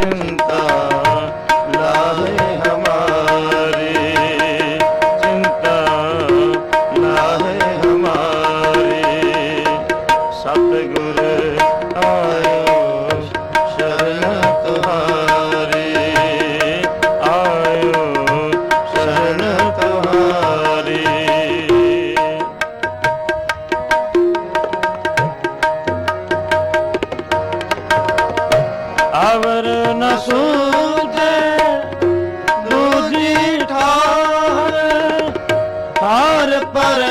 चिंता लाहे हमारी, चिंता लाहे हमारी। सतगुर आयो शरण तुम्हारी, आयो शरण तुम्हारी। अवर न सूझे दूजी ठार, हार पर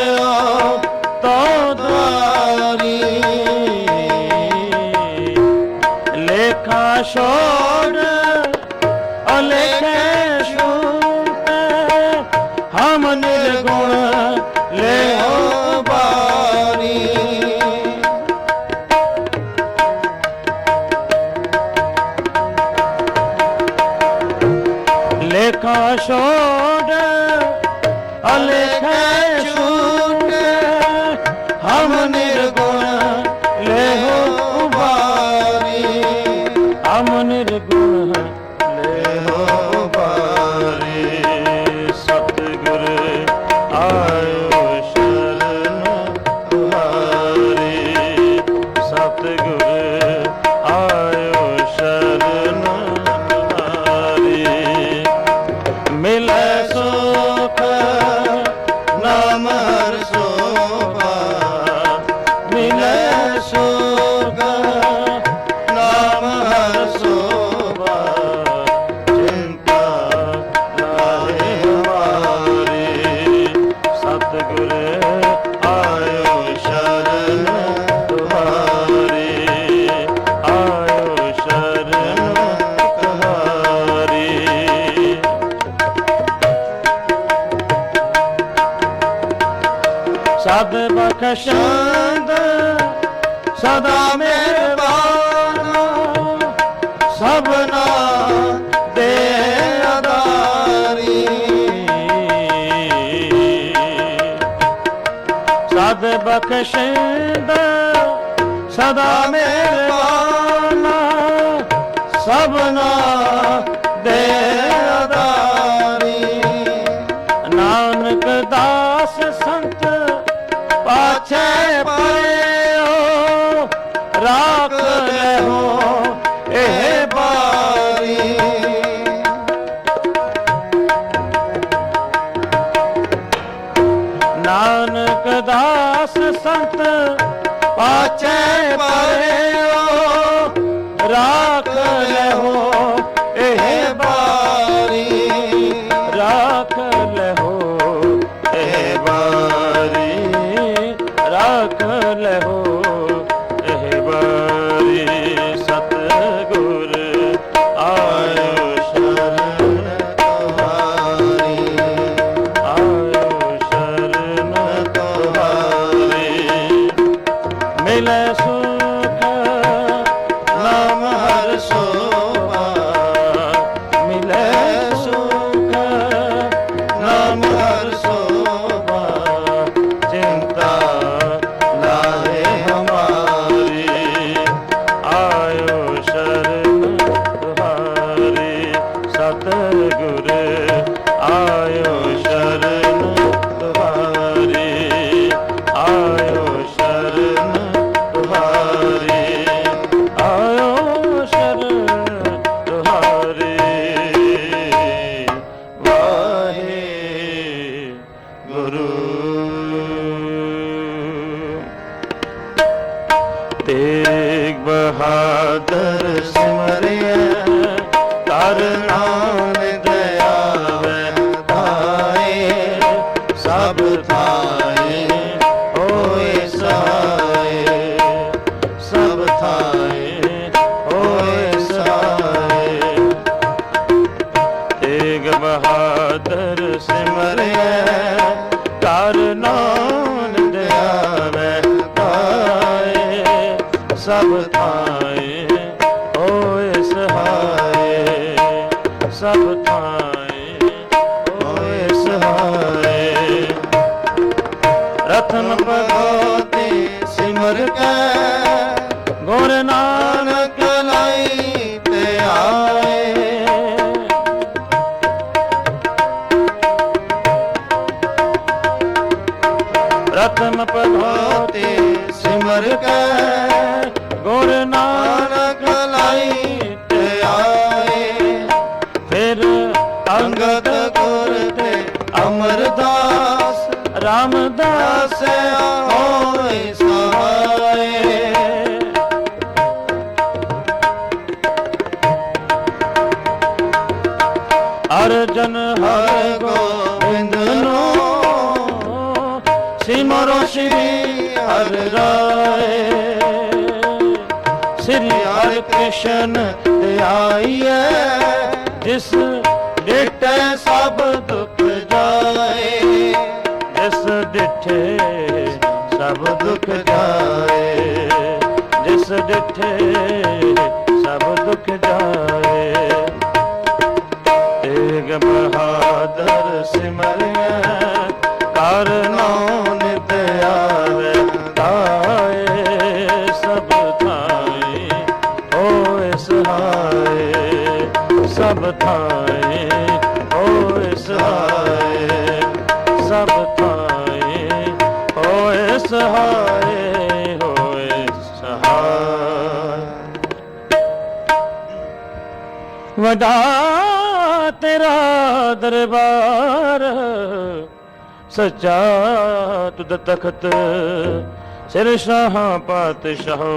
तो द्वारी। लेखा छोड़ अलेखे छूटे, हम निर्गुण ले हो बारी। लेखा छोड़ अलेखे छूटे, हम निर्गुण ले हो बारी। हम निर्गुण ले हो बारी। सतगुर आयो शरण तुम्हारी, सतगुर आयो शरण तुम्हारी। मिले सुख नाम हर शोभा, मिले सुख नाम हर शोभा। चिंता लाहे हमारी, सतगुर आयो शरण तुम्हारी, आयो शरण तुम्हारी। सद बख्शंद सदा मेहरबान, सबना दे अदारी। सद बख्शंद सदा मेहरबान, सबना दे अदारी। नानक दास संत पाछे पयो, राख लेहो एह बारी। नानक दास संत पाछे पयो, राख लेहो एह बारी। राख लेहो एह बारी, राख लेहो एह बारी। सतगुर आयो शरण तुम्हारी, आयो शरण तुम्हारी। मिले सुख नाम हर शोभा, मिले सुख नाम हर शोभा। चिंता लाहे हमारी, आयो शरण तुम्हारी। सतगुर आयो शरण तुम्हारी, आयो शरण तुम्हारी, आयो शरण तुम्हारी। वाहे गुरु तेग बहादुर सिमरिया, कर नानक दया वैताए। सब थाए होए सहाय, सब थाए होए सहाय। तेग बहादुर सिमरिया, कर नानक दया वैताए। सब थाए होए सहाय, सब थाए होए सहाय। रतन पगोते सिमर के, गुर नानक लाई ते आए। ਦਿਸੈ ਹੋਏ ਸਹਾਏ। ਅਰਜਨ ਹਰਿ ਗੋਬਿੰਦ ਨੂੰ ਸਿਮਰੋ ਸ਼੍ਰੀ ਹਰਿ ਰਾਏ। ਸ੍ਰੀ ਹਰਿ ਕ੍ਰਿਸ਼ਨ ਧਿਆਈਐ ਜਿਸ ਡਿਠੈ ਸਭ ਦੁਖ ਜਾਏ। ਜਿਸ ਡਿਠੇ ਸਭ ਦੁਖ ਜਾਏ। ਜਿਸ ਡਿਠੇ ਸਭ ਦੁਖ ਜਾਏ। ਤੇਗ ਬਹਾਦਰ ਸਿਮਰਿਐ ਕਰ ਨਾਉ ਨਿਤ ਆਵੈ ਤਾਏ। ਸਭ ਥਾਈ ਹੋਏ ਸਹਾਏ। ਸਭ ਥਾਈ ਹੋਏ ਸਹਾਏ। ਸਭ ਥਾਈ ਹੋਏ ਸਹਾਏ। ਹੋਏ ਸਹਾਏ। ਵਡਾ ਤੇਰਾ ਦਰਬਾਰ ਸੱਚਾ ਤੁਧ ਤਖਤ। ਸਿਰ ਸ਼ਾਹਾਂ ਪਾਤਸ਼ਾਹੋ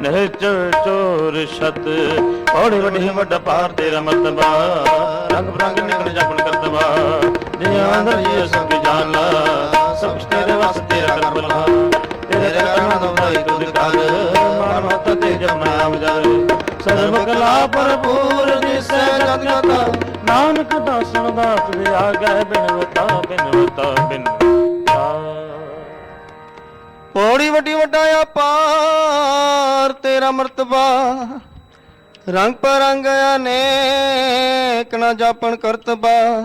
ਨਿਹਚਲ ਚੋਰ ਛਤ। ਔੜੇ ਵੱਡੇ ਵੱਡਾ ਪਾਰ ਤੇਰਾ ਮਰਤਬਾ। ਰੰਗ ਬਰੰਗ ਨਿਕਲ ਜਾਪਣ ਕਰਤਬਾ। ਜਿਹਾਂ ਅੰਦਰ ਜੀ ਸਭ ਜਾਣਾ ਸਭ ਕੁਛ ਤੇਰੇ ਵਸ ਤੇਰਾ ਕਰ ਬਲਾ। ਤੇਰੇ ਕਰਨਾ ਦੋਈ ਤੁਧ ਕਰ ਮਾਨ ਮਤ ਤੇ ਜਪਨਾ ਨਾਮ ਜਾਰੇ। ਸਰਬ ਕਲਾ ਭਰਪੂਰ ਦਿਸੈ ਜਗ ਜਗਤ। ਨਾਨਕ ਦਾਸਨ ਦਾਸ ਦੇ ਆਗੈ ਬਿਨਵਤਾ ਬਿਨਵਤਾ ਬਿਨਵਤਾ। ਪੌੜੀ ਵੱਡੀ ਵੱਡਾ ਅਪਾਰ ਤੇਰਾ ਮਰਤਬਾ। ਰੰਗ ਪਰੰਗ ਅਨੇਕ ਨਾ ਜਾਪਣ ਕਰਤਬਾ।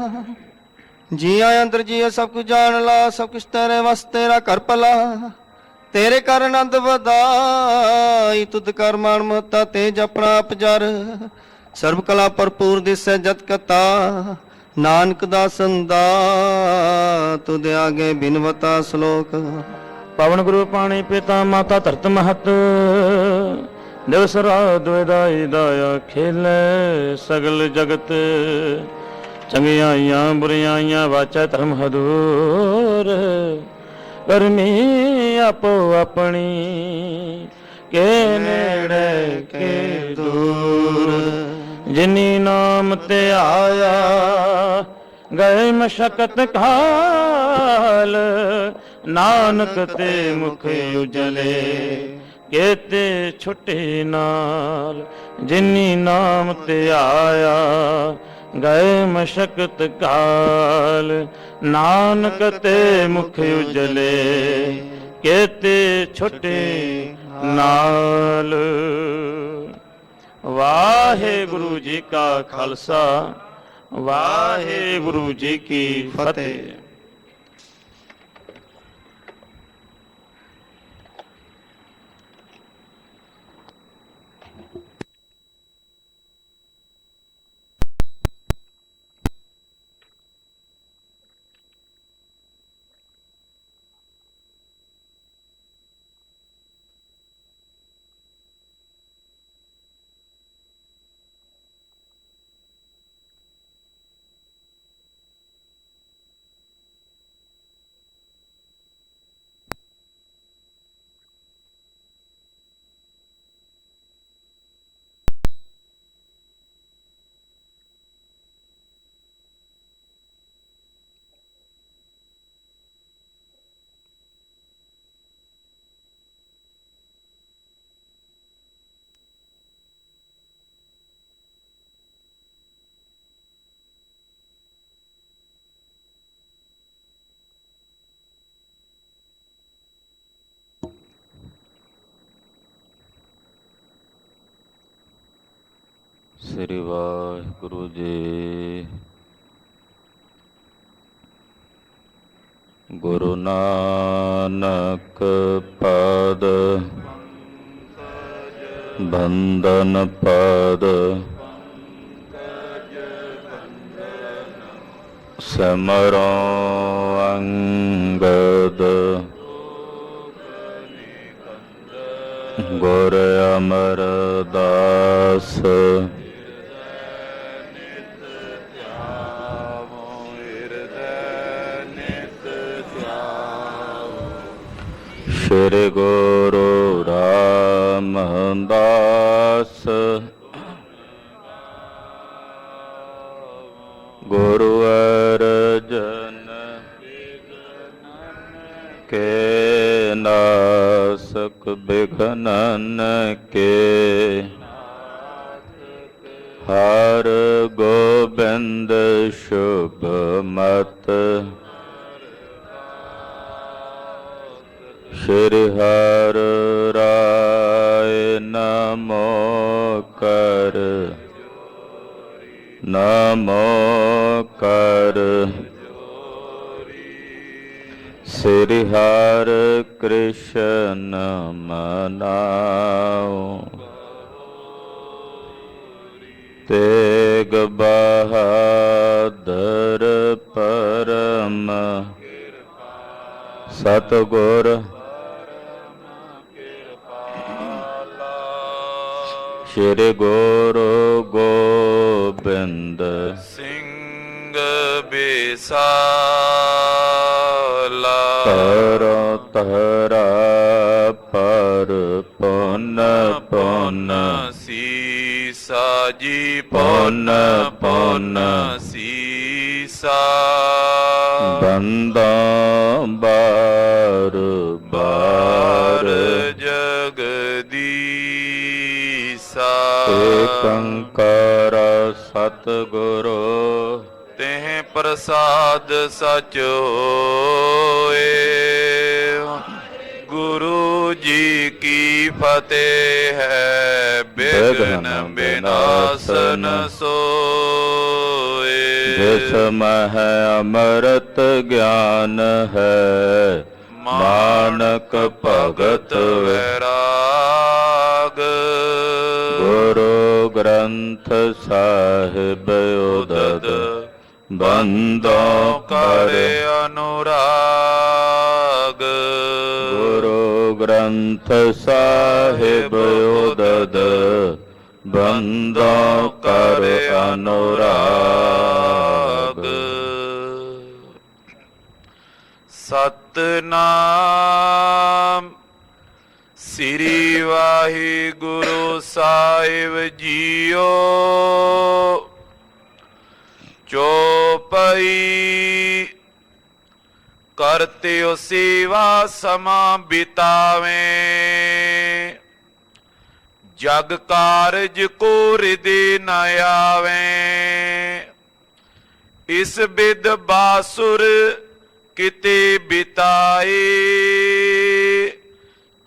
ਜੀਆਂ ਅੰਦਰ ਜੀਏ ਸਭ ਕੁਝ ਜਾਣ ਲਾ। ਸਭ ਕੁਛ ਤੇਰੇ ਵਸ ਤੇਰਾ ਕਰ ਭਲਾ। ਤੇਰੇ ਕਰ ਆਨੰਦ ਵਧਾਈ ਤੁਧ ਕਰ ਮਾਨ ਮਹਤਾ ਤੇ ਜਪਣਾ ਅਪਜਰ। ਸਰਬ ਕਲਾ ਭਰਪੂਰ ਦਿਸੈ ਜਤ ਕਤਾ। ਨਾਨਕ ਦਾਸਨ ਦਾ ਤੁਧ ਆਗੇ ਬਿਨਵਤਾ ਸ਼ਲੋਕ। ਪਵਨ ਗੁਰੂ ਪਾਣੀ ਪਿਤਾ ਮਾਤਾ ਧਰਤ ਮਹਤ। ਦਿਵਸ ਰਾਤ ਵਿਦਾਈ ਦਾਇਆ ਖੇਲੇ ਸਗਲ ਜਗਤ। ਚੰਗਿਆਈਆਂ ਬੁਰਿਆਈਆਂ ਵਾਚੈ ਧਰਮ ਹਦੂਰ। ਕਰਮੀ ਆਪੋ ਆਪਣੀ ਕੇ ਨੇੜੇ ਕੇ ਦੂਰ। ਜਿਨੀ ਨਾਮ ਤੇ ਆਇਆ ਗਏ ਮਸ਼ਕਤ ਕਾਲ। ਨਾਨਕ ਤੇ ਮੁਖ ਉਜਲੇ ਕੇਤੇ ਛੁਟੇ ਨਾਲ। ਜਿਨੀ ਨਾਮ ਤੇ ਆਇਆ ਗਏ ਮਸ਼ਕਤ ਕਾਲ। ਨਾਨਕ ਤੇ ਮੁਖ ਉਜਲੇ ਕੇਤੇ ਛੁਟੇ ਨਾਲ। ਵਾਹਿਗੁਰੂ ਜੀ ਕਾ ਖਾਲਸਾ ਵਾਹਿਗੁਰੂ ਜੀ ਕੀ ਫਤਿਹ। ਸ੍ਰੀ ਵਾਹਿਗੁਰੂ ਜੀ। ਗੁਰੂ ਨਾਨਕ ਪਦ ਬੰਦਨ ਪਦ ਸਿਮਰੋ ਅੰਗਦ ਗੁਰ ਅਮਰਦਾਸ ਸ਼੍ਰੀ ਗੁਰੂ ਰਾਮਦਾਸ ਗੁਰੂ ਅਰਜਨ ਕੇ ਨਾਸਕ ਬਿਘਨਨ ਕੇ ਹਰ ਗੋਬਿੰਦ ਸ਼ੁਭ ਮਤ ਸ਼੍ਰੀ ਹਰਿ ਰਾਏ ਨਮੋ ਕਰ ਨਮੋ ਕਰ ਸ੍ਰੀ ਹਰਿ ਕ੍ਰਿਸ਼ਨ ਮਨਾਉ ਤੇਗ ਬਹਾਦਰ ਪਰਮ ਸਤਿਗੁਰ ਸ਼੍ਰੀ ਗੁਰੂ ਗੋਬਿੰਦ ਸਿੰਘ ਬਿਸਾਲਾ ਤਰ ਤਰਾ ਪਰ ਪੁਨ ਪੁਨ ਸੀਸਾ ਜੀ ਪੁਨ ਪੁਨ ਪੁਨ ਸੀਸਾ ਬੰਦਾ ਬਾਰ ਬਾਰ ਜਗਦੀਸਾ ਏਕੰਕਾਰ ਸਤਿਗੁਰੂ ਤਿਹ ਪ੍ਰਸਾਦ ਸਚ ਹੋਏ। ਗੁਰੂ ਜੀ ਕੀ ਫਤਿਹ ਹੈ ਬਿਘਨ ਬਿਨਾਸਨ ਸੋਏ। ਜਿਸ ਮਹ ਅੰਮ੍ਰਿਤ ਗਿਆਨ ਹੈ ਨਾਨਕ ਭਗਤ ਵੈਰਾਗ ਗੁਰੂ ਗ੍ਰੰਥ ਸਾਹਿਬ ਉਦਦ ਬੰਦੋ ਕਰ ਅਨੁਰਾਗ ਗੁਰੂ ਗ੍ਰੰਥ ਸਾਹਿਬ ਉਦਦ ਬੰਦੋ ਕਰ ਅਨੁਰਾਗ ਸਤਨਾਮ ਸ੍ਰੀ ਵਾਹਿਗੁਰੂ ਸਾਹਿਬ ਜੀਓ। ਚੋਪਈ ਕਰਤਿਓ ਸੇਵਾ ਸਮਾ ਬਿਤਾਵੇਂ ਜਗ ਕਾਰਜ ਕੋ ਰਿਦੇ ਨ ਆਵੇਂ। ਇਸ ਬਿਦ ਬਾਸੁਰ ਕਿਤੇ ਬਿਤਾਏ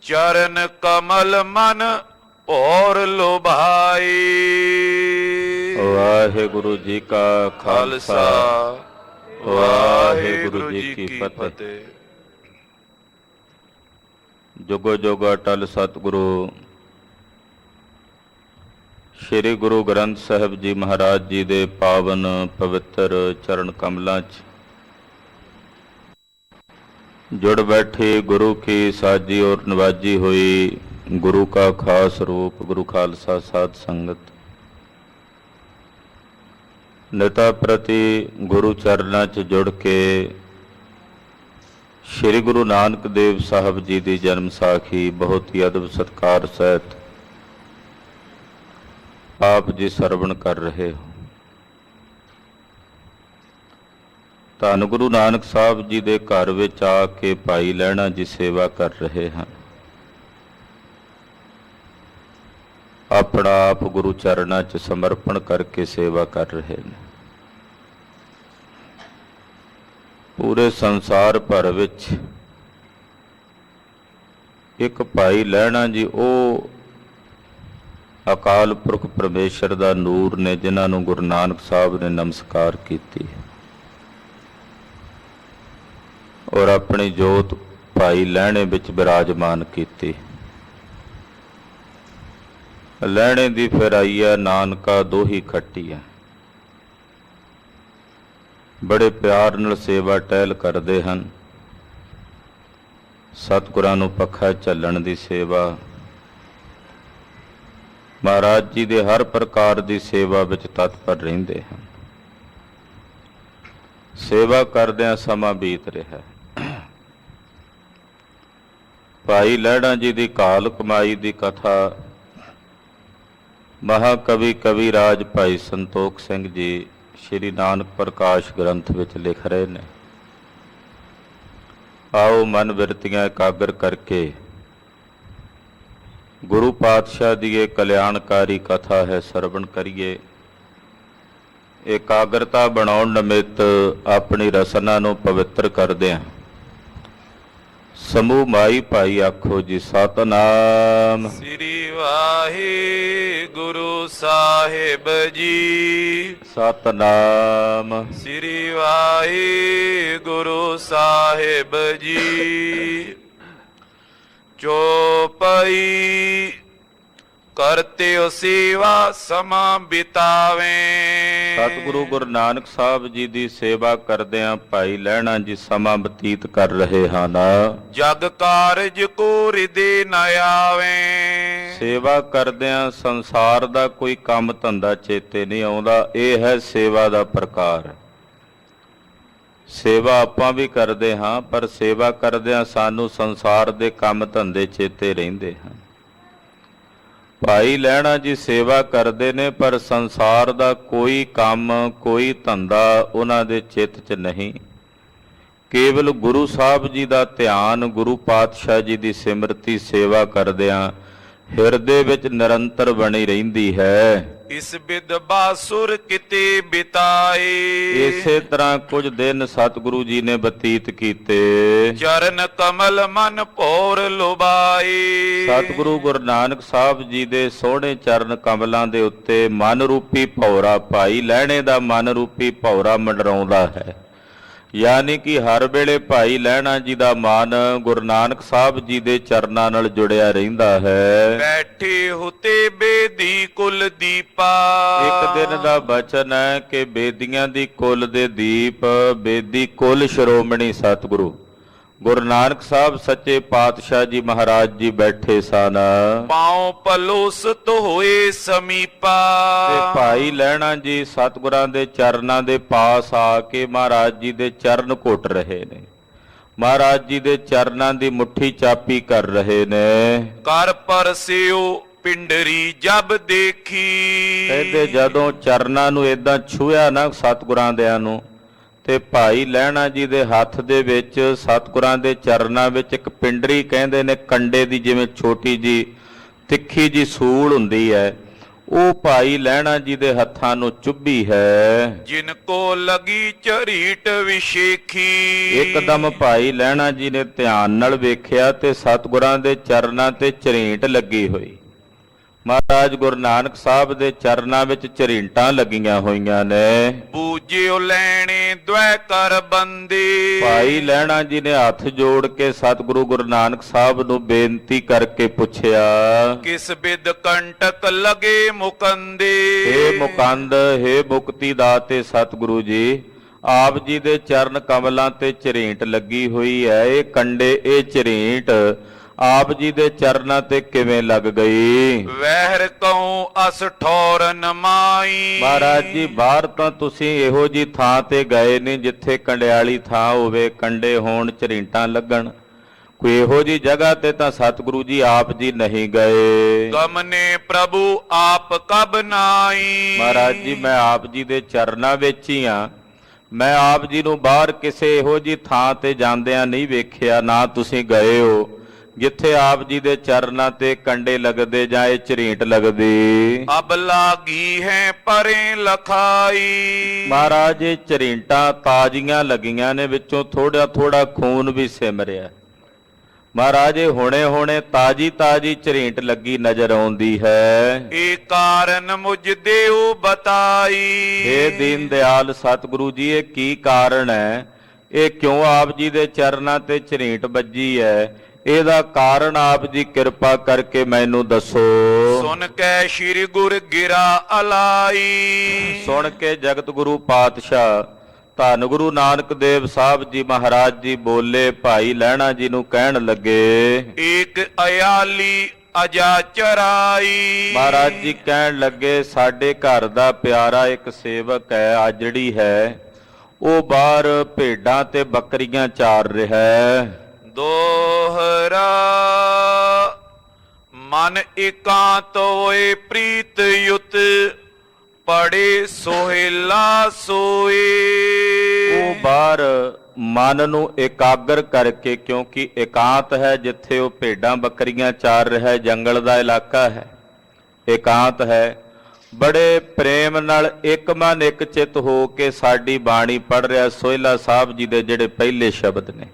ਚਰਨ ਕਮਲ ਮਨ ਔਰ ਲੋਭਾਈ। ਵਾਹਿਗੁਰੂ ਜੀ ਕਾ ਖਾਲਸਾ ਵਾਹਿਗੁਰੂ ਜੀ ਕੀ ਫਤਿਹ। ਜੁਗੋ ਜੁਗ ਅਟਲ ਸਤਿਗੁਰੂ ਸ੍ਰੀ ਗੁਰੂ ਗ੍ਰੰਥ ਸਾਹਿਬ ਜੀ ਮਹਾਰਾਜ ਜੀ ਦੇ ਪਾਵਨ ਪਵਿੱਤਰ ਚਰਨ ਕਮਲਾਂ 'ਚ ਜੁੜ ਬੈਠੇ ਗੁਰੂ ਕੀ ਸਾਜੀ ਔਰ ਨਵਾਜੀ ਹੋਈ ਗੁਰੂ ਕਾ ਖਾਸ ਰੂਪ ਗੁਰੂ ਖਾਲਸਾ ਸਾਧ ਸੰਗਤ ਨਿਤਾ ਪ੍ਰਤੀ ਗੁਰੂ ਚਰਨਾਂ 'ਚ ਜੁੜ ਕੇ ਸ੍ਰੀ ਗੁਰੂ ਨਾਨਕ ਦੇਵ ਸਾਹਿਬ ਜੀ ਦੀ ਜਨਮ ਸਾਖੀ ਬਹੁਤ ਹੀ ਅਦਬ ਸਤਿਕਾਰ ਸਹਿਤ ਆਪ ਜੀ ਸਰਵਣ ਕਰ ਰਹੇ ਹੋ। ਧੰਨ ਗੁਰੂ ਨਾਨਕ ਸਾਹਿਬ ਜੀ ਦੇ ਘਰ ਵਿੱਚ ਆ ਕੇ ਭਾਈ ਲਹਿਣਾ ਜੀ ਸੇਵਾ ਕਰ ਰਹੇ ਹਨ। ਆਪਣਾ ਆਪ ਗੁਰੂ ਚਰਨਾਂ 'ਚ ਸਮਰਪਣ ਕਰਕੇ ਸੇਵਾ ਕਰ ਰਹੇ ਨੇ। ਪੂਰੇ ਸੰਸਾਰ ਭਰ ਵਿੱਚ ਇੱਕ ਭਾਈ ਲਹਿਣਾ ਜੀ ਉਹ ਅਕਾਲ ਪੁਰਖ ਪਰਮੇਸ਼ਰ ਦਾ ਨੂਰ ਨੇ ਜਿਨ੍ਹਾਂ ਨੂੰ ਗੁਰੂ ਨਾਨਕ ਸਾਹਿਬ ਨੇ ਨਮਸਕਾਰ ਕੀਤੀ ਔਰ ਆਪਣੀ ਜੋਤ ਭਾਈ ਲਹਿਣੇ ਵਿੱਚ ਬਿਰਾਜਮਾਨ ਕੀਤੀ। ਲਹਿਣੇ ਦੀ ਫਿਰ ਆਈ ਹੈ ਨਾਨਕਾ ਦੋਹੀ ਖੱਟੀ ਹੈ। ਬੜੇ ਪਿਆਰ ਨਾਲ ਸੇਵਾ ਟਹਿਲ ਕਰਦੇ ਹਨ। ਸਤਿਗੁਰਾਂ ਨੂੰ ਪੱਖਾ ਝੱਲਣ ਦੀ ਸੇਵਾ, ਮਹਾਰਾਜ ਜੀ ਦੇ ਹਰ ਪ੍ਰਕਾਰ ਦੀ ਸੇਵਾ ਵਿੱਚ ਤਤਪਰ ਰਹਿੰਦੇ ਹਨ। ਸੇਵਾ ਕਰਦਿਆਂ ਸਮਾਂ ਬੀਤ ਰਿਹਾ। ਭਾਈ ਲਹਿਣਾ ਜੀ ਦੀ ਕਾਲ ਕਮਾਈ ਦੀ ਕਥਾ ਮਹਾਕਵੀ ਕਵੀ ਰਾਜ ਭਾਈ ਸੰਤੋਖ ਸਿੰਘ ਜੀ ਸ਼੍ਰੀ ਨਾਨਕ ਪ੍ਰਕਾਸ਼ ਗ੍ਰੰਥ ਵਿੱਚ ਲਿਖ ਰਹੇ ਨੇ। ਆਓ ਮਨ ਬਿਰਤੀਆਂ ਇਕਾਗਰ ਕਰਕੇ ਗੁਰੂ ਪਾਤਸ਼ਾਹ ਦੀ ਇਹ ਕਲਿਆਣਕਾਰੀ ਕਥਾ ਹੈ ਸਰਵਣ ਕਰੀਏ। ਇਕਾਗਰਤਾ ਬਣਾਉਣ ਨਿਮਿਤ ਆਪਣੀ ਰਸਨਾ ਨੂੰ ਪਵਿੱਤਰ ਕਰਦੇ ਹਾਂ। ਸਮੂਹ ਮਾਈ ਭਾਈ ਆਖੋ ਜੀ ਸਤਨਾਮ। ਸ੍ਰੀ ਵਾਹਿਗੁਰੂ ਸਾਹਿਬ ਜੀ। ਸਤਨਾਮ। ਸ੍ਰੀ ਵਾਹਿਗੁਰੂ ਸਾਹਿਬ ਜੀ। ਚੋਪਈ ਕਰਤਿਓ ਸੇਵਾ ਸਮਾਂ ਬਿਤਾਵੇਂ। ਸਤਿਗੁਰੂ ਗੁਰੂ ਨਾਨਕ ਸਾਹਿਬ ਜੀ ਦੀ ਸੇਵਾ ਕਰਦਿਆਂ ਭਾਈ ਲਹਿਣਾ ਜੀ ਸਮਾਂ ਬਤੀਤ ਕਰ ਰਹੇ ਹਨ। ਜਗ ਕਾਰਜ ਕੋ ਰਿਦੇ ਨ ਆਵੇਂ। ਸੇਵਾ ਕਰਦਿਆਂ ਸੰਸਾਰ ਦਾ ਕੋਈ ਕੰਮ ਧੰਦਾ ਚੇਤੇ ਨਹੀਂ ਆਉਂਦਾ। ਇਹ ਹੈ ਸੇਵਾ ਦਾ ਪ੍ਰਕਾਰ। ਸੇਵਾ ਆਪਾਂ ਵੀ ਕਰਦੇ ਹਾਂ, ਪਰ ਸੇਵਾ ਕਰਦਿਆਂ ਸਾਨੂੰ ਸੰਸਾਰ ਦੇ ਕੰਮ ਧੰਦੇ ਚੇਤੇ ਰਹਿੰਦੇ ਹਨ। ਭਾਈ ਲਹਿਣਾ ਜੀ ਸੇਵਾ ਕਰਦੇ ਨੇ, ਪਰ ਸੰਸਾਰ ਦਾ ਕੋਈ ਕੰਮ ਕੋਈ ਧੰਦਾ ਉਹਨਾਂ ਦੇ ਚਿੱਤ 'ਚ ਨਹੀਂ। ਕੇਵਲ ਗੁਰੂ ਸਾਹਿਬ ਜੀ ਦਾ ਧਿਆਨ, ਗੁਰੂ ਪਾਤਸ਼ਾਹ ਜੀ ਦੀ ਸਿਮਰਤੀ ਸੇਵਾ ਕਰਦਿਆਂ ਹਿਰਦੇ ਵਿੱਚ ਨਿਰੰਤਰ ਬਣੀ ਰਹਿੰਦੀ ਹੈ। ਇਸ ਬਿਦ ਬਾਸੁਰ ਕਿਤੇ ਬਿਤਾਏ। ਇਸੇ ਤਰ੍ਹਾਂ ਕੁਝ ਦਿਨ ਸਤਿਗੁਰੂ ਜੀ ਨੇ ਬਤੀਤ ਕੀਤੇ। ਚਰਨ ਕਮਲ ਮਨ ਭੌਰ ਲੁਭਾਏ। ਸਤਿਗੁਰੂ ਗੁਰੂ ਨਾਨਕ ਸਾਹਿਬ ਜੀ ਦੇ ਸੋਹਣੇ ਚਰਨ ਕਮਲਾਂ ਦੇ ਉੱਤੇ ਮਨ ਰੂਪੀ ਭੌਰਾ, ਭਾਈ ਲਹਿਣੇ ਦਾ ਮਨ ਰੂਪੀ ਭੌਰਾ ਮੰਡਰਾਉਂਦਾ ਹੈ। ਯਾਨੀ ਕਿ ਹਰ ਵੇਲੇ ਭਾਈ ਲਹਿਣਾ ਜੀ ਦਾ ਮਨ ਗੁਰੂ ਨਾਨਕ ਸਾਹਿਬ ਜੀ ਦੇ ਚਰਨਾਂ ਨਾਲ ਜੁੜਿਆ ਰਹਿੰਦਾ ਹੈ। ਬੈਠੇ ਹੁਤੇ ਬੇਦੀ ਕੁਲ ਦੀਪਾ। ਇੱਕ ਦਿਨ ਦਾ ਬਚਨ ਹੈ ਕਿ ਬੇਦੀਆਂ ਦੀ ਕੁਲ ਦੇ ਦੀਪ, ਬੇਦੀ ਕੁਲ ਸ਼੍ਰੋਮਣੀ ਸਤਿਗੁਰੂ ਗੁਰੂ ਨਾਨਕ ਸਾਹਿਬ ਸੱਚੇ ਪਾਤਸ਼ਾਹ ਜੀ ਮਹਾਰਾਜ ਜੀ ਬੈਠੇ ਸਨ। ਪਾਉ ਪਲੋਸਤ ਹੋਏ ਸਮੀਪਾ। ਤੇ ਭਾਈ ਲਹਿਣਾ ਜੀ ਸਤਿਗੁਰਾਂ ਦੇ ਚਰਨਾਂ ਦੇ ਪਾਸ ਆ ਕੇ ਮਹਾਰਾਜ ਜੀ ਦੇ ਚਰਨ ਘੁੱਟ ਰਹੇ ਨੇ। ਮਹਾਰਾਜ ਜੀ ਦੇ ਚਰਨਾਂ ਦੀ ਮੁੱਠੀ ਚਾਪੀ ਕਰ ਰਹੇ ਨੇ। ਕਰ ਪਰਸਿਓ ਪਿੰਡਰੀ ਜਬ ਦੇਖੀ। ਕਹਿੰਦੇ ਜਦੋਂ ਚਰਨਾਂ ਨੂੰ ਏਦਾਂ ਛੂਹਿਆ ਨਾ ਸਤਿਗੁਰਾਂ ਦਿਆਂ ਨੂੰ, ਤੇ ਭਾਈ ਲਹਿਣਾ ਜੀ ਦੇ ਹੱਥ ਦੇ ਵਿੱਚ ਸਤਿਗੁਰਾਂ ਦੇ ਚਰਨਾਂ ਵਿੱਚ ਇੱਕ ਪਿੰਡਰੀ ਕਹਿੰਦੇ ਨੇ ਕੰਡੇ ਦੀ, ਜਿਵੇਂ ਛੋਟੀ ਜੀ ਤਿੱਖੀ ਜੀ ਸੂਲ ਹੁੰਦੀ ਹੈ, ਉਹ ਭਾਈ ਲਹਿਣਾ ਜੀ ਦੇ ਹੱਥਾਂ ਨੂੰ ਚੁੱਭੀ ਹੈ। ਜਿਨ ਕੋ ਲਗੀ ਝਰੀਟ ਵਿਸ਼ੇਖੀ। ਇੱਕਦਮ ਭਾਈ ਲਹਿਣਾ ਜੀ ਨੇ ਧਿਆਨ ਨਾਲ ਵੇਖਿਆ ਤੇ ਸਤਿਗੁਰਾਂ ਦੇ ਚਰਨਾਂ ਤੇ ਝਰੀਟ ਲੱਗੀ ਹੋਈ। ਮਹਾਰਾਜ ਗੁਰੂ ਨਾਨਕ ਸਾਹਿਬ ਦੇ ਚਰਨਾਂ ਵਿੱਚ ਝਰੀਟਾਂ ਲੱਗੀਆਂ ਹੋਈਆਂ ਨੇ। ਬੂਝਿਓ ਲੈਣੇ ਦ્વੈ ਕਰ ਬੰਦੇ। ਭਾਈ ਲਹਿਣਾ ਜੀ ਨੇ ਹੱਥ ਜੋੜ ਕੇ ਸਤਿਗੁਰੂ ਗੁਰੂ ਨਾਨਕ ਸਾਹਿਬ ਨੂੰ ਬੇਨਤੀ ਕਰਕੇ ਪੁੱਛਿਆ, ਕਿਸ ਬਿਦ ਕੰਟਕ ਲਗੇ ਮੁਕੰਦੇ। ਹੇ ਮੁਕੰਦ, ਹੇ ਮੁਕਤੀ ਦਾਤੇ ਸਤਿਗੁਰੂ ਜੀ, ਆਪ ਜੀ ਦੇ ਚਰਨ ਕਮਲਾਂ ਤੇ ਝਰੀਟ ਲੱਗੀ ਹੋਈ ਹੈ। ਇਹ ਕੰਡੇ, ਇਹ ਝਰੀਟ ਆਪ ਜੀ ਦੇ ਚਰਨਾਂ ਤੇ ਕਿਵੇਂ ਲੱਗ ਗਈ? ਵਹਿਰ ਕਉ ਅਸ ਠੌਰ ਨਮਾਈ। ਮਹਾਰਾਜ ਜੀ ਬਾਹਰ ਤਾਂ ਤੁਸੀਂ ਇਹੋ ਜੀ ਥਾਂ ਤੇ ਗਏ ਨਹੀਂ ਜਿੱਥੇ ਕੰਡਿਆਲੀ ਥਾਂ ਹੋਵੇ, ਕੰਡੇ ਹੋਣ, ਝਰੀਟਾਂ ਲੱਗਣ। ਕੋਈ ਇਹੋ ਜੀ ਜਗ੍ਹਾ ਤੇ ਤਾਂ ਸਤਿਗੁਰੂ ਜੀ ਆਪ ਜੀ ਨਹੀਂ ਗਏ। ਗਮਨੇ ਪ੍ਰਭੂ ਆਪ ਕਬ ਨਾਈ। ਮਹਾਰਾਜ ਜੀ ਮੈਂ ਆਪ ਜੀ ਦੇ ਚਰਨਾਂ ਵਿੱਚ ਹੀ ਆ। ਮੈਂ ਆਪ ਜੀ ਨੂੰ ਬਾਹਰ ਕਿਸੇ ਇਹੋ ਜੀ ਥਾਂ ਤੇ ਜਾਂਦਿਆਂ ਨਹੀਂ ਵੇਖਿਆ, ਨਾ ਤੁਸੀਂ ਗਏ ਹੋ ਜਿੱਥੇ ਆਪ ਜੀ ਦੇ ਚਰਨਾਂ ਤੇ ਕੰਡੇ ਲੱਗਦੇ ਜਾਂ ਇਹ ਝਰੀਟ ਲੱਗਦੀ। ਅਬ ਲਾਗੀ ਹੈ ਪਰੇ ਲਖਾਈ। ਮਹਾਰਾਜ ਇਹ ਝਰੀਟਾਂ ਤਾਜ਼ੀਆਂ ਲੱਗੀਆਂ ਨੇ, ਵਿੱਚੋਂ ਥੋੜਾ ਥੋੜਾ ਖੂਨ ਵੀ ਸਿਮਰਿਆ। ਮਹਾਰਾਜ ਇਹ ਹੁਣੇ ਹੁਣੇ ਤਾਜੀ ਤਾਜੀ ਝਰੀਟ ਲੱਗੀ ਨਜ਼ਰ ਆਉਂਦੀ ਹੈ। ਇਹ ਕਾਰਨ ਮੁਝ ਦੇਉ ਬਤਾਈ। हे ਦੀਨ ਦਿਆਲ ਸਤਿਗੁਰੂ ਜੀ, ਇਹ ਕੀ ਕਾਰਨ ਹੈ? ਇਹ ਕਿਉਂ ਆਪ ਜੀ ਦੇ ਚਰਨਾਂ ਤੇ ਝਰੀਟ ਵੱਜੀ ਹੈ? ਇਹਦਾ ਕਾਰਨ ਆਪ ਜੀ ਕਿਰਪਾ ਕਰਕੇ ਮੈਨੂੰ ਦੱਸੋ। ਸੁਣ ਕੇ ਸ੍ਰੀ ਗੁਰ ਗਿਰਾ ਅਲਾਈ। ਸੁਣ ਕੇ ਜਗਤ ਗੁਰੂ ਪਾਤਸ਼ਾਹ ਧੰਨ ਗੁਰੂ ਨਾਨਕ ਦੇਵ ਸਾਹਿਬ ਜੀ ਮਹਾਰਾਜ ਜੀ ਬੋਲੇ, ਭਾਈ ਲਹਿਣਾ ਜੀ ਨੂੰ ਕਹਿਣ ਲੱਗੇ, ਏਕ ਅਯਾਲੀ ਅਜਾ ਚਰਾਈ। ਮਹਾਰਾਜ ਜੀ ਕਹਿਣ ਲੱਗੇ, ਸਾਡੇ ਘਰ ਦਾ ਪਿਆਰਾ ਇੱਕ ਸੇਵਕ ਹੈ, ਆਜੜੀ ਹੈ, ਉਹ ਬਾਹਰ ਭੇਡਾਂ ਤੇ ਬੱਕਰੀਆਂ ਚਾਰ ਰਿਹਾ ਹੈ। ਦੋਹਰਾ ਮਨ ਇਕਾਂਤ ਹੋਏ ਪ੍ਰੀਤ ਯੁਤ ਪੜੇ ਸੋਹਿਲਾ ਸੋਏ। ਉਹ ਬਾਹਰ ਮਨ ਨੂੰ ਇਕਾਗਰ ਕਰਕੇ, ਕਿਉਂਕਿ ਇਕਾਂਤ ਹੈ ਜਿੱਥੇ ਉਹ ਭੇਡਾਂ ਬੱਕਰੀਆਂ ਚਾਰ ਰਿਹਾ, ਜੰਗਲ ਦਾ ਇਲਾਕਾ ਹੈ, ਇਕਾਂਤ ਹੈ, ਬੜੇ ਪ੍ਰੇਮ ਨਾਲ ਇੱਕ ਮਨ ਇੱਕ ਚਿੱਤ ਹੋ ਕੇ ਸਾਡੀ ਬਾਣੀ ਪੜ੍ਹ ਰਿਹਾ। ਸੋਹਿਲਾ ਸਾਹਿਬ ਜੀ ਦੇ ਜਿਹੜੇ ਪਹਿਲੇ ਸ਼ਬਦ ਨੇ,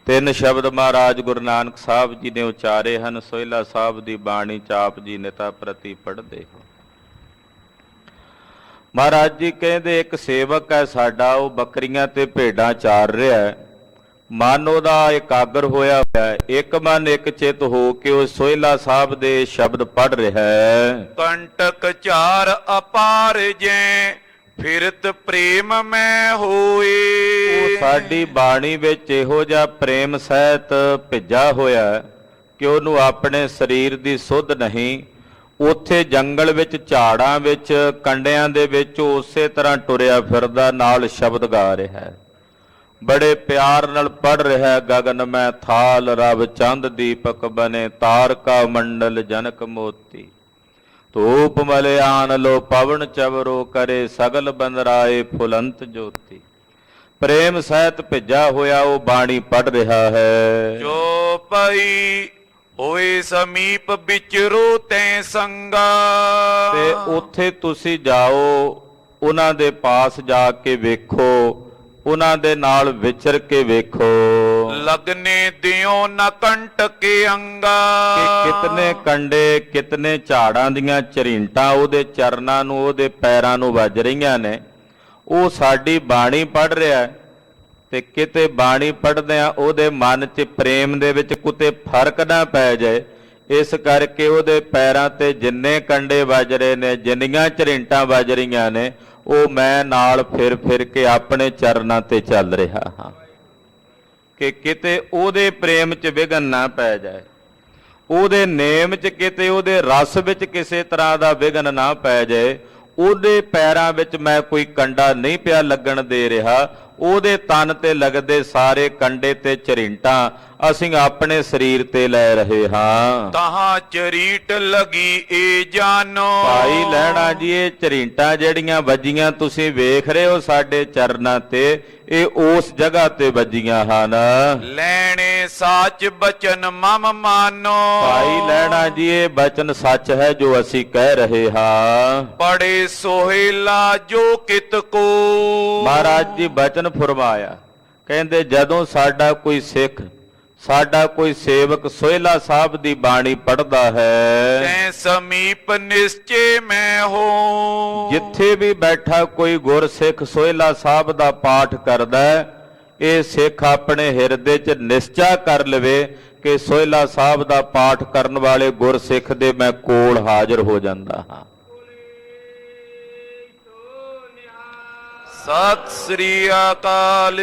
3 ਸ਼ਬਦ ਮਹਾਰਾਜ ਗੁਰੂ ਨਾਨਕ ਸਾਹਿਬ ਜੀ ਨੇ ਉਚਾਰੇ ਹਨ। ਸੋਹਿਲਾ ਸਾਹਿਬ ਦੀ ਬਾਣੀ ਚਾਪ ਜੀ ਨਿਤਾ ਪ੍ਰਤੀ ਪੜ੍ਹਦੇ ਹੋ। ਮਹਾਰਾਜ ਜੀ ਕਹਿੰਦੇ ਇੱਕ ਸੇਵਕ ਹੈ ਸਾਡਾ, ਉਹ ਬੱਕਰੀਆਂ ਤੇ ਭੇਡਾਂ ਚਾਰ ਰਿਹਾ ਹੈ, ਮਨ ਉਹਦਾ ਇਕਾਗਰ ਹੋਇਆ ਹੋਇਆ ਹੈ, ਇੱਕ ਮਨ ਇੱਕ ਚਿੱਤ ਹੋ ਕੇ ਉਹ ਸੋਹਿਲਾ ਸਾਹਿਬ ਦੇ ਸ਼ਬਦ ਪੜ੍ਹ ਰਿਹਾ ਹੈ। ਕੰਟਕ ਚਾਰ ਅਪਾਰ ਜੈ ਫਿਰਤ ਪ੍ਰੇਮ ਮੈਂ ਹੋਏ। ਉਹ ਸਾਡੀ ਬਾਣੀ ਵਿੱਚ ਇਹੋ ਜਿਹਾ ਪ੍ਰੇਮ ਸਹਿਤ ਭਿੱਜਾ ਹੋਇਆ ਕਿ ਉਹਨੂੰ ਆਪਣੇ ਸਰੀਰ ਦੀ ਸੁੱਧ ਨਹੀਂ। ਉੱਥੇ ਜੰਗਲ ਵਿੱਚ, ਝਾੜਾਂ ਵਿੱਚ, ਕੰਡਿਆਂ ਦੇ ਵਿੱਚ ਉਸੇ ਤਰ੍ਹਾਂ ਟੁਰਿਆ ਫਿਰਦਾ, ਨਾਲ ਸ਼ਬਦ ਗਾ ਰਿਹਾ ਹੈ, ਬੜੇ ਪਿਆਰ ਨਾਲ ਪੜ੍ਹ ਰਿਹਾ। ਗਗਨ ਮੈਂ ਥਾਲ ਰਵ ਚੰਦ ਦੀਪਕ ਬਨੇ, ਤਾਰਕਾ ਮੰਡਲ ਜਨਕ ਮੋਤੀ, ਧੂਪ ਮਲਿਆਨ ਲੋ ਪਵਨ ਚਵਰੋ, ਕਰੇ ਸਗਲ ਬੰਦਰਾਏ ਫੁਲੰਤ ਜੋਤੀ। ਪ੍ਰੇਮ ਸਹਿਤ ਭਿੱਜਾ ਹੋਇਆ ਉਹ ਬਾਣੀ ਪੜ੍ਹ ਰਿਹਾ ਹੈ। ਜੋ ਪਈ ਹੋਏ ਸਮੀਪ ਵਿਚਰੋ ਤੈ ਸੰਗਾ। ਤੇ ਉੱਥੇ ਤੁਸੀਂ ਜਾਓ, ਉਹਨਾਂ ਦੇ ਪਾਸ ਜਾ ਕੇ ਵੇਖੋ, ਉਹਨਾਂ ਦੇ ਨਾਲ ਵਿਚਰ ਕੇ ਵੇਖੋ। ਲਗਨੇ ਦਿਓ ਨ ਕੰਟਕੇ ਅੰਗਾ। ਕਿ ਕਿਤਨੇ ਕੰਡੇ, ਕਿਤਨੇ ਝਾੜਾਂ ਦੀਆਂ ਝਰੀਂਟਾਂ ਉਹਦੇ ਚਰਨਾਂ ਨੂੰ, ਉਹਦੇ ਪੈਰਾਂ ਨੂੰ ਵੱਜ ਰਹੀਆਂ ਨੇ। ਉਹ ਸਾਡੀ ਬਾਣੀ ਪੜ੍ਹ ਰਿਹਾ ਤੇ ਕਿਤੇ ਬਾਣੀ ਪੜ੍ਹਦਿਆਂ ਉਹਦੇ ਮਨ 'ਚ ਪ੍ਰੇਮ ਦੇ ਵਿੱਚ ਕਿਤੇ ਫਰਕ ਨਾ ਪੈ ਜਾਏ, ਇਸ ਕਰਕੇ ਉਹਦੇ ਪੈਰਾਂ ਤੇ ਜਿੰਨੇ ਕੰਡੇ ਵੱਜ ਰਹੇ ਨੇ, ਜਿੰਨੀਆਂ ਝਰੀਂਟਾਂ ਵੱਜ ਰਹੀਆਂ ਨੇ, ਉਹ ਮੈਂ ਨਾਲ ਫਿਰ ਫਿਰ ਕੇ ਆਪਣੇ ਚਰਨਾਂ ਤੇ ਚੱਲ ਰਿਹਾ ਹਾਂ ਕਿ ਕਿਤੇ ਉਹਦੇ ਪ੍ਰੇਮ 'ਚ ਵਿਘਨ ਨਾ ਪੈ ਜਾਏ, ਉਹਦੇ ਨੇਮ 'ਚ ਕਿਤੇ, ਉਹਦੇ ਰਸ ਵਿੱਚ ਕਿਸੇ ਤਰ੍ਹਾਂ ਦਾ ਵਿਘਨ ਨਾ ਪੈ ਜਾਏ। ਉਹਦੇ ਪੈਰਾਂ ਵਿੱਚ ਮੈਂ ਕੋਈ ਕੰਡਾ ਨਹੀਂ ਪਿਆ ਲੱਗਣ ਦੇ ਰਿਹਾ, ਉਹਦੇ ਤਨ ਤੇ ਲੱਗਦੇ ਸਾਰੇ ਕੰਡੇ ਤੇ ਝਰੀਂਟਾਂ ਅਸੀਂ ਆਪਣੇ ਸਰੀਰ ਤੇ ਲੈ ਰਹੇ ਹਾਂ। ਤਹਾਂ ਚਰੀਟ ਲਗੀ ਏ ਜਾਨੋ। ਭਾਈ ਲਹਿਣਾ ਜੀ, ਇਹ ਝਰੀਂਟਾਂ ਜਿਹੜੀਆਂ ਵੱਜੀਆਂ ਤੁਸੀਂ ਵੇਖ ਰਹੇ ਹੋ ਸਾਡੇ ਚਰਨਾਂ ਤੇ, ਇਹ ਉਸ ਜਗ੍ਹਾ ਤੇ ਵੱਜੀਆਂ ਹਨ। ਲੈਣੇ ਸਾਚ ਬਚਨ ਮਮ ਮਾਨੋ। ਭਾਈ ਲਹਿਣਾ ਜੀ, ਇਹ ਬਚਨ ਸੱਚ ਹੈ ਜੋ ਅਸੀਂ ਕਹਿ ਰਹੇ ਹਾਂ। ਪੜੇ ਸੋਹਿਲਾ ਜੋ ਕਿਤ ਕੋ। ਮਹਾਰਾਜ ਜੀ ਬਚਨ ਫਰਮਾਇਆ, ਕਹਿੰਦੇ ਜਦੋਂ ਸਾਡਾ ਕੋਈ ਸਿੱਖ, ਸਾਡਾ ਕੋਈ ਸੇਵਕ ਸੋਹਿਲਾ ਸਾਹਿਬ ਦੀ ਬਾਣੀ ਪੜ੍ਹਦਾ ਹੈ, ਤੈ ਸਮੀਪ ਨਿਸ਼ਚੇ ਮੈਂ ਹੋ। ਜਿੱਥੇ ਵੀ ਬੈਠਾ ਕੋਈ ਗੁਰਸਿੱਖ ਸੋਹਿਲਾ ਸਾਹਿਬ ਦਾ ਪਾਠ ਕਰਦਾ ਹੈ, ਇਹ ਸਿੱਖ ਆਪਣੇ ਹਿਰਦੇ 'ਚ ਨਿਸ਼ਚਾ ਕਰ ਲਵੇ ਕਿ ਸੋਹਿਲਾ ਸਾਹਿਬ ਦਾ ਪਾਠ ਕਰਨ ਵਾਲੇ ਗੁਰਸਿੱਖ ਦੇ ਮੈਂ ਕੋਲ ਹਾਜ਼ਰ ਹੋ ਜਾਂਦਾ ਹਾਂ। ਸਤਿ ਸ੍ਰੀ ਅਕਾਲ।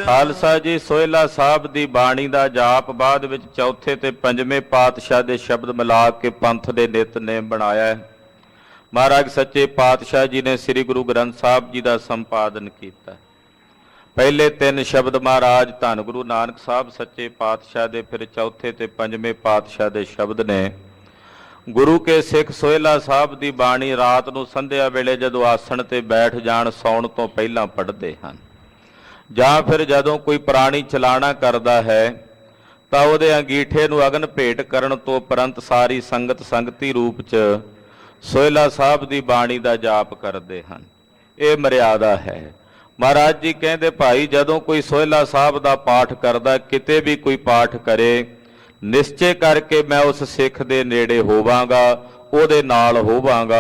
ਖਾਲਸਾ ਜੀ, ਸੋਹਿਲਾ ਸਾਹਿਬ ਦੀ ਬਾਣੀ ਦਾ ਜਾਪ ਬਾਅਦ ਵਿੱਚ ਚੌਥੇ ਤੇ ਪੰਜਵੇਂ ਪਾਤਸ਼ਾਹ ਦੇ ਸ਼ਬਦ ਮਿਲਾ ਕੇ ਪੰਥ ਦੇ ਨਿਤਨੇਮ ਬਣਾਇਆ ਹੈ। ਮਹਾਰਾਜ ਸੱਚੇ ਪਾਤਸ਼ਾਹ ਜੀ ਨੇ ਸ੍ਰੀ ਗੁਰੂ ਗ੍ਰੰਥ ਸਾਹਿਬ ਜੀ ਦਾ ਸੰਪਾਦਨ ਕੀਤਾ। ਪਹਿਲੇ 3 ਸ਼ਬਦ ਮਹਾਰਾਜ ਧੰਨ ਗੁਰੂ ਨਾਨਕ ਸਾਹਿਬ ਸੱਚੇ ਪਾਤਸ਼ਾਹ ਦੇ, ਫਿਰ ਚੌਥੇ ਤੇ ਪੰਜਵੇਂ ਪਾਤਸ਼ਾਹ ਦੇ ਸ਼ਬਦ ਨੇ। ਗੁਰੂ ਕੇ ਸਿੱਖ ਸੋਹਿਲਾ ਸਾਹਿਬ ਦੀ ਬਾਣੀ ਰਾਤ ਨੂੰ ਸੰਧਿਆ ਵੇਲੇ ਜਦੋਂ ਆਸਣ ਤੇ ਬੈਠ ਜਾਣ, ਸੌਣ ਤੋਂ ਪਹਿਲਾਂ ਪੜ੍ਹਦੇ ਹਨ, ਜਾਂ ਫਿਰ ਜਦੋਂ ਕੋਈ ਪ੍ਰਾਣੀ ਚਲਾਣਾ ਕਰਦਾ ਹੈ ਤਾਂ ਉਹਦੇ ਅੰਗੀਠੇ ਨੂੰ ਅਗਨ ਭੇਟ ਕਰਨ ਤੋਂ ਉਪਰੰਤ ਸਾਰੀ ਸੰਗਤ ਸੰਗਤੀ ਰੂਪ 'ਚ ਸੋਹਿਲਾ ਸਾਹਿਬ ਦੀ ਬਾਣੀ ਦਾ ਜਾਪ ਕਰਦੇ ਹਨ। ਇਹ ਮਰਿਆਦਾ ਹੈ। ਮਹਾਰਾਜ ਜੀ ਕਹਿੰਦੇ, ਭਾਈ ਜਦੋਂ ਕੋਈ ਸੋਹਿਲਾ ਸਾਹਿਬ ਦਾ ਪਾਠ ਕਰਦਾ, ਕਿਤੇ ਵੀ ਕੋਈ ਪਾਠ ਕਰੇ, ਨਿਸ਼ਚੇ ਕਰਕੇ ਮੈਂ ਉਸ ਸਿੱਖ ਦੇ ਨੇੜੇ ਹੋਵਾਂਗਾ, ਉਹਦੇ ਨਾਲ ਹੋਵਾਂਗਾ।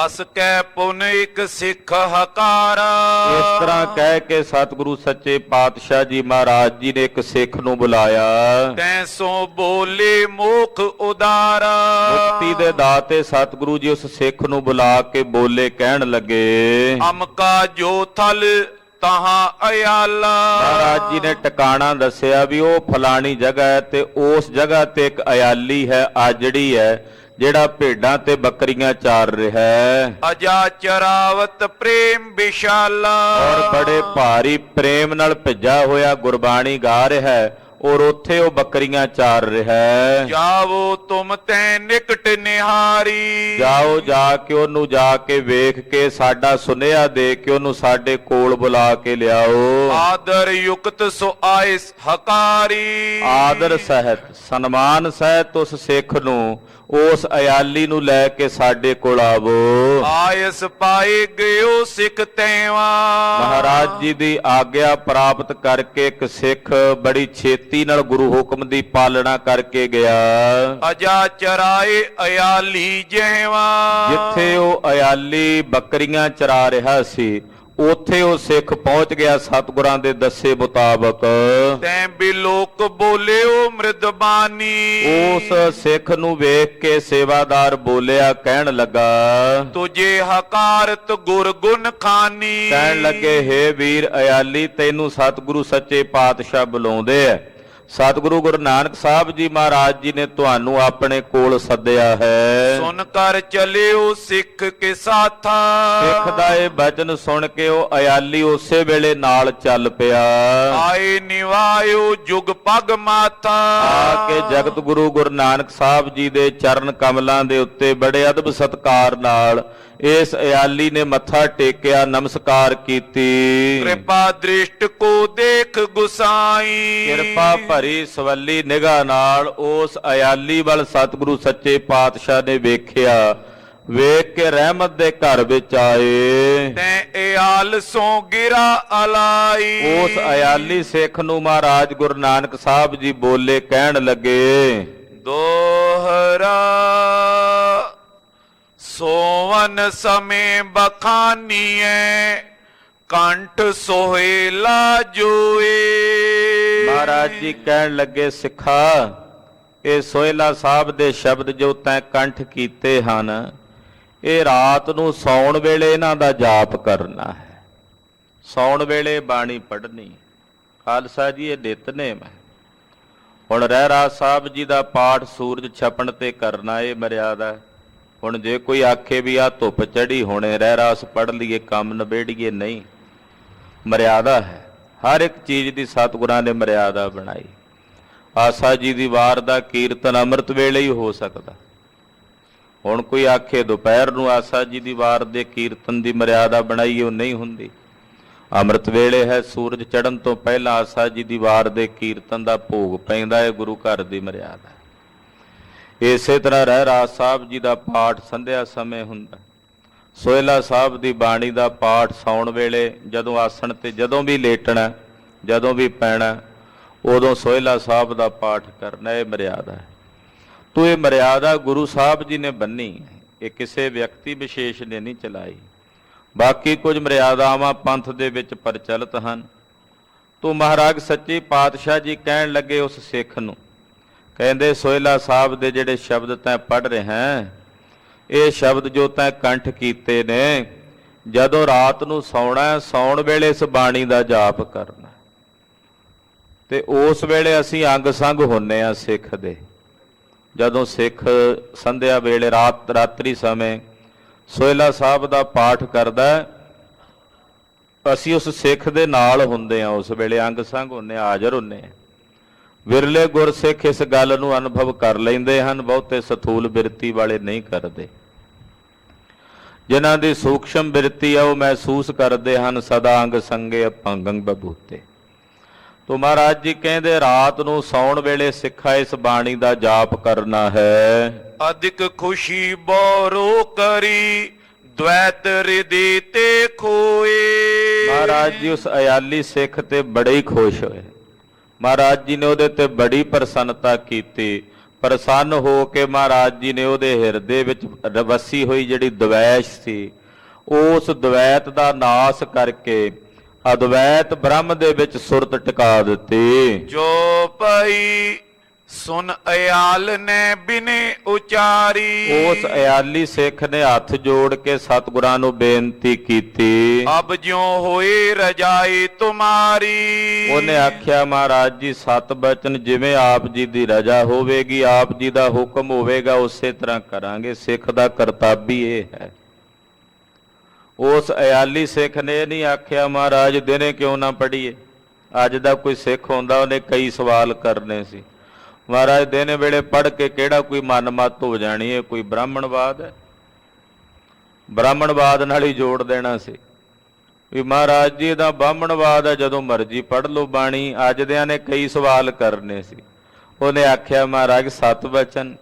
ਅਸ ਕੈ ਪੁਨ ਇਕ ਸਿੱਖ ਹਕਾਰਾ। ਇਸ ਤਰ੍ਹਾਂ ਕਹਿ ਕੇ ਸਤਿਗੁਰੂ ਸੱਚੇ ਪਾਤਸ਼ਾਹ ਜੀ ਮਹਾਰਾਜ ਜੀ ਨੇ ਇੱਕ ਸਿੱਖ ਨੂੰ ਬੁਲਾਇਆ। ਤੈਂ ਸੋ ਬੋਲੇ ਮੋਖ ਉਦਾਰਾ। ਮੁਕਤੀ ਦੇ ਦਾਤੇ ਸਤਿਗੁਰੂ ਜੀ ਉਸ ਸਿੱਖ ਨੂੰ ਬੁਲਾ ਕੇ ਬੋਲੇ, ਕਹਿਣ ਲੱਗੇ, ਅਮਕਾ ਜੋ ਥਲ ਤਹਾਂ ਅਯਾਲਾ। ਮਹਾਰਾਜ ਜੀ ਨੇ ਟਿਕਾਣਾ ਦੱਸਿਆ ਵੀ ਉਹ ਫਲਾਣੀ ਜਗ੍ਹਾ ਹੈ ਤੇ ਉਸ ਜਗ੍ਹਾ ਤੇ ਇੱਕ ਅਯਾਲੀ ਹੈ, ਆਜੜੀ ਹੈ, ਜਿਹੜਾ ਭੇਡਾਂ ਤੇ ਬੱਕਰੀਆਂ ਚਾਰ ਰਿਹਾ ਹੈ ਅਜਾ ਚਰਾਵਤ ਪ੍ਰੇਮ ਵਿਸ਼ਾਲਾ ਔਰ ਬੜੇ ਭਾਰੀ ਪ੍ਰੇਮ ਨਾਲ ਭਿੱਜਾ ਹੋਇਆ ਗੁਰਬਾਣੀ ਗਾ ਰਿਹਾ ਹੈ ਔਰ ਉੱਥੇ ਉਹ ਬੱਕਰੀਆਂ ਚਾਰ ਰਿਹਾ ਹੈ। ਜਾਵੋ ਤੁਮ ਤੈ ਨਿਕਟ ਨਿਹਾਰੀ ਜਾਓ ਜਾ ਕੇ ਉਹਨੂੰ ਜਾ ਕੇ ਵੇਖ ਕੇ ਸਾਡਾ ਸੁਨੇਹਾ ਦੇ ਕੇ ਉਹਨੂੰ ਸਾਡੇ ਕੋਲ ਬੁਲਾ ਕੇ ਲਿਆਓ। ਆਦਰ ਯੁਕਤ ਸੋ ਆਇਸ ਹਕਾਰੀ ਆਦਰ ਸਹਿਤ ਸਨਮਾਨ ਸਹਿਤ ਉਸ ਸਿੱਖ ਨੂੰ ਉਸ ਅਯਾਲੀ ਨੂੰ ਲੈ ਕੇ ਸਾਡੇ ਕੋਲ ਆਵੋ। ਆਇਸ ਪਾਏ ਗਇਓ ਸਿੱਖ ਤੈਵਾ ਮਹਾਰਾਜ ਜੀ ਦੀ ਆਗਿਆ ਪ੍ਰਾਪਤ ਕਰਕੇ ਇੱਕ ਸਿੱਖ ਬੜੀ ਛੇਤੀ ਨਾਲ ਗੁਰੂ ਹੁਕਮ ਦੀ ਪਾਲਣਾ ਕਰਕੇ ਗਿਆ। ਅਜਾ ਚਰਾਏ ਅਯਾਲੀ ਜਹਿਵਾ ਜਿੱਥੇ ਉਹ ਅਯਾਲੀ ਬੱਕਰੀਆਂ ਚਰਾ ਰਿਹਾ ਸੀ ਉੱਥੇ ਉਹ ਸਿੱਖ ਪਹੁੰਚ ਗਿਆ ਸਤਿਗੁਰਾਂ ਦੇ ਦੱਸੇ ਮੁਤਾਬਕ। ਤੈਂ ਬਿਲੋਕ ਬੋਲਿਓ ਮ੍ਰਿਦਬਾਨੀ ਉਸ ਸਿੱਖ ਨੂੰ ਵੇਖ ਕੇ ਸੇਵਾਦਾਰ ਬੋਲਿਆ ਕਹਿਣ ਲੱਗਾ ਤੁਝੇ ਹਕਾਰਤ ਗੁਰ ਗੁਣ ਖਾਨੀ ਕਹਿਣ ਲੱਗੇ ਹੇ ਵੀਰ ਅਯਾਲੀ ਤੈਨੂੰ ਸਤਿਗੁਰੂ ਸੱਚੇ ਪਾਤਸ਼ਾਹ ਬੁਲਾਉਂਦੇ ਐ। ਸਤਿਗੁਰੂ ਗੁਰੂ ਨਾਨਕ ਸਾਹਿਬ ਜੀ ਮਹਾਰਾਜ ਜੀ ਨੇ ਤੁਹਾਨੂੰ ਆਪਣੇ ਕੋਲ ਸੱਦਿਆ ਹੈ। ਸੁਨ ਕਰ ਚਲਿਓ ਸਿੱਖ ਕੇ ਸਾਥਾ ਸਿੱਖ ਦਾ ਇਹ ਬਚਨ ਸੁਣ ਕੇ ਉਹ ਅਯਾਲੀ ਉਸੇ ਵੇਲੇ ਨਾਲ ਚੱਲ ਪਿਆ। ਆਏ ਨਿਵਾਇਓ ਜੁਗ ਪਗ ਮਾਥਾ ਆ ਕੇ ਜਗਤ ਗੁਰੂ ਗੁਰੂ ਨਾਨਕ ਸਾਹਿਬ ਜੀ ਦੇ ਚਰਨ ਕਮਲਾਂ ਦੇ ਉੱਤੇ ਬੜੇ ਅਦਬ ਸਤਕਾਰ ਨਾਲ ਇਸ ਅਯਾਲੀ ਨੇ ਮੱਥਾ ਟੇਕਿਆ, ਨਮਸਕਾਰ ਕੀਤੀ। ਕਿਰਪਾ ਦ੍ਰਿਸ਼ਟ ਕੋ ਦੇਖ ਗੁਸਾਈ ਕਿਰਪਾ ਭਰੀ ਸਵੱਲੀ ਨਿਗਾਹ ਨਾਲ ਉਸ ਅਯਾਲੀ ਵੱਲ ਸਤਿਗੁਰੂ ਸੱਚੇ ਪਾਤਸ਼ਾਹ ਨੇ ਵੇਖਿਆ। ਵੇਖ ਕੇ ਰਹਿਮਤ ਦੇ ਘਰ ਵਿੱਚ ਆਏ। ਤੈਂ ਇਆਲ ਸੋ ਗਿਰਾ ਅਲਾਈ ਉਸ ਅਯਾਲੀ ਸਿੱਖ ਨੂੰ ਮਹਾਰਾਜ ਗੁਰੂ ਨਾਨਕ ਸਾਹਿਬ ਜੀ ਬੋਲੇ ਕਹਿਣ ਲੱਗੇ ਦੋਹਰਾ ਸੋਵਨ ਸਮੇਂ ਬਖਾਨੀਐ ਕੰਠ ਸੋਹੇਲਾ ਜੋਏ। ਮਹਾਰਾਜ ਜੀ ਕਹਿਣ ਲੱਗੇ ਸਿੱਖਾ ਇਹ ਸੋਹਿਲਾ ਸਾਹਿਬ ਦੇ ਸ਼ਬਦ ਜੋ ਤੈਂ ਕੰਠ ਕੀਤੇ ਹਨ ਇਹ ਰਾਤ ਨੂੰ ਸੌਣ ਵੇਲੇ ਇਹਨਾਂ ਦਾ ਜਾਪ ਕਰਨਾ ਹੈ। ਸੌਣ ਵੇਲੇ ਬਾਣੀ ਪੜ੍ਹਨੀ। ਖਾਲਸਾ ਜੀ ਇਹ ਨਿਤਨੇਮ ਹੈ। ਹੁਣ ਰਹਿਰਾਸ ਸਾਹਿਬ ਜੀ ਦਾ ਪਾਠ ਸੂਰਜ ਛਪਣ ਤੇ ਕਰਨਾ ਇਹ ਮਰਿਆਦਾ। ਹੁਣ ਜੇ ਕੋਈ ਆਖੇ ਵੀ ਆ ਧੁੱਪ ਚੜੀ ਹੁਣੇ ਰਹਿਰਾਸ ਪੜ੍ਹ ਲਈਏ ਕੰਮ ਨਿਬੇੜੀਏ, ਨਹੀਂ, ਮਰਿਆਦਾ ਹੈ। ਹਰ ਇੱਕ ਚੀਜ਼ ਦੀ ਸਤਿਗੁਰਾਂ ਨੇ ਮਰਿਆਦਾ ਬਣਾਈ। ਆਸਾ ਜੀ ਦੀ ਵਾਰ ਦਾ ਕੀਰਤਨ ਅੰਮ੍ਰਿਤ ਵੇਲੇ ਹੀ ਹੋ ਸਕਦਾ। ਹੁਣ ਕੋਈ ਆਖੇ ਦੁਪਹਿਰ ਨੂੰ ਆਸਾ ਜੀ ਦੀ ਵਾਰ ਦੇ ਕੀਰਤਨ ਦੀ ਮਰਿਆਦਾ ਬਣਾਈ, ਉਹ ਨਹੀਂ ਹੁੰਦੀ। ਅੰਮ੍ਰਿਤ ਵੇਲੇ ਹੈ, ਸੂਰਜ ਚੜ੍ਹਨ ਤੋਂ ਪਹਿਲਾਂ ਆਸਾ ਜੀ ਦੀ ਵਾਰ ਦੇ ਕੀਰਤਨ ਦਾ ਭੋਗ ਪੈਂਦਾ ਹੈ, ਗੁਰੂ ਘਰ ਦੀ ਮਰਿਆਦਾ। ਇਸੇ ਤਰ੍ਹਾਂ ਰਹਿਰਾਸ ਸਾਹਿਬ ਜੀ ਦਾ ਪਾਠ ਸੰਧਿਆ ਸਮੇਂ ਹੁੰਦਾ। ਸੋਹਿਲਾ ਸਾਹਿਬ ਦੀ ਬਾਣੀ ਦਾ ਪਾਠ ਸੌਣ ਵੇਲੇ ਜਦੋਂ ਆਸਣ ਤੇ ਜਦੋਂ ਵੀ ਲੇਟਣਾ, ਜਦੋਂ ਵੀ ਪੈਣਾ, ਉਦੋਂ ਸੋਹਿਲਾ ਸਾਹਿਬ ਦਾ ਪਾਠ ਕਰਨਾ। ਇਹ ਮਰਿਆਦਾ ਹੈ। ਤੋ ਇਹ ਮਰਿਆਦਾ ਗੁਰੂ ਸਾਹਿਬ ਜੀ ਨੇ ਬੰਨੀ, ਇਹ ਕਿਸੇ ਵਿਅਕਤੀ ਵਿਸ਼ੇਸ਼ ਨੇ ਨਹੀਂ ਚਲਾਈ। ਬਾਕੀ ਕੁਝ ਮਰਿਆਦਾਵਾਂ ਪੰਥ ਦੇ ਵਿੱਚ ਪ੍ਰਚਲਿਤ ਹਨ। ਤੋ ਮਹਾਰਾਜ ਸੱਚੇ ਪਾਤਸ਼ਾਹ ਜੀ ਕਹਿਣ ਲੱਗੇ ਉਸ ਸਿੱਖ ਨੂੰ, ਕਹਿੰਦੇ ਸੋਹਿਲਾ ਸਾਹਿਬ ਦੇ ਜਿਹੜੇ ਸ਼ਬਦ ਤੈਂ ਪੜ੍ਹ ਰਿਹਾ ਇਹ ਸ਼ਬਦ ਜੋ ਤੈਂ ਕੰਠ ਕੀਤੇ ਨੇ, ਜਦੋਂ ਰਾਤ ਨੂੰ ਸੌਣਾ, ਸੌਣ ਵੇਲੇ ਇਸ ਬਾਣੀ ਦਾ ਜਾਪ ਕਰਨਾ। ਤੇ ਉਸ ਵੇਲੇ ਅਸੀਂ ਅੰਗ ਸੰਗ ਹੁੰਨੇ ਆ ਸਿੱਖ ਦੇ। ਜਦੋਂ ਸਿੱਖ ਸੰਧਿਆ ਵੇਲੇ ਰਾਤਰੀ ਸਮੇਂ ਸੋਹਿਲਾ ਸਾਹਿਬ ਦਾ ਪਾਠ ਕਰਦਾ ਅਸੀਂ ਉਸ ਸਿੱਖ ਦੇ ਨਾਲ ਹੁੰਦੇ ਆ। ਉਸ ਵੇਲੇ ਅੰਗ ਸੰਗ ਹੁੰਨੇ ਆ, ਹਾਜ਼ਰ ਹੁੰਨੇ ਆ। ਵਿਰਲੇ ਗੁਰਸਿੱਖ ਇਸ ਗੱਲ ਨੂੰ ਅਨੁਭਵ ਕਰ ਲੈਂਦੇ ਹਨ, ਬਹੁਤੇ ਸਥੂਲ ਬਿਰਤੀ ਵਾਲੇ ਨਹੀਂ ਕਰਦੇ। ਜਿਨ੍ਹਾਂ ਦੀ ਸੂਖਸ਼ਮ ਬਿਰਤੀ ਆ ਉਹ ਮਹਿਸੂਸ ਕਰਦੇ ਹਨ ਸਦਾ ਅੰਗ ਸੰਗੇ ਅਪੰਗੰ ਬਬੂਤੇ। ਤੋ ਮਹਾਰਾਜ ਜੀ ਕਹਿੰਦੇ ਰਾਤ ਨੂੰ ਸੌਣ ਵੇਲੇ ਸਿੱਖਾ ਇਸ ਬਾਣੀ ਦਾ ਜਾਪ ਕਰਨਾ ਹੈ। ਅਧਿਕ ਖੁਸ਼ੀ ਬੋਰੋ ਕਰੀ ਦ્વੈਤ ਰਿਦੀ ਤੇ ਖੋਏ। ਮਹਾਰਾਜ ਜੀ ਉਸ ਅਯਾਲੀ ਸਿੱਖ ਤੇ ਬੜੇ ਹੀ ਖੁਸ਼ ਹੋਏ। ਮਹਾਰਾਜ ਜੀ ਨੇ ਉਹਦੇ ਤੇ ਬੜੀ ਪ੍ਰਸੰਨਤਾ ਕੀਤੀ। ਪ੍ਰਸੰਨ ਹੋ ਕੇ ਮਹਾਰਾਜ ਜੀ ਨੇ ਉਹਦੇ ਹਿਰਦੇ ਵਿੱਚ ਵਸੀ ਹੋਈ ਜਿਹੜੀ ਦ્વੈਸ਼ ਸੀ ਉਸ ਦ્વੈਤ ਦਾ ਨਾਸ ਕਰਕੇ ਅਦਵੈਤ ਬ੍ਰਹਮ ਦੇ ਵਿੱਚ ਸੁਰਤ ਟਿਕਾ ਦਿੱਤੀ। ਜੋ ਪਈ ਸੁਨ ਅਯਾਲ ਨੇ ਬਿਨੇ ਉਚਾਰੀ। ਉਸ ਅਯਾਲੀ ਸਿੱਖ ਨੇ ਹੱਥ ਜੋੜ ਕੇ ਸਤਿਗੁਰਾਂ ਨੂੰ ਬੇਨਤੀ ਕੀਤੀ। ਅਬ ਜਿਉ ਹੋਏ ਰਜਾਈ ਤੁਮਾਰੀ। ਉਹਨੇ ਆਖਿਆ ਮਹਾਰਾਜ ਜੀ ਸਤ ਬਚਨ ਜਿਵੇਂ ਆਪ ਜੀ ਦੀ ਰਜਾ ਹੋਵੇਗੀ, ਆਪ ਜੀ ਦਾ ਹੁਕਮ ਹੋਵੇਗਾ ਉਸੇ ਤਰ੍ਹਾਂ ਕਰਾਂਗੇ। ਸਿੱਖ ਦਾ ਕਰਤੱਵ ਹੀ ਇਹ ਹੈ। ਉਸ ਅਯਾਲੀ ਸਿੱਖ ਨੇ ਨਹੀਂ ਆਖਿਆ ਮਹਾਰਾਜ ਦਿਨੇ ਕਿਉਂ ਨਾ ਪੜ੍ਹੀਏ। ਅੱਜ ਦਾ ਕੋਈ ਸਿੱਖ ਹੁੰਦਾ ਉਹਨੇ ਕਈ ਸਵਾਲ ਕਰਨੇ ਸੀ। ਮਹਾਰਾਜ ਦਿਨ ਵੇਲੇ ਪੜ੍ਹ ਕੇ ਕਿਹੜਾ ਕੋਈ ਮਨ ਮੱਤ ਹੋ ਜਾਣੀ ਹੈ, ਕੋਈ ਬ੍ਰਾਹਮਣਵਾਦ ਹੈ। ਬ੍ਰਾਹਮਣਵਾਦ ਨਾਲ ਹੀ ਜੋੜ ਦੇਣਾ ਸੀ ਵੀ ਮਹਾਰਾਜ ਜੀ ਦਾ ਬ੍ਰਾਹਮਣਵਾਦ ਹੈ, ਜਦੋਂ ਮਰਜ਼ੀ ਪੜ੍ਹ ਲਓ ਬਾਣੀ। ਅੱਜ ਦਿਆਂ ਨੇ ਕਈ ਸਵਾਲ ਕਰਨੇ ਸੀ। ਉਹਨੇ ਆਖਿਆ ਮਹਾਰਾਜ ਸਤ ਬਚਨ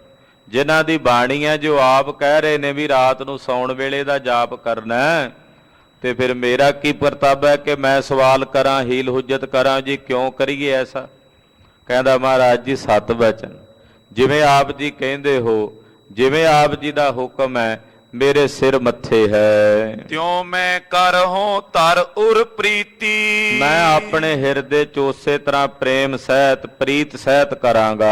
ਜਿਨ੍ਹਾਂ ਦੀ ਬਾਣੀ ਹੈ, ਜੋ ਆਪ ਕਹਿ ਰਹੇ ਨੇ ਵੀ ਰਾਤ ਨੂੰ ਸੌਣ ਵੇਲੇ ਦਾ ਜਾਪ ਕਰਨਾ, ਤੇ ਫਿਰ ਮੇਰਾ ਕੀ ਕਰਤੱਵ ਹੈ ਕਿ ਮੈਂ ਸਵਾਲ ਕਰਾਂ, ਹੀਲ ਹੁਜਤ ਕਰਾਂ ਜੀ, ਕਿਉਂ ਕਰੀਏ ਐਸਾ। ਕਹਿੰਦਾ ਮਹਾਰਾਜ ਜੀ ਸਤ ਬਚਨ ਜਿਵੇਂ ਆਪ ਜੀ ਕਹਿੰਦੇ ਹੋ, ਜਿਵੇਂ ਆਪ ਜੀ ਦਾ ਹੁਕਮ ਹੈ, ਮੇਰੇ ਸਿਰ ਮੱਥੇ ਹੈ। ਤਿਉ ਮੈਂ ਕਰਹੁ ਧਰ ਉਰ ਪ੍ਰੀਤੀ। ਮੈਂ ਆਪਣੇ ਹਿਰਦੇ ਚ ਉਸੇ ਤਰ੍ਹਾਂ ਪ੍ਰੇਮ ਸਹਿਤ ਪ੍ਰੀਤ ਸਹਿਤ ਕਰਾਂਗਾ।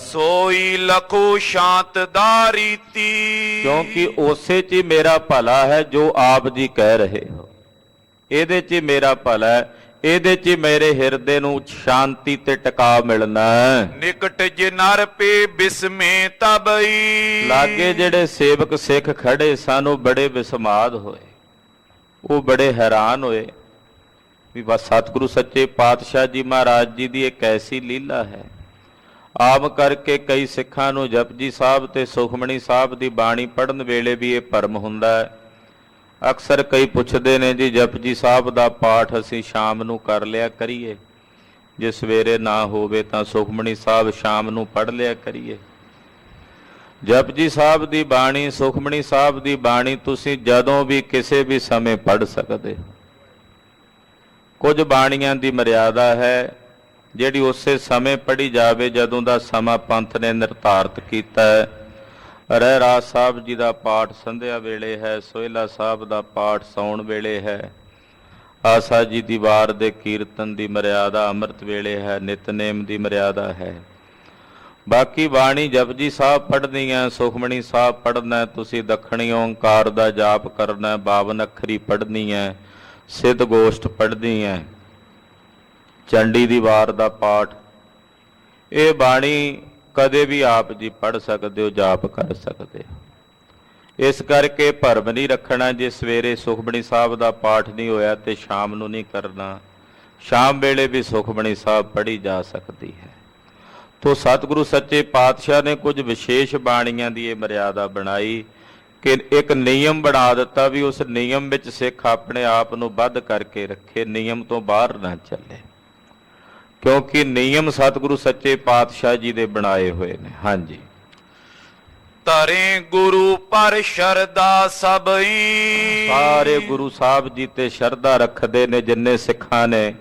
ਸੋਈ ਲਖੋ ਸ਼ਾਂਤ ਦਾ ਰੀਤੀ। ਕਿਉਂਕਿ ਉਸੇ ਚ ਹੀ ਮੇਰਾ ਭਲਾ ਹੈ ਜੋ ਆਪ ਜੀ ਕਹਿ ਰਹੇ ਹੋ। ਇਹਦੇ ਚ ਹੀ ਮੇਰਾ ਭਲਾ ਹੈ, ਇਹਦੇ ਚ ਹੀ ਮੇਰੇ ਹਿਰਦੇ ਨੂੰ ਸ਼ਾਂਤੀ ਤੇ ਟਿਕਾ ਮਿਲਣਾ। ਨਿਕਟ ਜੇ ਨਰ ਪੇ ਬਿਸਮੇ ਤਬਈ। ਲਾਗੇ ਜਿਹੜੇ ਸੇਵਕ ਸਿੱਖ ਖੜੇ ਸਨ ਉਹ ਬੜੇ ਵਿਸਮਾਦ ਹੋਏ, ਉਹ ਬੜੇ ਹੈਰਾਨ ਹੋਏ ਵੀ ਬਸ ਸਤਿਗੁਰੂ ਸੱਚੇ ਪਾਤਸ਼ਾਹ ਜੀ ਮਹਾਰਾਜ ਜੀ ਦੀ ਇੱਕ ਐਸੀ ਲੀਲਾ ਹੈ। ਆਮ ਕਰਕੇ ਕਈ ਸਿੱਖਾਂ ਨੂੰ ਜਪਜੀ ਸਾਹਿਬ ਤੇ ਸੁਖਮਣੀ ਸਾਹਿਬ ਦੀ ਬਾਣੀ ਪੜ੍ਹਨ ਵੇਲੇ ਵੀ ਇਹ ਭਰਮ ਹੁੰਦਾ ਹੈ। ਅਕਸਰ ਕਈ ਪੁੱਛਦੇ ਨੇ ਜੀ ਜਪਜੀ ਸਾਹਿਬ ਦਾ ਪਾਠ ਅਸੀਂ ਸ਼ਾਮ ਨੂੰ ਕਰ ਲਿਆ ਕਰੀਏ, ਜੇ ਸਵੇਰੇ ਨਾ ਹੋਵੇ ਤਾਂ ਸੁਖਮਣੀ ਸਾਹਿਬ ਸ਼ਾਮ ਨੂੰ ਪੜ੍ਹ ਲਿਆ ਕਰੀਏ। ਜਪਜੀ ਸਾਹਿਬ ਦੀ ਬਾਣੀ, ਸੁਖਮਣੀ ਸਾਹਿਬ ਦੀ ਬਾਣੀ ਤੁਸੀਂ ਜਦੋਂ ਵੀ ਕਿਸੇ ਵੀ ਸਮੇਂ ਪੜ੍ਹ ਸਕਦੇ ਹੋ। ਕੁਝ ਬਾਣੀਆਂ ਦੀ ਮਰਿਆਦਾ ਹੈ ਜਿਹੜੀ ਉਸੇ ਸਮੇਂ ਪੜ੍ਹੀ ਜਾਵੇ ਜਦੋਂ ਦਾ ਸਮਾਂ ਪੰਥ ਨੇ ਨਿਰਧਾਰਤ ਕੀਤਾ ਹੈ। ਰਹਿਰਾਸ ਸਾਹਿਬ ਜੀ ਦਾ ਪਾਠ ਸੰਧਿਆ ਵੇਲੇ ਹੈ, ਸੋਹਿਲਾ ਸਾਹਿਬ ਦਾ ਪਾਠ ਸੌਣ ਵੇਲੇ ਹੈ, ਆਸਾ ਜੀ ਦੀ ਵਾਰ ਦੇ ਕੀਰਤਨ ਦੀ ਮਰਿਆਦਾ ਅੰਮ੍ਰਿਤ ਵੇਲੇ ਹੈ, ਨਿਤਨੇਮ ਦੀ ਮਰਿਆਦਾ ਹੈ। ਬਾਕੀ ਬਾਣੀ ਜਪਜੀ ਸਾਹਿਬ ਪੜ੍ਹਨੀ ਹੈ, ਸੁਖਮਣੀ ਸਾਹਿਬ ਪੜ੍ਹਨਾ, ਤੁਸੀਂ ਦੱਖਣੀ ਓਂਕਾਰ ਦਾ ਜਾਪ ਕਰਨਾ, 52 ਅੱਖਰੀ ਪੜ੍ਹਨੀ ਹੈ, ਸਿੱਧ ਗੋਸ਼ਟ ਪੜ੍ਹਨੀ ਹੈ, ਚੰਡੀ ਦੀ ਵਾਰ ਦਾ ਪਾਠ। ਇਹ ਬਾਣੀ ਕਦੇ ਵੀ ਆਪ ਜੀ ਪੜ੍ਹ ਸਕਦੇ ਹੋ, ਜਾਪ ਕਰ ਸਕਦੇ ਹੋ। ਇਸ ਕਰਕੇ ਭਰਮ ਨਹੀਂ ਰੱਖਣਾ ਜੇ ਸਵੇਰੇ ਸੁਖਮਣੀ ਸਾਹਿਬ ਦਾ ਪਾਠ ਨਹੀਂ ਹੋਇਆ ਤੇ ਸ਼ਾਮ ਨੂੰ ਨਹੀਂ ਕਰਨਾ। ਸ਼ਾਮ ਵੇਲੇ ਵੀ ਸੁਖਮਣੀ ਸਾਹਿਬ ਪੜ੍ਹੀ ਜਾ ਸਕਦੀ ਹੈ। ਤੋ ਸਤਿਗੁਰੂ ਸੱਚੇ ਪਾਤਸ਼ਾਹ ਨੇ ਕੁਝ ਵਿਸ਼ੇਸ਼ ਬਾਣੀਆਂ ਦੀ ਇਹ ਮਰਿਆਦਾ ਬਣਾਈ ਕਿ ਇੱਕ ਨਿਯਮ ਬਣਾ ਦਿੱਤਾ ਵੀ ਉਸ ਨਿਯਮ ਵਿੱਚ ਸਿੱਖ ਆਪਣੇ ਆਪ ਨੂੰ ਬੱਧ ਕਰਕੇ ਰੱਖੇ, ਨਿਯਮ ਤੋਂ ਬਾਹਰ ਨਾ ਚੱਲੇ, ਕਿਉਂਕਿ ਨਿਯਮ ਸਤਿਗੁਰੂ ਸੱਚੇ ਪਾਤਸ਼ਾਹ ਜੀ ਦੇ ਬਣਾਏ ਹੋਏ ਨੇ। ਹਾਂਜੀ। ਧਰੇ ਗੁਰੂ ਪਰ ਸ਼ਰਧਾ ਸਭਈ। ਸਾਰੇ ਗੁਰੂ ਸਾਹਿਬ ਜੀ ਤੇ ਸ਼ਰਧਾ ਰੱਖਦੇ ਨੇ ਜਿੰਨੇ ਸਿੱਖਾਂ ਨੇ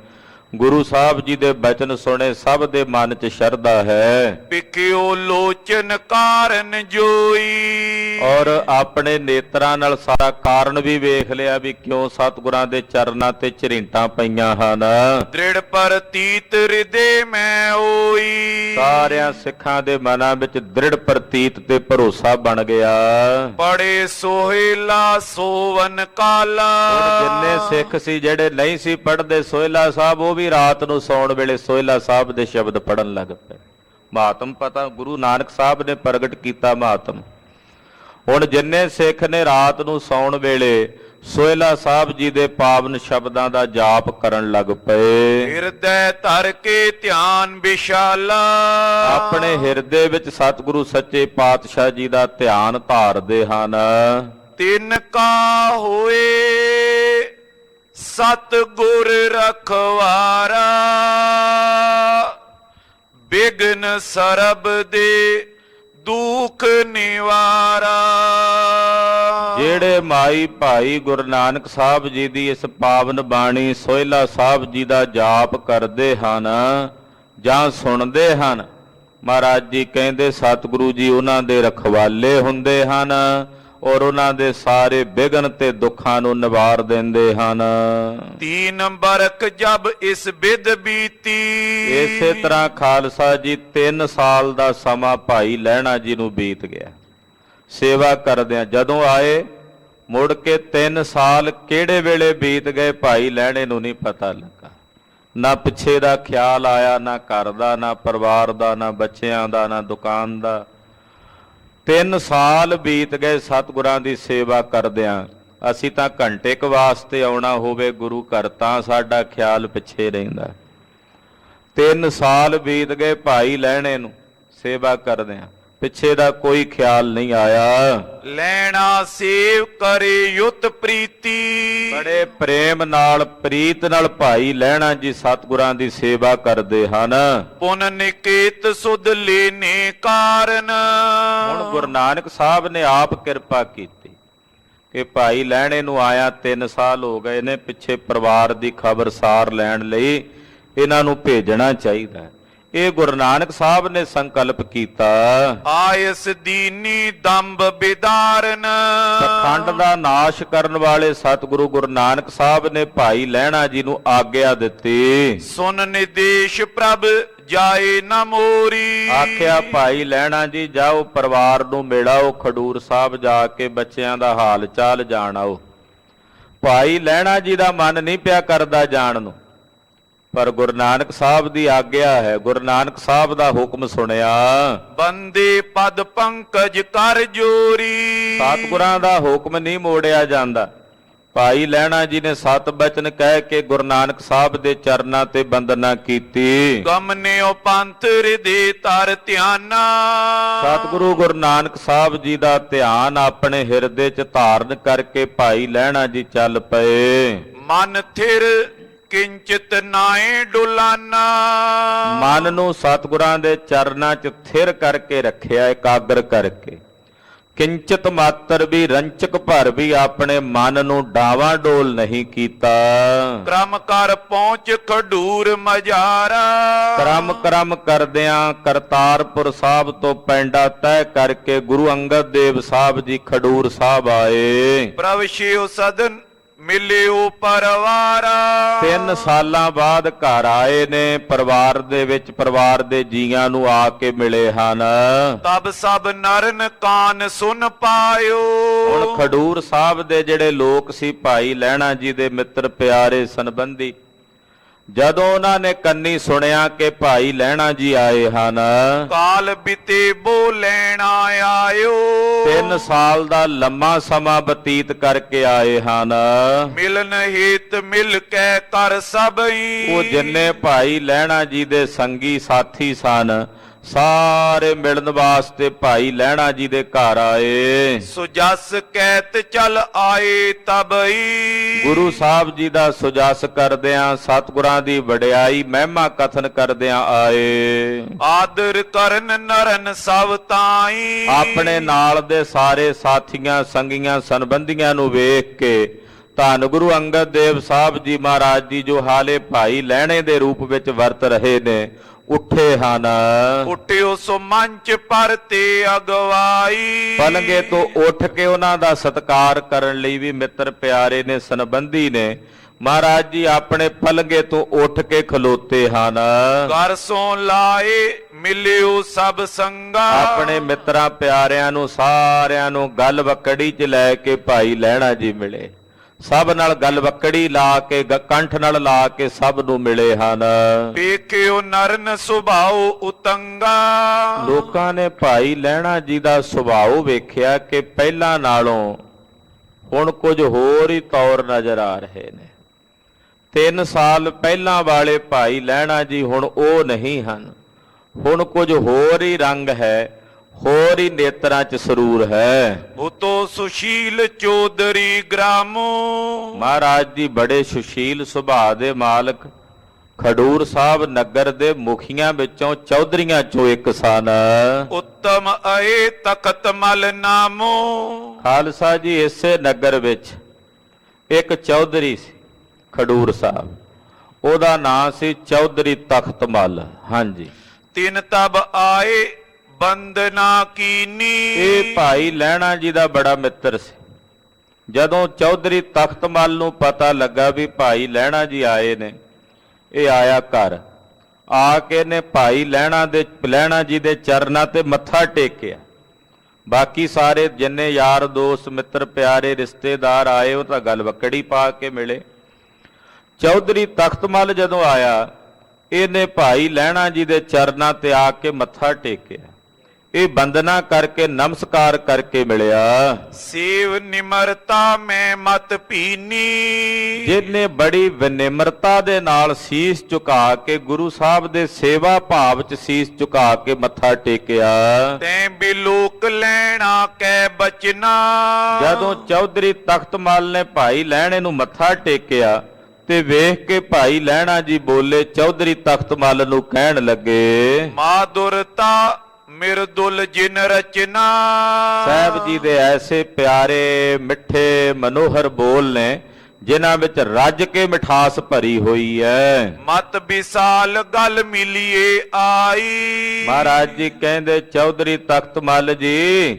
ਗੁਰੂ ਸਾਹਿਬ ਜੀ ਦੇ ਬਚਨ ਸੁਣੇ, ਸਭ ਦੇ ਮਨ 'ਚ ਸ਼ਰਧਾ ਹੈ। ਪਿਕਿਓ ਲੋਚਨ ਕਾਰਨ ਜੋਈ। ਔਰ ਆਪਣੇ ਨੇਤਰਾਂ ਨਾਲ ਸਾਰਾ ਕਾਰਨ ਵੀ ਵੇਖ ਲਿਆ ਵੀ ਕਿਉਂ ਸਤਿਗੁਰਾਂ ਦੇ ਚਰਨਾਂ ਤੇ ਝਰੀਟਾਂ ਪਈਆਂ ਹਨ। ਦ੍ਰਿੜ ਪ੍ਰਤੀਤ ਹਿਰਦੇ ਮੈਂ ਹੋਈ। ਸਾਰਿਆਂ ਸਿੱਖਾਂ ਦੇ ਮਨਾਂ ਵਿੱਚ ਦ੍ਰਿੜ ਪ੍ਰਤੀਤ ਤੇ ਭਰੋਸਾ ਬਣ ਗਿਆ। ਪੜੇ ਸੋਹਿਲਾ ਸੋਵਨ ਕਾਲਾ। ਜਿੰਨੇ ਸਿੱਖ ਸੀ ਜਿਹੜੇ ਨਹੀਂ ਸੀ ਪੜ੍ਹਦੇ ਸੋਹਿਲਾ ਸਾਹਿਬ, ਉਹ ਵੀ ਰਾਤ ਨੂੰ ਸੌਣ ਵੇਲੇ ਸੋਹਿਲਾ ਸਾਹਿਬ ਦੇ ਸ਼ਬਦ ਪੜ੍ਹਨ ਲੱਗ ਪਏ। ਮਹਾਤਮ ਪਤਾ ਗੁਰੂ ਨਾਨਕ ਸਾਹਿਬ ਨੇ ਪ੍ਰਗਟ ਕੀਤਾ ਮਹਾਤਮ। ਹੁਣ ਜਿੰਨੇ ਸਿੱਖ ਨੇ ਰਾਤ ਨੂੰ ਸੌਣ ਵੇਲੇ ਸੋਹਿਲਾ ਸਾਹਿਬ ਜੀ ਦੇ ਪਾਵਨ ਸ਼ਬਦਾਂ ਦਾ ਜਾਪ ਕਰਨ ਲੱਗ ਪਏ। ਹਿਰਦੈ ਧਰ ਕੇ ਧਿਆਨ ਵਿਸ਼ਾਲਾ। ਆਪਣੇ ਹਿਰਦੇ ਵਿੱਚ ਸਤਿਗੁਰੂ ਸੱਚੇ ਪਾਤਸ਼ਾਹ ਜੀ ਦਾ ਧਿਆਨ ਧਾਰਦੇ ਹਨ। ਤਿਨ ਕਾ ਹੋਏ ਸਤਿਗੁਰ ਰਖਵਾਰਾ। ਬਿਗਨ ਸਰਬ ਦੇ ਦੁਖ ਨਿਵਾਰਾ। ਜਿਹੜੇ ਮਾਈ ਭਾਈ ਗੁਰੂ ਨਾਨਕ ਸਾਹਿਬ ਜੀ ਦੀ ਇਸ ਪਾਵਨ ਬਾਣੀ ਸੋਹਿਲਾ ਸਾਹਿਬ ਜੀ ਦਾ ਜਾਪ ਕਰਦੇ ਹਨ ਜਾਂ ਸੁਣਦੇ ਹਨ, ਮਹਾਰਾਜ ਜੀ ਕਹਿੰਦੇ ਸਤਿਗੁਰੂ ਜੀ ਉਹਨਾਂ ਦੇ ਰਖਵਾਲੇ ਹੁੰਦੇ ਹਨ, ਔਰ ਉਹਨਾਂ ਦੇ ਸਾਰੇ ਵਿਘਨ ਤੇ ਦੁੱਖਾਂ ਨੂੰ ਨਿਵਾਰ ਦਿੰਦੇ ਹਨ। 3 ਬਰਕ ਜਬ ਇਸ ਬਿਦ ਬੀਤੀ। ਇਸੇ ਤਰ੍ਹਾਂ ਖਾਲਸਾ ਜੀ 3 ਸਾਲ ਦਾ ਸਮਾਂ ਭਾਈ ਲਹਿਣਾ ਜੀ ਨੂੰ ਬੀਤ ਗਿਆ ਸੇਵਾ ਕਰਦਿਆਂ। ਜਦੋਂ ਆਏ ਮੁੜ ਕੇ 3 ਸਾਲ ਕਿਹੜੇ ਵੇਲੇ ਬੀਤ ਗਏ ਭਾਈ ਲਹਿਣੇ ਨੂੰ ਨਹੀਂ ਪਤਾ ਲੱਗਾ। ਨਾ ਪਿੱਛੇ ਦਾ ਖਿਆਲ ਆਇਆ, ਨਾ ਘਰ ਦਾ, ਨਾ ਪਰਿਵਾਰ ਦਾ, ਨਾ ਬੱਚਿਆਂ ਦਾ, ਨਾ ਦੁਕਾਨ ਦਾ। 3 ਸਾਲ ਬੀਤ ਗਏ ਸਤਿਗੁਰਾਂ ਦੀ ਸੇਵਾ ਕਰਦਿਆਂ। ਅਸੀਂ ਤਾਂ ਘੰਟੇ ਕੁ ਵਾਸਤੇ ਆਉਣਾ ਹੋਵੇ ਗੁਰੂ ਘਰ ਤਾਂ ਸਾਡਾ ਖਿਆਲ ਪਿੱਛੇ ਰਹਿੰਦਾ। 3 ਸਾਲ ਬੀਤ ਗਏ ਭਾਈ ਲਹਿਣੇ ਨੂੰ ਸੇਵਾ ਕਰਦਿਆਂ, ਪਿੱਛੇ ਦਾ ਕੋਈ ਖਿਆਲ ਨਹੀਂ ਆਇਆ। ਲੈਣਾ ਸੇਵ ਕਰੇ ਯੁਤ ਪ੍ਰੀਤੀ। ਬੜੇ ਪ੍ਰੇਮ ਨਾਲ ਪ੍ਰੀਤ ਨਾਲ ਭਾਈ ਲਹਿਣਾ ਜੀ ਸਤਿਗੁਰਾਂ ਦੀ ਸੇਵਾ ਕਰਦੇ ਹਨ। ਪੁਨ ਨਿਕੇਤ ਸੁਧ ਲੈਨੇ ਕਾਰਨ। ਹੁਣ ਗੁਰੂ ਨਾਨਕ ਸਾਹਿਬ ਨੇ ਆਪ ਕਿਰਪਾ ਕੀਤੀ ਕਿ ਭਾਈ ਲਹਿਣੇ ਨੂੰ ਆਇਆ 3 ਸਾਲ ਹੋ ਗਏ ਨੇ, ਪਿੱਛੇ ਪਰਿਵਾਰ ਦੀ ਖਬਰਸਾਰ ਲੈਣ ਲਈ ਇਹਨਾਂ ਨੂੰ ਭੇਜਣਾ ਚਾਹੀਦਾ। ਇਹ ਗੁਰੂ ਨਾਨਕ ਸਾਹਿਬ ਨੇ ਸੰਕਲਪ ਕੀਤਾ। ਆਇਸ ਦੀਨੀ ਦੰਭ ਬਿਦਾਰਨ। ਪਖੰਡ ਦਾ ਨਾਸ਼ ਕਰਨ ਵਾਲੇ ਸਤਿਗੁਰੂ ਗੁਰੂ ਨਾਨਕ ਸਾਹਿਬ ਨੇ ਭਾਈ ਲਹਿਣਾ ਜੀ ਨੂੰ ਆਗਿਆ ਦਿੱਤੀ। ਸੁਨ ਨਿਦੇਸ਼ ਪ੍ਰਭ ਜਾਏ ਨਾ ਮੋਰੀ। ਆਖਿਆ ਭਾਈ ਲਹਿਣਾ ਜੀ ਜਾਓ ਪਰਿਵਾਰ ਨੂੰ ਮਿਲਾਓ, ਖਡੂਰ ਸਾਹਿਬ ਜਾ ਕੇ ਬੱਚਿਆਂ ਦਾ ਹਾਲ ਚਾਲ ਜਾਣ ਆਓ। ਭਾਈ ਲਹਿਣਾ ਜੀ ਦਾ ਮਨ ਨਹੀਂ ਪਿਆ ਕਰਦਾ ਜਾਣ ਨੂੰ, ਪਰ ਗੁਰੂ ਨਾਨਕ ਸਾਹਿਬ ਦੀ ਆਗਿਆ ਹੈ। ਗੁਰੂ ਨਾਨਕ ਸਾਹਿਬ ਦਾ ਹੁਕਮ ਸੁਣਿਆ। ਬੰਦੇ ਪਦ ਪੰਕਜ ਕਰ ਜੋਰੀ। ਸਤਿਗੁਰਾਂ ਦਾ ਹੁਕਮ ਨਹੀਂ ਮੋੜਿਆ ਜਾਂਦਾ। ਭਾਈ ਲਹਿਣਾ ਜੀ ਨੇ 7 ਬਚਨ ਕਹਿ ਕੇ ਗੁਰੂ ਨਾਨਕ ਸਾਹਿਬ ਦੇ ਚਰਨਾਂ ਤੇ ਬੰਦਨਾ ਕੀਤੀ। ਗਮਨਿਓ ਪੰਥ ਹਿਰਦੇ ਧਰ ਧਿਆਨਾ। ਸਤਿਗੁਰੂ ਗੁਰੂ ਨਾਨਕ ਸਾਹਿਬ ਜੀ ਦਾ ਧਿਆਨ ਆਪਣੇ ਹਿਰਦੇ 'ਚ ਧਾਰਨ ਕਰਕੇ ਭਾਈ ਲਹਿਣਾ ਜੀ ਚੱਲ ਪਏ। ਮਨ ਥਿਰ ਕਿੰਚਿਤ ਨਾਏ ਡੁਲਾਨਾ। ਮਨ ਨੂੰ ਸਤਿਗੁਰਾਂ ਦੇ ਚਰਨਾਂ 'ਚ ਥਿਰ ਕਰਕੇ ਰੱਖਿਆ, ਇਕਾਗਰ ਕਰਕੇ। ਕਿੰਚਿਤ ਮਾਤਰ ਵੀ ਰੰਚਕ ਭਰ ਵੀ ਆਪਣੇ ਮਨ ਨੂੰ ਡਾਵਾਂ ਡੋਲ ਨਹੀਂ ਕੀਤਾ। ਕ੍ਰਮ ਕਰ ਪਹੁੰਚ ਖਡੂਰ ਮਜਾਰਾ। ਕ੍ਰਮ ਕਰਦਿਆਂ ਕਰਤਾਰਪੁਰ ਸਾਹਿਬ ਤੋਂ ਪੈਂਡਾ ਤੈਅ ਕਰਕੇ ਗੁਰੂ ਅੰਗਦ ਦੇਵ ਸਾਹਿਬ ਜੀ ਖਡੂਰ ਸਾਹਿਬ ਆਏ। ਪ੍ਰਭ ਸ਼ਿਵ ਸਦਨ ਮਿਲਿਓ ਪਰਵਾਰਾ। 3 ਸਾਲਾਂ ਬਾਅਦ ਘਰ ਆਏ ਨੇ। ਪਰਿਵਾਰ ਦੇ ਵਿੱਚ ਪਰਿਵਾਰ ਦੇ ਜੀਆਂ ਨੂੰ ਆ ਕੇ ਮਿਲੇ ਹਨ। ਤਬ ਸਭ ਨਰਨ ਕਾਨ ਸੁਨ ਪਾਇਓ। ਹੁਣ ਖਡੂਰ ਸਾਹਿਬ ਦੇ ਜਿਹੜੇ ਲੋਕ ਸੀ ਭਾਈ ਲਹਿਣਾ ਜੀ ਦੇ ਮਿੱਤਰ ਪਿਆਰੇ ਸੰਬੰਧੀ, ਜਦੋਂ ਉਹਨਾਂ ਨੇ ਕੰਨੀ ਸੁਣਿਆ ਕਿ ਭਾਈ ਲਹਿਣਾ ਜੀ ਆਏ ਹਨ, ਕਾਲ ਬਿਤੇ ਬੋ ਲੈਣ ਆਇਓ। 3 ਸਾਲ ਦਾ ਲੰਮਾ ਸਮਾਂ ਬਤੀਤ ਕਰਕੇ ਆਏ ਹਨ। ਮਿਲਨ ਹਿਤ ਮਿਲ ਕੇ ਕਰ ਸਭਈ। ਉਹ ਜਿੰਨੇ ਭਾਈ ਲਹਿਣਾ ਜੀ ਦੇ ਸੰਗੀ ਸਾਥੀ ਸਨ, ਸਾਰੇ ਮਿਲਣ ਵਾਸਤੇ ਭਾਈ ਲਹਿਣਾ ਜੀ ਦੇ ਘਰ ਆਏ। ਸੁਜਸ ਕਹਿਤ ਚਲ ਆਏ ਤਬਈ। ਗੁਰੂ ਸਾਹਿਬ ਜੀ ਦਾ ਸੁਜਸ ਕਰਦਿਆਂ, ਸਤਿਗੁਰਾਂ ਦੀ ਵਡਿਆਈ ਮਹਿਮਾ ਕਥਨ ਕਰਦਿਆਂ ਆਏ। ਆਦਰ ਕਰਨ ਨਰਨ ਸਭ ਤਾਈ। ਆਪਣੇ ਨਾਲ ਦੇ ਸਾਰੇ ਸਾਥੀਆਂ ਸੰਗੀਆਂ ਸੰਬੰਧੀਆਂ ਨੂੰ ਵੇਖ ਕੇ ਧੰਨ ਗੁਰੂ ਅੰਗਦ ਦੇਵ ਸਾਹਿਬ ਜੀ ਮਹਾਰਾਜ ਜੀ ਜੋ ਹਾਲੇ ਭਾਈ ਲਹਿਣੇ ਦੇ ਰੂਪ ਵਿੱਚ ਵਰਤ ਰਹੇ ਨੇ, ਉੱਠੇ ਹਨ। ਉੱਠਿਓ ਸੋ ਮੰਚ ਪਰ ਤੇ ਅਗਵਾਈ। ਪਲੰਗੇ ਤੋਂ ਉੱਠ ਕੇ ਉਹਨਾਂ ਦਾ ਸਤਿਕਾਰ ਕਰਨ ਲਈ ਵੀ ਮਿੱਤਰ ਪਿਆਰੇ ਨੇ, ਸੰਬੰਧੀ ਨੇ, ਮਹਾਰਾਜ ਜੀ ਆਪਣੇ ਪਲੰਗੇ ਤੋਂ ਉੱਠ ਕੇ ਖਲੋਤੇ ਹਨ। ਘਰ ਸੋਂ ਲਾਏ ਮਿਲਿਓ ਸਭ ਸੰਗਾ। ਆਪਣੇ ਮਿੱਤਰਾਂ ਪਿਆਰਿਆਂ ਨੂੰ ਸਾਰਿਆਂ ਨੂੰ ਗਲ ਵਕੜੀ 'ਚ ਲੈ ਕੇ ਭਾਈ ਲਹਿਣਾ ਜੀ ਮਿਲੇ। ਸਭ ਨਾਲ ਗਲ ਵਕੜੀ ਲਾ ਕੇ, ਕੰਠ ਨਾਲ ਲਾ ਕੇ ਸਭ ਨੂੰ ਮਿਲੇ ਹਨ। ਵੇਖਿਓ ਨਰਨ ਸੁਭਾਉ ਉਤੰਗਾ। ਲੋਕਾਂ ਨੇ ਭਾਈ ਲਹਿਣਾ ਜੀ ਦਾ ਸੁਭਾਅ ਵੇਖਿਆ ਕਿ ਪਹਿਲਾਂ ਨਾਲੋਂ ਹੁਣ ਕੁਝ ਹੋਰ ਹੀ ਤੌਰ ਨਜ਼ਰ ਆ ਰਹੇ ਨੇ। 3 ਸਾਲ ਪਹਿਲਾਂ ਵਾਲੇ ਭਾਈ ਲਹਿਣਾ ਜੀ ਹੁਣ ਉਹ ਨਹੀਂ ਹਨ। ਹੁਣ ਕੁਝ ਹੋਰ ਹੀ ਰੰਗ ਹੈ, ਹੋਰ ਹੀ ਨੇਤਰਾਂ 'ਚ ਸਰੂਰ ਹੈ। ਉਤੋ ਸੁਸ਼ੀਲ ਚੌਧਰੀ ਗ੍ਰਾਮੋ। ਮਹਾਰਾਜ ਜੀ ਬੜੇ ਸੁਸ਼ੀਲ ਸੁਭਾਅ ਦੇ ਮਾਲਕ, ਖਡੂਰ ਸਾਹਿਬ ਨਗਰ ਦੇ ਮੁਖੀਆਂ ਵਿੱਚੋਂ ਚੌਧਰੀਆਂ 'ਚੋਂ ਇੱਕ ਸਨ। ਉੱਤਮ ਅਏ ਤਖਤ ਮਲ ਨਾਮੋ। ਖਾਲਸਾ ਜੀ ਇਸੇ ਨਗਰ ਵਿੱਚ ਇੱਕ ਚੌਧਰੀ ਸੀ ਖਡੂਰ ਸਾਹਿਬ, ਉਹਦਾ ਨਾਂ ਸੀ ਚੌਧਰੀ ਤਖਤ ਮਲ। ਹਾਂਜੀ, ਤਿਨ ਤਬ ਆਏ ਬੰਦਨਾ ਕੀਨੀ। ਇਹ ਭਾਈ ਲਹਿਣਾ ਜੀ ਦਾ ਬੜਾ ਮਿੱਤਰ ਸੀ। ਜਦੋਂ ਚੌਧਰੀ ਤਖਤਮਲ ਨੂੰ ਪਤਾ ਲੱਗਾ ਵੀ ਭਾਈ ਲਹਿਣਾ ਜੀ ਆਏ ਨੇ, ਇਹ ਆਇਆ ਘਰ ਆ ਕੇ ਨੇ ਭਾਈ ਲਹਿਣਾ ਜੀ ਦੇ ਚਰਨਾਂ ਤੇ ਮੱਥਾ ਟੇਕਿਆ। ਬਾਕੀ ਸਾਰੇ ਜਿੰਨੇ ਯਾਰ ਦੋਸਤ ਮਿੱਤਰ ਪਿਆਰੇ ਰਿਸ਼ਤੇਦਾਰ ਆਏ ਉਹ ਤਾਂ ਗੱਲ ਵੱਕੜੀ ਪਾ ਕੇ ਮਿਲੇ। ਚੌਧਰੀ ਤਖਤਮਲ ਜਦੋਂ ਆਇਆ, ਇਹਨੇ ਭਾਈ ਲਹਿਣਾ ਜੀ ਦੇ ਚਰਨਾਂ ਤੇ ਆ ਕੇ ਮੱਥਾ ਟੇਕਿਆ। ਇਹ ਬੰਦਨਾ ਕਰਕੇ ਨਮਸਕਾਰ ਕਰਕੇ ਮਿਲਿਆ। ਸੇਵ ਨਿਮਰਤਾ ਮੈਂ ਮਤ ਪੀਨੀ। ਜਿਹਨੇ ਬੜੀ ਵਿਨਿਮਰਤਾ ਦੇ ਨਾਲ ਸੀਸ ਝੁਕਾ ਕੇ ਗੁਰੂ ਸਾਹਿਬ ਦੇ ਸੇਵਾ ਭਾਵ ਚ ਸੀਸ ਝੁਕਾ ਕੇ ਮੱਥਾ ਟੇਕਿਆ। ਤੈਂ ਬਿਲੋਕ ਲੈਣਾ ਕਹਿ ਬਚਨਾ। ਜਦੋਂ ਚੌਧਰੀ ਤਖਤਮਲ ਨੇ ਭਾਈ ਲਹਿਣੇ ਨੂੰ ਮੱਥਾ ਟੇਕਿਆ ਤੇ ਵੇਖ ਕੇ ਭਾਈ ਲਹਿਣਾ ਜੀ ਬੋਲੇ, ਚੌਧਰੀ ਤਖਤਮਲ ਨੂੰ ਕਹਿਣ ਲੱਗੇ, ਮਾਧੁਰਤਾ ਮਿਰਦੁਲ ਜਿਨ ਰਚਨਾ। ਸਾਹਿਬ ਜੀ ਦੇ ਐਸੇ ਪਿਆਰੇ ਮਿੱਠੇ ਮਨੋਹਰ ਬੋਲ ਨੇ ਜਿਨ੍ਹਾਂ ਵਿੱਚ ਰੱਜ ਕੇ ਮਿਠਾਸ ਭਰੀ ਹੋਈ ਹੈ। ਮਤ ਵਿਸਾਲ ਗਲ ਮਿਲੀਏ ਆਈ। ਮਹਾਰਾਜ ਜੀ ਕਹਿੰਦੇ, ਚੌਧਰੀ ਤਖਤਮਲ ਜੀ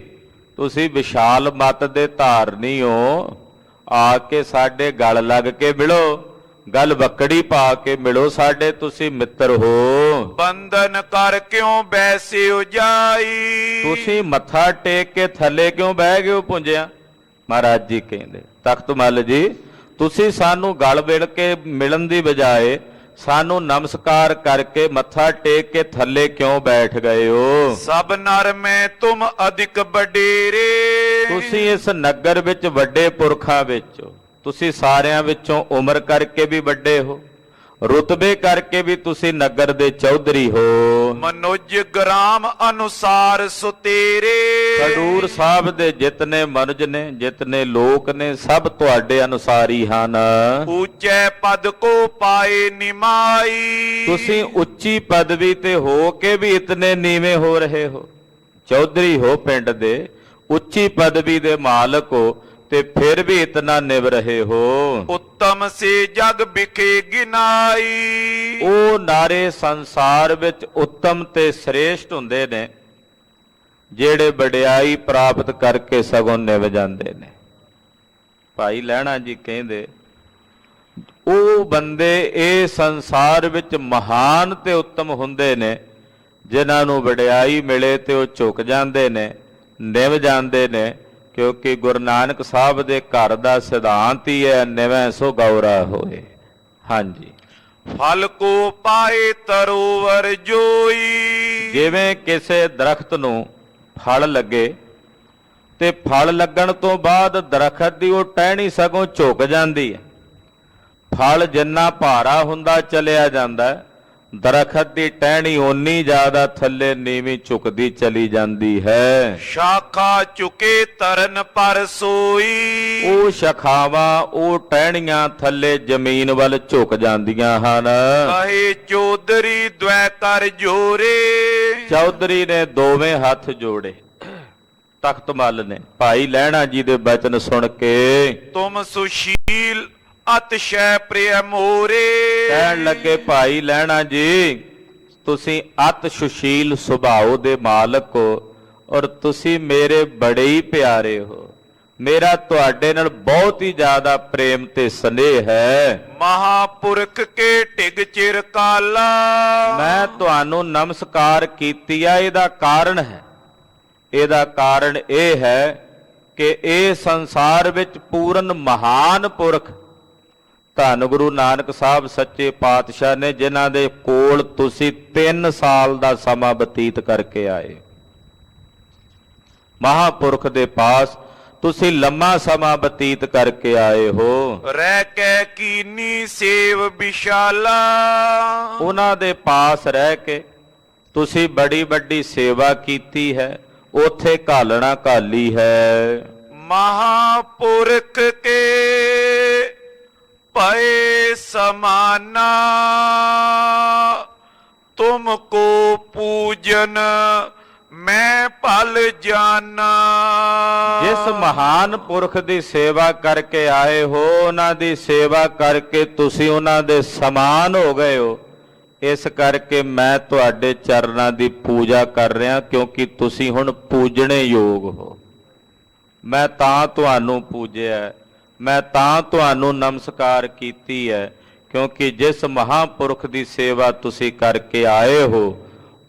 ਤੁਸੀਂ ਵਿਸ਼ਾਲ ਮਤ ਦੇ ਧਾਰਨੀ ਹੋ, ਆ ਕੇ ਸਾਡੇ ਗਲ ਲੱਗ ਕੇ ਮਿਲੋ, ਗੱਲ ਵੱਕੜੀ ਪਾ ਕੇ ਮਿਲੋ, ਸਾਡੇ ਤੁਸੀਂ ਮਿੱਤਰ ਹੋ। ਬੰਧਨ ਕਰ ਕਿਉਂ ਬੈਸੇ ਉਜਾਈ। ਤੁਸੀਂ ਮੱਥਾ ਟੇਕ ਕੇ ਥੱਲੇ ਕਿਉਂ ਬਹਿ ਗਏ ਹੋ ਪੁੰਜਿਆ। ਮਹਾਰਾਜ ਜੀ ਕਹਿੰਦੇ, ਤਖਤਮਲ ਜੀ ਤੁਸੀਂ ਸਾਨੂੰ ਗਲ ਮਿਲ ਕੇ ਮਿਲਣ ਦੀ ਬਜਾਏ ਸਾਨੂੰ ਨਮਸਕਾਰ ਕਰਕੇ ਮੱਥਾ ਟੇਕ ਕੇ ਥੱਲੇ ਕਿਉਂ ਬੈਠ ਗਏ ਹੋ। ਸਭ ਨਰ ਮੈਂ ਤੁਮ ਅਧਿਕ ਵਡੇਰੇ। ਤੁਸੀਂ ਇਸ ਨਗਰ ਵਿੱਚ ਵੱਡੇ ਪੁਰਖਾਂ ਵਿੱਚ ਹੋ, ਤੁਸੀਂ ਸਾਰਿਆਂ ਵਿੱਚੋਂ ਉਮਰ ਕਰਕੇ ਵੀ ਵੱਡੇ ਹੋ, ਰੁਤਬੇ ਕਰਕੇ ਵੀ ਤੁਸੀਂ ਨਗਰ ਦੇ ਚੌਧਰੀ ਹੋ। ਮਨੁਜ ਗ੍ਰਾਮ ਅਨੁਸਾਰ ਸੁਤੇਰੇ। ਖਡੂਰ ਸਾਹਿਬ ਦੇ ਜਿਤਨੇ ਮਨੁਜ ਨੇ, ਜਿਤਨੇ ਲੋਕ ਨੇ, ਸਭ ਤੁਹਾਡੇ ਅਨੁਸਾਰ ਹੀ ਹਨ। ਉੱਚੇ ਪਦ ਕੋ ਪਾਏ ਨਿਮਾਈ। ਤੁਸੀਂ ਉੱਚੀ ਪਦਵੀ ਤੇ ਹੋ ਕੇ ਵੀ ਇਤਨੇ ਨੀਵੇਂ ਹੋ ਰਹੇ ਹੋ। ਚੌਧਰੀ ਹੋ ਪਿੰਡ ਦੇ, ਉੱਚੀ ਪਦਵੀ ਦੇ ਮਾਲਕ ਹੋ ਤੇ ਫਿਰ ਵੀ ਇਤਨਾ ਨਿਭ ਰਹੇ ਹੋ। ਉੱਤਮ ਸੇ ਜਗ ਵਿਖੇ ਗਿਨਾਈ। ਉਹ ਨਾਰੇ ਸੰਸਾਰ ਵਿੱਚ ਉੱਤਮ ਤੇ ਸ੍ਰੇਸ਼ਟ ਹੁੰਦੇ ਨੇ ਜਿਹੜੇ ਵਡਿਆਈ ਪ੍ਰਾਪਤ ਕਰਕੇ ਸਗੋਂ ਨਿਭ ਜਾਂਦੇ ਨੇ। ਭਾਈ ਲਹਿਣਾ ਜੀ ਕਹਿੰਦੇ, ਉਹ ਬੰਦੇ ਇਹ ਸੰਸਾਰ ਵਿੱਚ ਮਹਾਨ ਤੇ ਉੱਤਮ ਹੁੰਦੇ ਨੇ ਜਿਨ੍ਹਾਂ ਨੂੰ ਵਡਿਆਈ ਮਿਲੇ ਤੇ ਉਹ ਝੁਕ ਜਾਂਦੇ ਨੇ, ਨਿਭ ਜਾਂਦੇ ਨੇ, ਕਿਉਂਕਿ ਗੁਰੂ ਨਾਨਕ ਸਾਹਿਬ ਦੇ ਘਰ ਦਾ ਸਿਧਾਂਤ ਹੀ ਹੈ, ਨਿਵੈ ਸੋ ਗੌਰਾ ਹੋਏ। ਹਾਂਜੀ, ਫਲ ਕੋ ਪਾਏ ਤਰੋਵਰ ਜੋਈ। ਜਿਵੇਂ ਕਿਸੇ ਦਰਖਤ ਨੂੰ ਫਲ ਲੱਗੇ ਤੇ ਫਲ ਲੱਗਣ ਤੋਂ ਬਾਅਦ ਦਰਖਤ ਦੀ ਉਹ ਟਹਿਣੀ ਸਗੋਂ ਝੁਕ ਜਾਂਦੀ ਹੈ। ਫਲ ਜਿੰਨਾ ਭਾਰਾ ਹੁੰਦਾ ਚਲਿਆ ਜਾਂਦਾ, ਦਰਖਤ ਦੀ ਟਹਿਣੀ ਓਨੀ ਜ਼ਿਆਦਾ ਥੱਲੇ ਨੀਵੀਂ ਝੁਕਦੀ ਚਲੀ ਜਾਂਦੀ ਹੈ। ਸ਼ਾਖਾ ਚੁਕੇ ਤਰਨ ਪਰ ਸੋਈ। ਉਹ ਸ਼ਾਖਾਵਾਂ, ਉਹ ਟਹਿਣੀਆਂ ਥੱਲੇ ਜ਼ਮੀਨ ਵੱਲ ਝੁਕ ਜਾਂਦੀਆਂ ਹਨ। ਕਹੇ ਚੌਧਰੀ ਦ્વੈ ਕਰ ਜੋਰੇ। ਚੌਧਰੀ ਨੇ ਦੋਵੇਂ ਹੱਥ ਜੋੜੇ। ਤਖਤਮਲ ਨੇ ਭਾਈ ਲਹਿਣਾ ਜੀ ਦੇ ਬਚਨ ਸੁਣ ਕੇ, ਤੁਮ ਸੁਸ਼ੀਲ ਅਤਿਸ਼ੈ ਪ੍ਰੇਮ ਮੋਰੇ। ਕਹਿਣ ਲੱਗੇ, ਭਾਈ ਲਹਿਣਾ ਜੀ ਤੁਸੀਂ ਅਤ ਸੁਸ਼ੀਲ ਸੁਭਾਅ ਦੇ ਮਾਲਕ ਹੋ ਔਰ ਤੁਸੀਂ ਮੇਰੇ ਬੜੇ ਹੀ ਪਿਆਰੇ ਹੋ। ਮੇਰਾ ਤੁਹਾਡੇ ਨਾਲ ਬਹੁਤ ਹੀ ਜ਼ਿਆਦਾ ਪ੍ਰੇਮ ਤੇ ਸਨੇਹ ਹੈ। ਮਹਾਪੁਰਖ ਕੇ ਢਿਗ ਚਿਰ ਕਾਲਾ। ਮੈਂ ਤੁਹਾਨੂੰ ਨਮਸਕਾਰ ਕੀਤੀ ਆ, ਇਹਦਾ ਕਾਰਨ ਹੈ, ਇਹਦਾ ਕਾਰਨ ਇਹ ਹੈ ਕਿ ਇਹ ਸੰਸਾਰ ਵਿੱਚ ਪੂਰਨ ਮਹਾਨ ਪੁਰਖ ਧੰਨ ਗੁਰੂ ਨਾਨਕ ਸਾਹਿਬ ਸੱਚੇ ਪਾਤਸ਼ਾਹ ਨੇ, ਜਿਨ੍ਹਾਂ ਦੇ ਕੋਲ ਤੁਸੀਂ 3 ਸਾਲ ਦਾ ਸਮਾਂ ਬਤੀਤ ਕਰਕੇ ਆਏ। ਮਹਾਪੁਰਖ ਦੇ ਪਾਸ ਤੁਸੀਂ ਲੰਮਾ ਸਮਾਂ ਬਤੀਤ ਕਰਕੇ ਆਏ ਹੋ। ਰਹਿ ਕੇ ਕੀਨੀ ਸੇਵ ਵਿਸ਼ਾਲਾ। ਉਹਨਾਂ ਦੇ ਪਾਸ ਰਹਿ ਕੇ ਤੁਸੀਂ ਬੜੀ ਵੱਡੀ ਸੇਵਾ ਕੀਤੀ ਹੈ, ਉੱਥੇ ਘਾਲਣਾ ਘਾਲੀ ਹੈ। ਮਹਾਪੁਰਖ ਕੇ ਪਏ ਸਮਾਨਾ। ਤੁਮ ਕੋ ਪੂਜਨ ਮੈਂ ਭਲ ਜਾਨਾ। ਜਿਸ ਮਹਾਨ ਪੁਰਖ ਦੀ ਸੇਵਾ ਕਰਕੇ ਆਏ ਹੋ, ਉਹਨਾਂ ਦੀ ਸੇਵਾ ਕਰਕੇ ਤੁਸੀਂ ਉਹਨਾਂ ਦੇ ਸਮਾਨ ਹੋ ਗਏ ਹੋ। ਇਸ ਕਰਕੇ ਮੈਂ ਤੁਹਾਡੇ ਚਰਨਾਂ ਦੀ ਪੂਜਾ ਕਰ ਰਿਹਾ, ਕਿਉਂਕਿ ਤੁਸੀਂ ਹੁਣ ਪੂਜਣੇ ਯੋਗ ਹੋ। ਮੈਂ ਤਾਂ ਤੁਹਾਨੂੰ ਪੂਜਿਆ, ਮੈਂ ਤਾਂ ਤੁਹਾਨੂੰ ਨਮਸਕਾਰ ਕੀਤੀ ਹੈ, ਕਿਉਂਕਿ ਜਿਸ ਮਹਾਂਪੁਰਖ ਦੀ ਸੇਵਾ ਤੁਸੀਂ ਕਰਕੇ ਆਏ ਹੋ,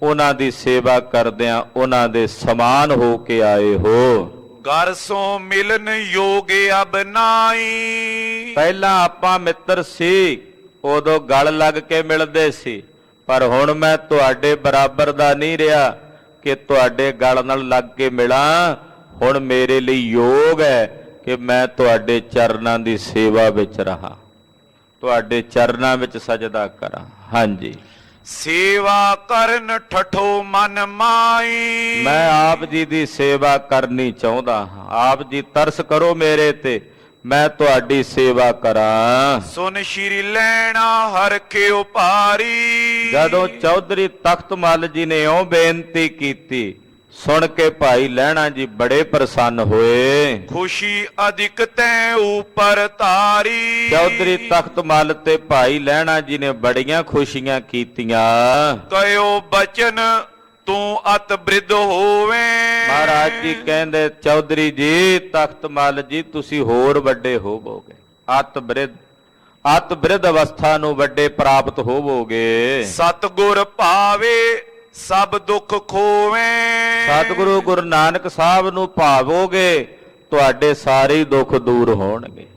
ਉਹਨਾਂ ਦੀ ਸੇਵਾ ਕਰਦਿਆਂ ਉਹਨਾਂ ਦੇ ਸਮਾਨ ਹੋ ਕੇ ਆਏ ਹੋ। ਘਰ ਸੋ ਮਿਲਨ ਯੋਗ ਅਬ ਨਾਈ। ਪਹਿਲਾਂ ਆਪਾਂ ਮਿੱਤਰ ਸੀ, ਉਦੋਂ ਗਲ ਲੱਗ ਕੇ ਮਿਲਦੇ ਸੀ, ਪਰ ਹੁਣ ਮੈਂ ਤੁਹਾਡੇ ਬਰਾਬਰ ਦਾ ਨਹੀਂ ਰਿਹਾ ਕਿ ਤੁਹਾਡੇ ਗਲ ਨਾਲ ਲੱਗ ਕੇ ਮਿਲਾਂ। ਹੁਣ ਮੇਰੇ ਲਈ ਯੋਗ ਹੈ ਕਿ ਮੈਂ ਤੁਹਾਡੇ ਚਰਨਾਂ ਦੀ ਸੇਵਾ ਵਿੱਚ ਰਹਾ, ਤੁਹਾਡੇ ਚਰਨਾਂ ਵਿੱਚ ਸਜਦਾ ਕਰਾਂ। ਹਾਂਜੀ, ਸੇਵਾ ਕਰਨ ਠਠੋ ਮਨ ਮਾਈ। ਮੈਂ ਆਪ ਜੀ ਦੀ ਸੇਵਾ ਕਰਨੀ ਚਾਹੁੰਦਾ ਹਾਂ। ਆਪ ਜੀ ਤਰਸ ਕਰੋ ਮੇਰੇ ਤੇ, ਮੈਂ ਤੁਹਾਡੀ ਸੇਵਾ ਕਰਾਂ। ਸੁਨ ਸ਼੍ਰੀ ਲੈਣਾ ਹਰ ਕੇ ਉਪਾਰੀ। ਜਦੋਂ ਚੌਧਰੀ ਤਖਤ ਮੱਲ ਜੀ ਨੇ ਉਹ ਬੇਨਤੀ ਕੀਤੀ, ਸੁਣ ਕੇ ਭਾਈ ਲਹਿਣਾ ਜੀ ਬੜੇ ਪ੍ਰਸੰਨ ਹੋਏ। ਖੁਸ਼ੀ ਅਧਿਕ ਤੈ ਉਪਰ ਤਾਰੀ। ਚੌਧਰੀ ਤਖਤ ਮੱਲ ਤੇ ਭਾਈ ਲਹਿਣਾ ਜੀ ਨੇ ਬੜੀਆਂ ਖੁਸ਼ੀਆਂ ਕੀਤੀਆਂ। ਕਹਿਓ ਬਚਨ ਤੂੰ ਅਤ ਬ੍ਰਿਧ ਹੋਵੇਂ। ਮਹਾਰਾਜ ਜੀ ਕਹਿੰਦੇ, ਚੌਧਰੀ ਜੀ ਤਖਤ ਮੱਲ ਜੀ ਤੁਸੀਂ ਹੋਰ ਵੱਡੇ ਹੋਵੋਗੇ, ਅਤ ਬ੍ਰਿਧ ਅਵਸਥਾ ਨੂੰ ਵੱਡੇ ਪ੍ਰਾਪਤ ਹੋਵੋਗੇ। ਸਤਿਗੁਰ ਭਾਵੇ ਸਭ ਦੁੱਖ ਖੋਵੇਂ। ਸਤਿਗੁਰੂ ਗੁਰੂ ਨਾਨਕ ਸਾਹਿਬ ਨੂੰ ਭਾਵੋਗੇ, ਤੁਹਾਡੇ ਸਾਰੇ ਦੁੱਖ ਦੂਰ ਹੋਣਗੇ।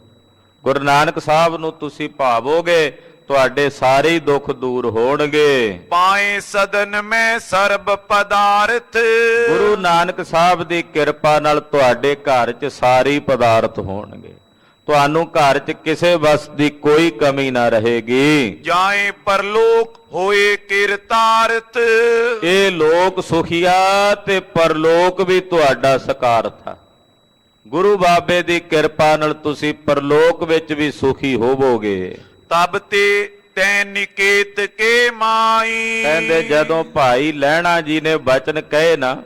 ਗੁਰੂ ਨਾਨਕ ਸਾਹਿਬ ਨੂੰ ਤੁਸੀਂ ਭਾਵੋਗੇ, ਤੁਹਾਡੇ ਸਾਰੇ ਦੁੱਖ ਦੂਰ ਹੋਣਗੇ। ਪਾਏ ਸਦਨ ਮੈਂ ਸਰਬ ਪਦਾਰਥ। ਗੁਰੂ ਨਾਨਕ ਸਾਹਿਬ ਦੀ ਕਿਰਪਾ ਨਾਲ ਤੁਹਾਡੇ ਘਰ 'ਚ ਸਾਰੇ ਪਦਾਰਥ ਹੋਣਗੇ। ਤੁਹਾਨੂੰ ਘਰ 'ਚ ਕਿਸੇ ਵਸਤ ਦੀ ਕੋਈ ਕਮੀ ਨਾ ਰਹੇਗੀ। ਜਾਏ ਪਰਲੋਕ ਹੋਏ ਕਿਰਤਾਰਥ। ਇਹ ਲੋਕ ਸੁਖੀਆ ਤੇ ਪਰਲੋਕ ਵੀ ਤੁਹਾਡਾ ਸਕਾਰਥ ਹੈ। ਗੁਰੂ ਬਾਬੇ ਦੀ ਕਿਰਪਾ ਨਾਲ ਤੁਸੀਂ ਪਰਲੋਕ ਵਿੱਚ ਵੀ ਸੁਖੀ ਹੋਵੋਗੇ। ਤਬ ਤੇ ਤੈ ਨਿਕੇਤ ਕੇ ਮਾਈ। ਕਹਿੰਦੇ ਜਦੋਂ ਭਾਈ ਲਹਿਣਾ ਜੀ ਨੇ ਬਚਨ ਕਹੇ ਨਾ,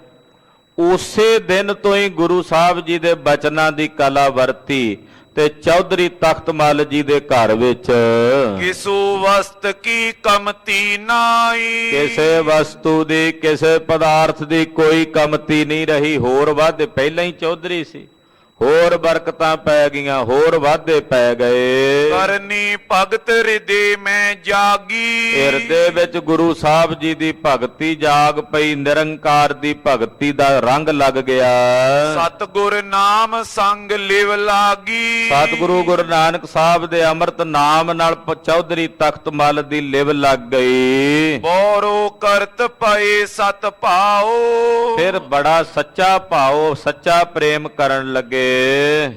ਉਸੇ ਦਿਨ ਤੋਂ ਹੀ ਗੁਰੂ ਸਾਹਿਬ ਜੀ ਦੇ ਬਚਨਾਂ ਦੀ ਕਲਾ ਵਰਤੀ ਤੇ ਚੌਧਰੀ ਤਖਤ ਮੱਲ ਜੀ ਦੇ ਘਰ ਵਿੱਚ ਕਿਸੂ ਵਸਤ ਕੀ ਕਮਤੀ ਨਾਈ। ਕਿਸੇ ਵਸਤੂ ਦੀ, ਕਿਸੇ ਪਦਾਰਥ ਦੀ ਕੋਈ ਕਮਤੀ ਨਹੀਂ ਰਹੀ। ਹੋਰ ਵਾਧੇ ਪਹਿਲਾਂ ਹੀ ਚੌਧਰੀ ਸੀ, ਹੋਰ ਬਰਕਤਾਂ ਪੈ ਗਈਆਂ, ਹੋਰ ਵਾਧੇ ਪੈ ਗਏ। ਕਰਨੀ ਭਗਤ ਹਿਰਦੇ ਮੈਂ ਜਾਗੀ। ਹਿਰਦੇ ਵਿੱਚ ਗੁਰੂ ਸਾਹਿਬ ਜੀ ਦੀ ਭਗਤੀ ਜਾਗ ਪਈ, ਨਿਰੰਕਾਰ ਦੀ ਭਗਤੀ ਦਾ ਰੰਗ ਲੱਗ ਗਿਆ। ਸਤਿਗੁਰ ਨਾਮ ਸੰਗ ਲਿਵ ਲਾਗੀ। ਸਤਿਗੁਰੂ ਗੁਰੂ ਨਾਨਕ ਸਾਹਿਬ ਦੇ ਅੰਮ੍ਰਿਤ ਨਾਮ ਨਾਲ ਚੌਧਰੀ ਤਖਤ ਮੱਲ ਦੀ ਲਿਵ ਲੱਗ ਗਈ। ਬੋਰੋ ਕਰਤ ਪਏ ਸਤ ਭਾਓ। ਫਿਰ ਬੜਾ ਸੱਚਾ ਭਾਓ, ਸੱਚਾ ਪ੍ਰੇਮ ਕਰਨ ਲੱਗੇ।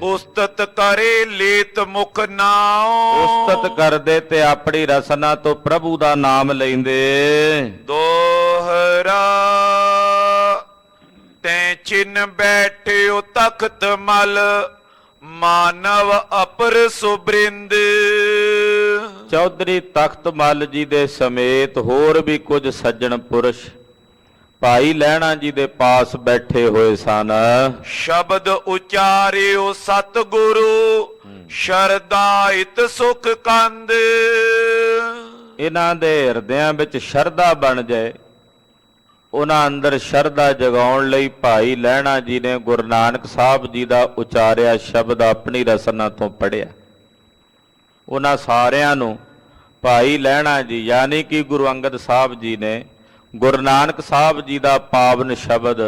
ਉਸਤਤ ਕਰੇ ਲੇਤ ਮੁਖ ਨਾਉ। ਉਸਤਤ ਕਰਦੇ ਤੇ ਆਪਣੀ ਰਸਨਾ ਤੋਂ ਪ੍ਰਭੂ ਦਾ ਨਾਮ ਲੈਂਦੇ। ਦੋਹਰਾ ਤੈ ਚਿਨ ਬੈਠਿਓ ਤਖਤ ਮਲ ਮਾਨਵ ਅਪਰ ਸੁਬ੍ਰਿੰਦ। ਚੌਧਰੀ ਤਖਤ ਮੱਲ ਜੀ ਦੇ ਸਮੇਤ ਹੋਰ ਵੀ ਕੁਝ ਸੱਜਣ ਪੁਰਸ਼ ਭਾਈ ਲਹਿਣਾ ਜੀ ਦੇ ਪਾਸ ਬੈਠੇ ਹੋਏ ਸਨ। ਸ਼ਬਦ ਉਚਾਰਿਓ ਸਤਿਗੁਰੂ ਸ਼ਰਦਾਇਤ ਸੁਖ ਕੰਦ। ਇਹਨਾਂ ਦੇ ਹਿਰਦਿਆਂ ਵਿੱਚ ਸ਼ਰਧਾ ਬਣ ਜਾਏ, ਉਹਨਾਂ ਅੰਦਰ ਸ਼ਰਧਾ ਜਗਾਉਣ ਲਈ ਭਾਈ ਲਹਿਣਾ ਜੀ ਨੇ ਗੁਰੂ ਨਾਨਕ ਸਾਹਿਬ ਜੀ ਦਾ ਉਚਾਰਿਆ ਸ਼ਬਦ ਆਪਣੀ ਰਸਨਾ ਤੋਂ ਪੜ੍ਹਿਆ। ਉਹਨਾਂ ਸਾਰਿਆਂ ਨੂੰ ਭਾਈ ਲਹਿਣਾ ਜੀ ਯਾਨੀ ਕਿ ਗੁਰੂ ਅੰਗਦ ਸਾਹਿਬ ਜੀ ਨੇ ਗੁਰੂ ਨਾਨਕ ਸਾਹਿਬ ਜੀ ਦਾ ਪਾਵਨ ਸ਼ਬਦ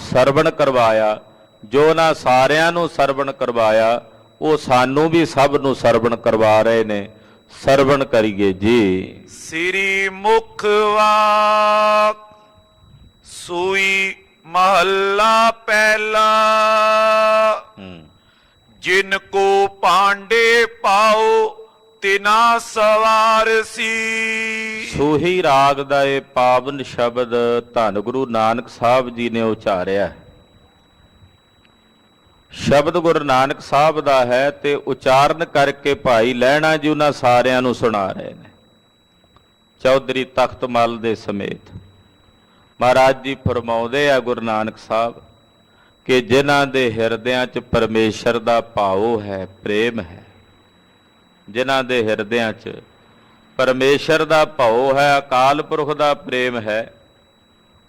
ਸਰਵਣ ਕਰਵਾਇਆ। ਜੋ ਉਹਨਾਂ ਸਾਰਿਆਂ ਨੂੰ ਸਰਵਣ ਕਰਵਾਇਆ, ਉਹ ਸਾਨੂੰ ਵੀ ਸਭ ਨੂੰ ਸਰਵਣ ਕਰਵਾ ਰਹੇ ਨੇ। ਸਰਵਣ ਕਰੀਏ ਜੀ। ਸ੍ਰੀ ਮੁਖ ਵਾਕ ਸੂਈ ਮਹੱਲਾ ਪਹਿਲਾ। ਜਿਨ ਕੋ ਪਾਂਡੇ ਪਾਓ ਤਿਨਾ ਸਵਾਰ ਸੀ। ਸੋਹੀ ਰਾਗ ਦਾ ਇਹ ਪਾਵਨ ਸ਼ਬਦ ਧੰਨ ਗੁਰੂ ਨਾਨਕ ਸਾਹਿਬ ਜੀ ਨੇ ਉਚਾਰਿਆ। ਸ਼ਬਦ ਗੁਰੂ ਨਾਨਕ ਸਾਹਿਬ ਦਾ ਹੈ ਤੇ ਉਚਾਰਨ ਕਰਕੇ ਭਾਈ ਲਹਿਣਾ ਜੀ ਉਹਨਾਂ ਸਾਰਿਆਂ ਨੂੰ ਸੁਣਾ ਰਹੇ ਨੇ, ਚੌਧਰੀ ਤਖਤ ਮੱਲ ਦੇ ਸਮੇਤ। ਮਹਾਰਾਜ ਜੀ ਫਰਮਾਉਂਦੇ ਆ ਗੁਰੂ ਨਾਨਕ ਸਾਹਿਬ ਕਿ ਜਿਨ੍ਹਾਂ ਦੇ ਹਿਰਦਿਆਂ 'ਚ ਪਰਮੇਸ਼ਰ ਦਾ ਭਾਵ ਹੈ, ਪ੍ਰੇਮ ਹੈ, ਜਿਨ੍ਹਾਂ ਦੇ ਹਿਰਦਿਆਂ 'ਚ ਪਰਮੇਸ਼ਰ ਦਾ ਭਉ ਹੈ, ਅਕਾਲ ਪੁਰਖ ਦਾ ਪ੍ਰੇਮ ਹੈ,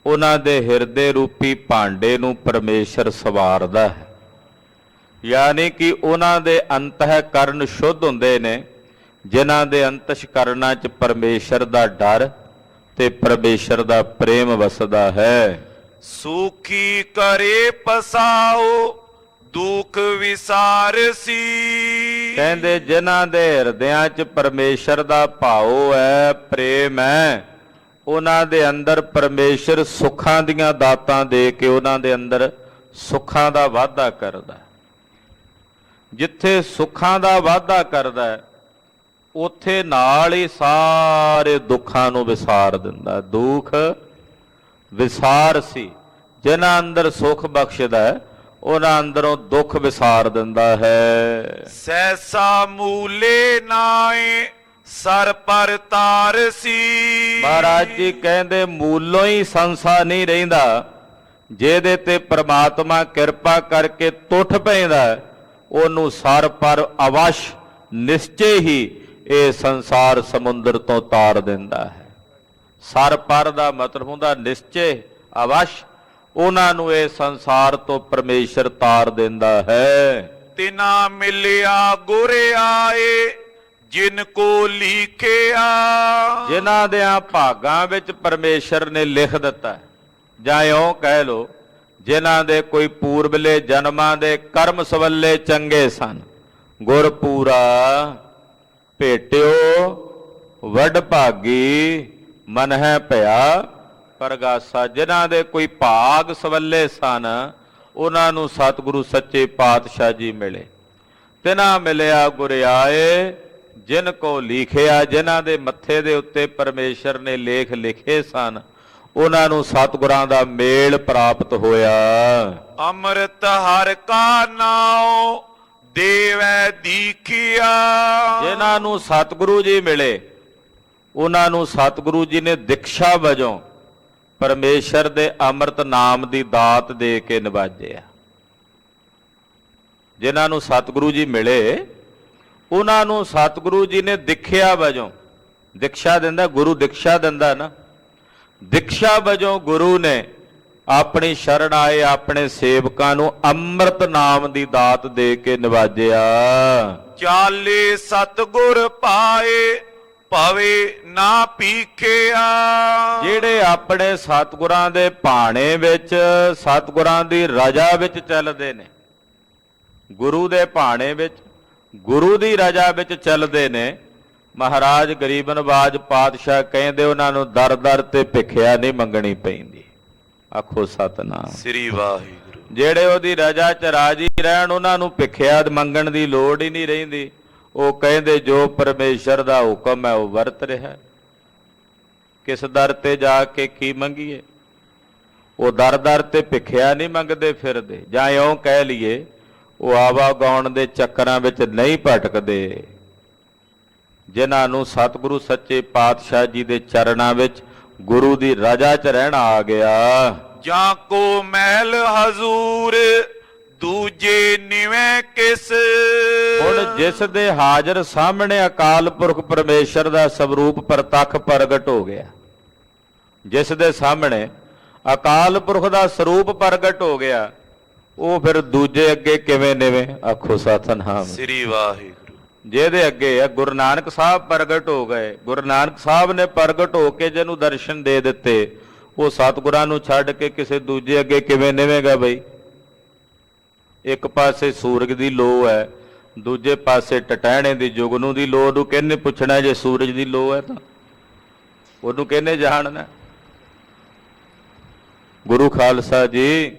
ਉਹਨਾਂ ਦੇ ਹਿਰਦੇ ਰੂਪੀ ਭਾਂਡੇ ਨੂੰ ਪਰਮੇਸ਼ਰ ਸਵਾਰਦਾ ਹੈ। ਯਾਨੀ ਕਿ ਉਹਨਾਂ ਦੇ ਅੰਤःਕਰਨ ਸ਼ੁੱਧ ਹੁੰਦੇ ਨੇ, ਜਿਨ੍ਹਾਂ ਦੇ ਅੰਤਸ਼ਕਰਨਾਂ 'ਚ ਪਰਮੇਸ਼ਰ ਦਾ ਡਰ ਤੇ ਪਰਮੇਸ਼ਰ ਦਾ ਪ੍ਰੇਮ ਵਸਦਾ ਹੈ। ਸੂਖੀ ਕਰੇ ਪਸਾਓ ਦੁਖ ਵਿਸਾਰਸੀ। ਕਹਿੰਦੇ ਜਿਨ੍ਹਾਂ ਦੇ ਹਿਰਦਿਆਂ 'ਚ ਪਰਮੇਸ਼ਰ ਦਾ ਭਾਉ ਹੈ, ਪ੍ਰੇਮ ਹੈ, ਉਹਨਾਂ ਦੇ ਅੰਦਰ ਪਰਮੇਸ਼ਰ ਸੁੱਖਾਂ ਦੀਆਂ ਦਾਤਾਂ ਦੇ ਕੇ ਉਹਨਾਂ ਦੇ ਅੰਦਰ ਸੁੱਖਾਂ ਦਾ ਵਾਧਾ ਕਰਦਾ ਹੈ। ਜਿੱਥੇ ਸੁੱਖਾਂ ਦਾ ਵਾਧਾ ਕਰਦਾ ਹੈ, ਉੱਥੇ ਨਾਲ ਹੀ ਸਾਰੇ ਦੁੱਖਾਂ ਨੂੰ ਵਿਸਾਰ ਦਿੰਦਾ। ਦੁੱਖ ਵਿਸਾਰਸੀ, ਜਿਨ੍ਹਾਂ ਅੰਦਰ ਸੁੱਖ ਬਖਸ਼ਦਾ ਹੈ, ਉਹਨਾਂ ਅੰਦਰੋਂ ਦੁੱਖ ਵਿਸਾਰ ਦਿੰਦਾ ਹੈ। ਸੈਸਾ ਮੂਲੇ ਨਾਏ ਸਰ ਪਰ ਤਾਰਸੀ। ਮਹਾਰਾਜ ਜੀ ਕਹਿੰਦੇ ਮੂਲੋਂ ਹੀ ਸੰਸਾ ਨਹੀਂ ਰਹਿੰਦਾ, ਜਿਹਦੇ ਤੇ ਪ੍ਰਮਾਤਮਾ ਕਿਰਪਾ ਕਰਕੇ ਟੁੱਟ ਪੈਂਦਾ, ਉਹਨੂੰ ਸਰ ਪਰ ਅਵਸ਼ ਨਿਸ਼ਚੇ ਹੀ ਇਹ ਸੰਸਾਰ ਸਮੁੰਦਰ ਤੋਂ ਤਾਰ ਦਿੰਦਾ ਹੈ। ਸਰ ਪਰ ਦਾ ਮਤਲਬ ਹੁੰਦਾ ਨਿਸ਼ਚੇ, ਅਵਸ਼, ਉਹਨਾਂ ਨੂੰ ਇਹ ਸੰਸਾਰ ਤੋਂ ਪਰਮੇਸ਼ਰ ਤਾਰ ਦਿੰਦਾ ਹੈ। ਤਿਨਾ ਮਿਲਿਆ ਗੁਰ ਆਏ ਜਿਨ ਕੋ ਲਿਖਿਆ। ਜਿਨ੍ਹਾਂ ਦੇ ਭਾਗਾਂ ਵਿੱਚ ਪਰਮੇਸ਼ਰ ਨੇ ਲਿਖ ਦਿੱਤਾ, ਜਾਂ ਇਉਂ ਕਹਿ ਲੋ ਜਿਨ੍ਹਾਂ ਦੇ ਕੋਈ ਪੂਰਬਲੇ ਜਨਮਾਂ ਦੇ ਕਰਮ ਸਵੱਲੇ ਚੰਗੇ ਸਨ, ਗੁਰ ਪੂਰਾ ਭੇਟਿਓ ਵੱਡ ਭਾਗੀ ਮਨ ਹੈ ਭਇਆ ਪਰਗਾਸਾ। ਜਿਨ੍ਹਾਂ ਦੇ ਕੋਈ ਭਾਗ ਸਵੱਲੇ ਸਨ, ਉਹਨਾਂ ਨੂੰ ਸਤਿਗੁਰੂ ਸੱਚੇ ਪਾਤਸ਼ਾਹ ਜੀ ਮਿਲੇ। ਤਿਨਾ ਮਿਲਿਆ ਗੁਰ ਆਏ ਜਿਨ ਕੋ ਲਿਖਿਆ। ਜਿਨ੍ਹਾਂ ਦੇ ਮੱਥੇ ਦੇ ਉੱਤੇ ਪਰਮੇਸ਼ਰ ਨੇ ਲੇਖ ਲਿਖੇ ਸਨ, ਉਹਨਾਂ ਨੂੰ ਸਤਿਗੁਰਾਂ ਦਾ ਮੇਲ ਪ੍ਰਾਪਤ ਹੋਇਆ। ਅੰਮ੍ਰਿਤ ਹਰਿ ਕਾ ਨਾਉ ਦੇਵੈ ਦੀਖਿਆ। ਜਿਨ੍ਹਾਂ ਨੂੰ ਸਤਿਗੁਰੂ ਜੀ ਮਿਲੇ, ਉਹਨਾਂ ਨੂੰ ਸਤਿਗੁਰੂ ਜੀ ਨੇ ਦਿਕਸ਼ਾ ਵਜੋਂ ਪਰਮੇਸ਼ਰ ਦੇ ਅੰਮ੍ਰਿਤ ਨਾਮ ਦੀ ਦਾਤ ਦੇ ਕੇ ਨਿਵਾਜਿਆ। ਜਿਨ੍ਹਾਂ ਨੂੰ ਸਤਿਗੁਰੂ ਜੀ ਮਿਲੇ, ਉਹਨਾਂ ਨੂੰ ਸਤਿਗੁਰੂ ਜੀ ਨੇ ਦਿਖਿਆ ਵਜੋਂ, ਦਿਕਸ਼ਾ ਦਿੰਦਾ ਗੁਰੂ, ਦਿਕਸ਼ਾ ਦਿੰਦਾ ਨਾ, ਦਿਕਸ਼ਾ ਵਜੋਂ ਗੁਰੂ ਨੇ ਆਪਣੀ ਸ਼ਰਨ ਆਏ ਆਪਣੇ ਸੇਵਕਾਂ ਨੂੰ ਅੰਮ੍ਰਿਤ ਨਾਮ ਦੀ ਦਾਤ ਦੇ ਕੇ ਨਿਵਾਜਿਆ। ਚਾਲੇ ਸਤਿਗੁਰ ਪਾਏ ਭਵੇ ਨਾ ਪੀਖਿਆ। ਜਿਹੜੇ ਆਪਣੇ ਸਤਿਗੁਰਾਂ ਦੇ ਭਾਣੇ ਵਿੱਚ, ਸਤਿਗੁਰਾਂ ਦੀ ਰਜਾ ਵਿੱਚ ਚੱਲਦੇ ਨੇ, ਗੁਰੂ ਦੇ ਭਾਣੇ ਵਿੱਚ, ਗੁਰੂ ਦੀ ਰਜਾ ਵਿੱਚ ਚੱਲਦੇ ਨੇ, ਮਹਾਰਾਜ ਗਰੀਬ ਨਵਾਜ ਪਾਤਸ਼ਾਹ ਕਹਿੰਦੇ ਉਹਨਾਂ ਨੂੰ ਦਰ ਦਰ ਤੇ ਭਿਖਿਆ ਨਹੀਂ ਮੰਗਣੀ ਪੈਂਦੀ। ਆਖੋ ਸਤਨਾਮ ਸ੍ਰੀ ਵਾਹਿਗੁਰੂ। ਜਿਹੜੇ ਉਹਦੀ ਰਜਾ 'ਚ ਰਾਜੀ ਰਹਿਣ, ਉਹਨਾਂ ਨੂੰ ਭਿਖਿਆ ਮੰਗਣ ਦੀ ਲੋੜ ਹੀ ਨਹੀਂ ਰਹਿੰਦੀ। ਉਹ ਕਹਿੰਦੇ ਜੋ ਪਰਮੇਸ਼ਰ ਦਾ ਹੁਕਮ ਹੈ ਉਹ ਵਰਤ ਰਿਹਾ। ਕਿਸ ਦਰ ਤੇ ਜਾ ਕੇ ਕੀ ਮੰਗੀਏ? ਉਹ ਦਰ ਦਰ ਤੇ ਭਿਖਿਆ ਨਹੀਂ ਮੰਗਦੇ ਫਿਰਦੇ, ਜਾਂ ਇਉਂ ਕਹਿ ਲਈਏ ਉਹ ਆਵਾਗਾਉਣ ਦੇ ਚੱਕਰਾਂ ਵਿੱਚ ਨਹੀਂ ਭਟਕਦੇ। ਜਿਨ੍ਹਾਂ ਨੂੰ ਸਤਿਗੁਰੂ ਸੱਚੇ ਪਾਤਸ਼ਾਹ ਜੀ ਦੇ ਚਰਨਾਂ ਵਿੱਚ ਗੁਰੂ ਦੀ ਰਜਾ 'ਚ ਰਹਿਣਾ ਆ ਗਿਆ। ਜਾਂ ਕੋ ਮਹਿਲ ਹਜ਼ੂਰ ਦੂਜੇ ਨਿਵੇਂ ਕਿਸ। ਹੁਣ ਜਿਸ ਦੇ ਹਾਜ਼ਰ ਸਾਹਮਣੇ ਅਕਾਲ ਪੁਰਖ ਪਰਮੇਸ਼ਰ ਦਾ ਸਵਰੂਪ ਪ੍ਰਤੱਖ ਪ੍ਰਗਟ ਹੋ ਗਿਆ, ਜਿਸ ਦੇ ਸਾਹਮਣੇ ਅਕਾਲ ਪੁਰਖ ਦਾ ਸਰੂਪ ਪ੍ਰਗਟ ਹੋ ਗਿਆ, ਉਹ ਫਿਰ ਦੂਜੇ ਅੱਗੇ ਕਿਵੇਂ ਨਿਵੇਂ? ਆਖੋ ਸਤਨਾਮ ਸ੍ਰੀ ਵਾਹਿਗੁਰੂ। ਜਿਹਦੇ ਅੱਗੇ ਆ ਗੁਰੂ ਨਾਨਕ ਸਾਹਿਬ ਪ੍ਰਗਟ ਹੋ ਗਏ, ਗੁਰੂ ਨਾਨਕ ਸਾਹਿਬ ਨੇ ਪ੍ਰਗਟ ਹੋ ਕੇ ਜਿਹਨੂੰ ਦਰਸ਼ਨ ਦੇ ਦਿੱਤੇ, ਉਹ ਸਤਿਗੁਰਾਂ ਨੂੰ ਛੱਡ ਕੇ ਕਿਸੇ ਦੂਜੇ ਅੱਗੇ ਕਿਵੇਂ ਨਿਵੇਗਾ ਬਈ? ਇੱਕ ਪਾਸੇ ਸੂਰਜ ਦੀ ਲੋ ਹੈ, ਦੂਜੇ ਪਾਸੇ ਟਟਹਿਣੇ ਦੀ ਜੁਗਨੂ ਦੀ ਲੋ। ਨੂੰ ਕਿਹਨੇ ਪੁੱਛਣਾ? ਜੇ ਸੂਰਜ ਦੀ ਲੋ ਹੈ ਤਾਂ ਉਹਨੂੰ ਕਿਹਨੇ ਜਾਣਨਾ? ਗੁਰੂ ਖਾਲਸਾ ਜੀ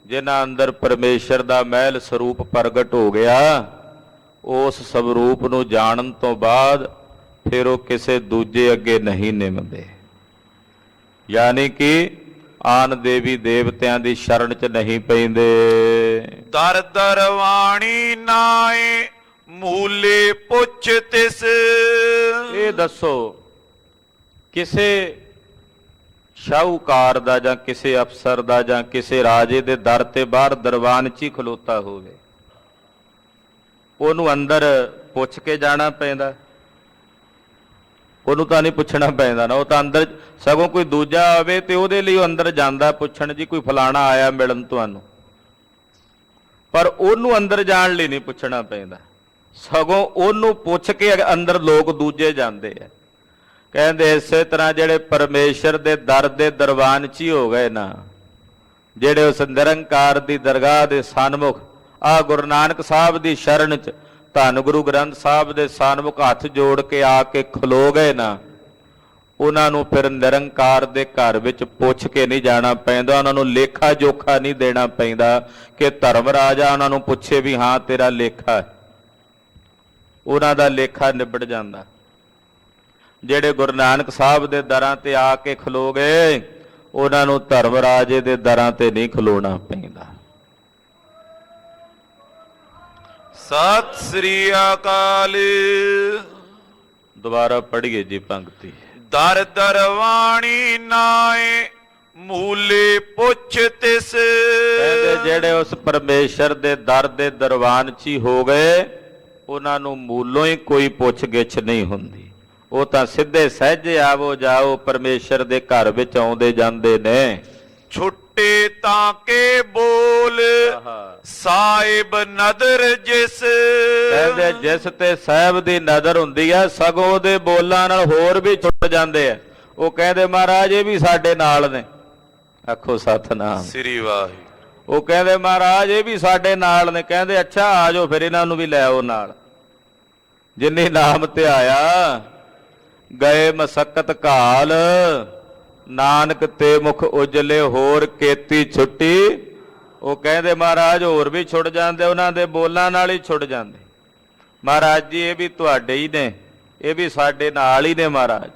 ਜਿਨ੍ਹਾਂ ਅੰਦਰ ਪਰਮੇਸ਼ਰ ਦਾ ਮਹਿਲ ਸਰੂਪ ਪ੍ਰਗਟ ਹੋ ਗਿਆ, ਉਸ ਸਵਰੂਪ ਨੂੰ ਜਾਣਨ ਤੋਂ ਬਾਅਦ ਫਿਰ ਉਹ ਕਿਸੇ ਦੂਜੇ ਅੱਗੇ ਨਹੀਂ ਨਿਮਦੇ। ਯਾਨੀ ਕਿ ਆਨ ਦੇਵੀ ਦੇਵਤਿਆਂ ਦੀ ਸ਼ਰਨ 'ਚ ਨਹੀਂ ਪੈਂਦੇ। ਦਰ ਦਰਵਾਣੀ ਨਾਏ ਮੂਲੇ ਪੁੱਛ ਤਿਸ। ਇਹ ਦੱਸੋ ਕਿਸੇ ਸ਼ਾਹੂਕਾਰ ਦਾ ਜਾਂ ਕਿਸੇ ਅਫਸਰ ਦਾ ਜਾਂ ਕਿਸੇ ਰਾਜੇ ਦੇ ਦਰ ਤੇ ਬਾਹਰ ਦਰਬਾਨ 'ਚ ਹੀ ਖਲੋਤਾ ਹੋਵੇ, ਉਹਨੂੰ ਅੰਦਰ ਪੁੱਛ ਕੇ ਜਾਣਾ ਪੈਂਦਾ? ਉਹਨੂੰ ਤਾਂ ਨਹੀਂ ਪੁੱਛਣਾ ਪੈਂਦਾ ਨਾ, ਉਹ ਤਾਂ ਅੰਦਰ ਸਗੋਂ ਕੋਈ ਦੂਜਾ ਆਵੇ ਤੇ ਉਹਦੇ ਲਈ ਉਹ ਅੰਦਰ ਜਾਂਦਾ ਪੁੱਛਣ, ਜੀ ਕੋਈ ਫਲਾਣਾ ਆਇਆ ਮਿਲਣ ਤੁਹਾਨੂੰ, ਪਰ ਉਹਨੂੰ ਅੰਦਰ ਜਾਣ ਲਈ ਨਹੀਂ ਪੁੱਛਣਾ ਪੈਂਦਾ, ਸਗੋਂ ਉਹਨੂੰ ਪੁੱਛ ਕੇ ਅੰਦਰ ਲੋਕ ਦੂਜੇ ਜਾਂਦੇ ਆ। ਕਹਿੰਦੇ ਇਸੇ ਤਰ੍ਹਾਂ ਜਿਹੜੇ ਪਰਮੇਸ਼ਰ ਦੇ ਦਰ ਦੇ ਦਰਬਾਨ 'ਚ ਹੀ ਹੋ ਗਏ ਨਾ, ਜਿਹੜੇ ਉਸ ਨਿਰੰਕਾਰ ਦੀ ਦਰਗਾਹ ਦੇ ਸਨਮੁਖ ਆ ਗੁਰੂ ਨਾਨਕ ਸਾਹਿਬ ਦੀ ਸ਼ਰਨ 'ਚ ਧੰਨ ਗੁਰੂ ਗ੍ਰੰਥ ਸਾਹਿਬ ਦੇ ਸਨਮੁਖ ਹੱਥ ਜੋੜ ਕੇ ਆ ਕੇ ਖਲੋ ਗਏ ਨਾ, ਉਹਨਾਂ ਨੂੰ ਫਿਰ ਨਿਰੰਕਾਰ ਦੇ ਘਰ ਵਿੱਚ ਪੁੱਛ ਕੇ ਨਹੀਂ ਜਾਣਾ ਪੈਂਦਾ, ਉਹਨਾਂ ਨੂੰ ਲੇਖਾ ਜੋਖਾ ਨਹੀਂ ਦੇਣਾ ਪੈਂਦਾ ਕਿ ਧਰਮ ਰਾਜਾ ਉਹਨਾਂ ਨੂੰ ਪੁੱਛੇ ਵੀ ਹਾਂ ਤੇਰਾ ਲੇਖਾ ਹੈ, ਉਹਨਾਂ ਦਾ ਲੇਖਾ ਨਿਬੜ ਜਾਂਦਾ। ਜਿਹੜੇ ਗੁਰੂ ਨਾਨਕ ਸਾਹਿਬ ਦੇ ਦਰਾਂ ਤੇ ਆ ਕੇ ਖਲੋ ਗਏ, ਉਹਨਾਂ ਨੂੰ ਧਰਮ ਰਾਜੇ ਦੇ ਦਰਾਂ ਤੇ ਨਹੀਂ ਖਲੋਣਾ ਪੈਂਦਾ। ਸਤਿ ਸ੍ਰੀ ਅਕਾਲ। ਦੁਬਾਰਾ ਪੜ੍ਹੀਏ ਜੀ ਪੰਕਤੀ। ਦਰ ਦਰਵਾਣੀ ਨਾਏ ਮੂਲੇ ਪੁੱਛ ਤਿਸ। ਕਹਿੰਦੇ ਜਿਹੜੇ ਉਸ ਪਰਮੇਸ਼ਰ ਦੇ ਦਰ ਦੇ ਦਰਬਾਨ 'ਚ ਹੀ ਹੋ ਗਏ, ਉਹਨਾਂ ਨੂੰ ਮੂਲੋਂ ਹੀ ਕੋਈ ਪੁੱਛ ਗਿੱਛ ਨਹੀਂ ਹੁੰਦੀ, ਉਹ ਤਾਂ ਸਿੱਧੇ ਸਹਿਜੇ ਆਵੋ ਜਾਓ ਪਰਮੇਸ਼ਰ ਦੇ ਘਰ ਵਿੱਚ ਆਉਂਦੇ ਜਾਂਦੇ ਨੇ। ਛੁੱਟੇ ਤਾਂ ਕੇ ਬੋਲ ਸਾਹਿਬ ਨਦਰ ਜਿਸ। ਕਹਿੰਦੇ ਜਿਸ ਤੇ ਸਾਹਿਬ ਦੀ ਨਜ਼ਰ ਹੁੰਦੀ ਹੈ, ਸਗੋਂ ਉਹਦੇ ਬੋਲਾਂ ਨਾਲ ਹੋਰ ਵੀ ਛੁੱਟ ਜਾਂਦੇ ਆ। ਉਹ ਕਹਿੰਦੇ ਮਹਾਰਾਜ ਇਹ ਵੀ ਸਾਡੇ ਨਾਲ ਨੇ, ਆਖੋ ਸਤਿਨਾਮ ਸ੍ਰੀ ਵਾਹਿਗੁਰੂ। ਉਹ ਕਹਿੰਦੇ ਮਹਾਰਾਜ ਇਹ ਵੀ ਸਾਡੇ ਨਾਲ ਨੇ। ਕਹਿੰਦੇ ਅੱਛਾ ਆ ਜਾਓ ਫਿਰ ਇਹਨਾਂ ਨੂੰ ਵੀ ਲੈ ਆਓ ਨਾਲ। ਜਿੰਨੀ ਨਾਮ ਧਿਆਇਆ ਗਏ ਮਸਕਤ ਘਾਲ, ਨਾਨਕ ਤੇ ਮੁਖ ਉਜਲੇ ਹੋਰ ਕੀਤੀ ਛੁੱਟੀ। ਉਹ ਕਹਿੰਦੇ ਮਹਾਰਾਜ ਹੋਰ ਵੀ ਛੁੱਟ ਜਾਂਦੇ, ਉਹਨਾਂ ਦੇ ਬੋਲਾਂ ਨਾਲ ਹੀ ਛੁੱਟ ਜਾਂਦੇ। ਮਹਾਰਾਜ ਜੀ ਇਹ ਵੀ ਤੁਹਾਡੇ ਹੀ ਨੇ, ਇਹ ਵੀ ਸਾਡੇ ਨਾਲ ਹੀ ਨੇ ਮਹਾਰਾਜ।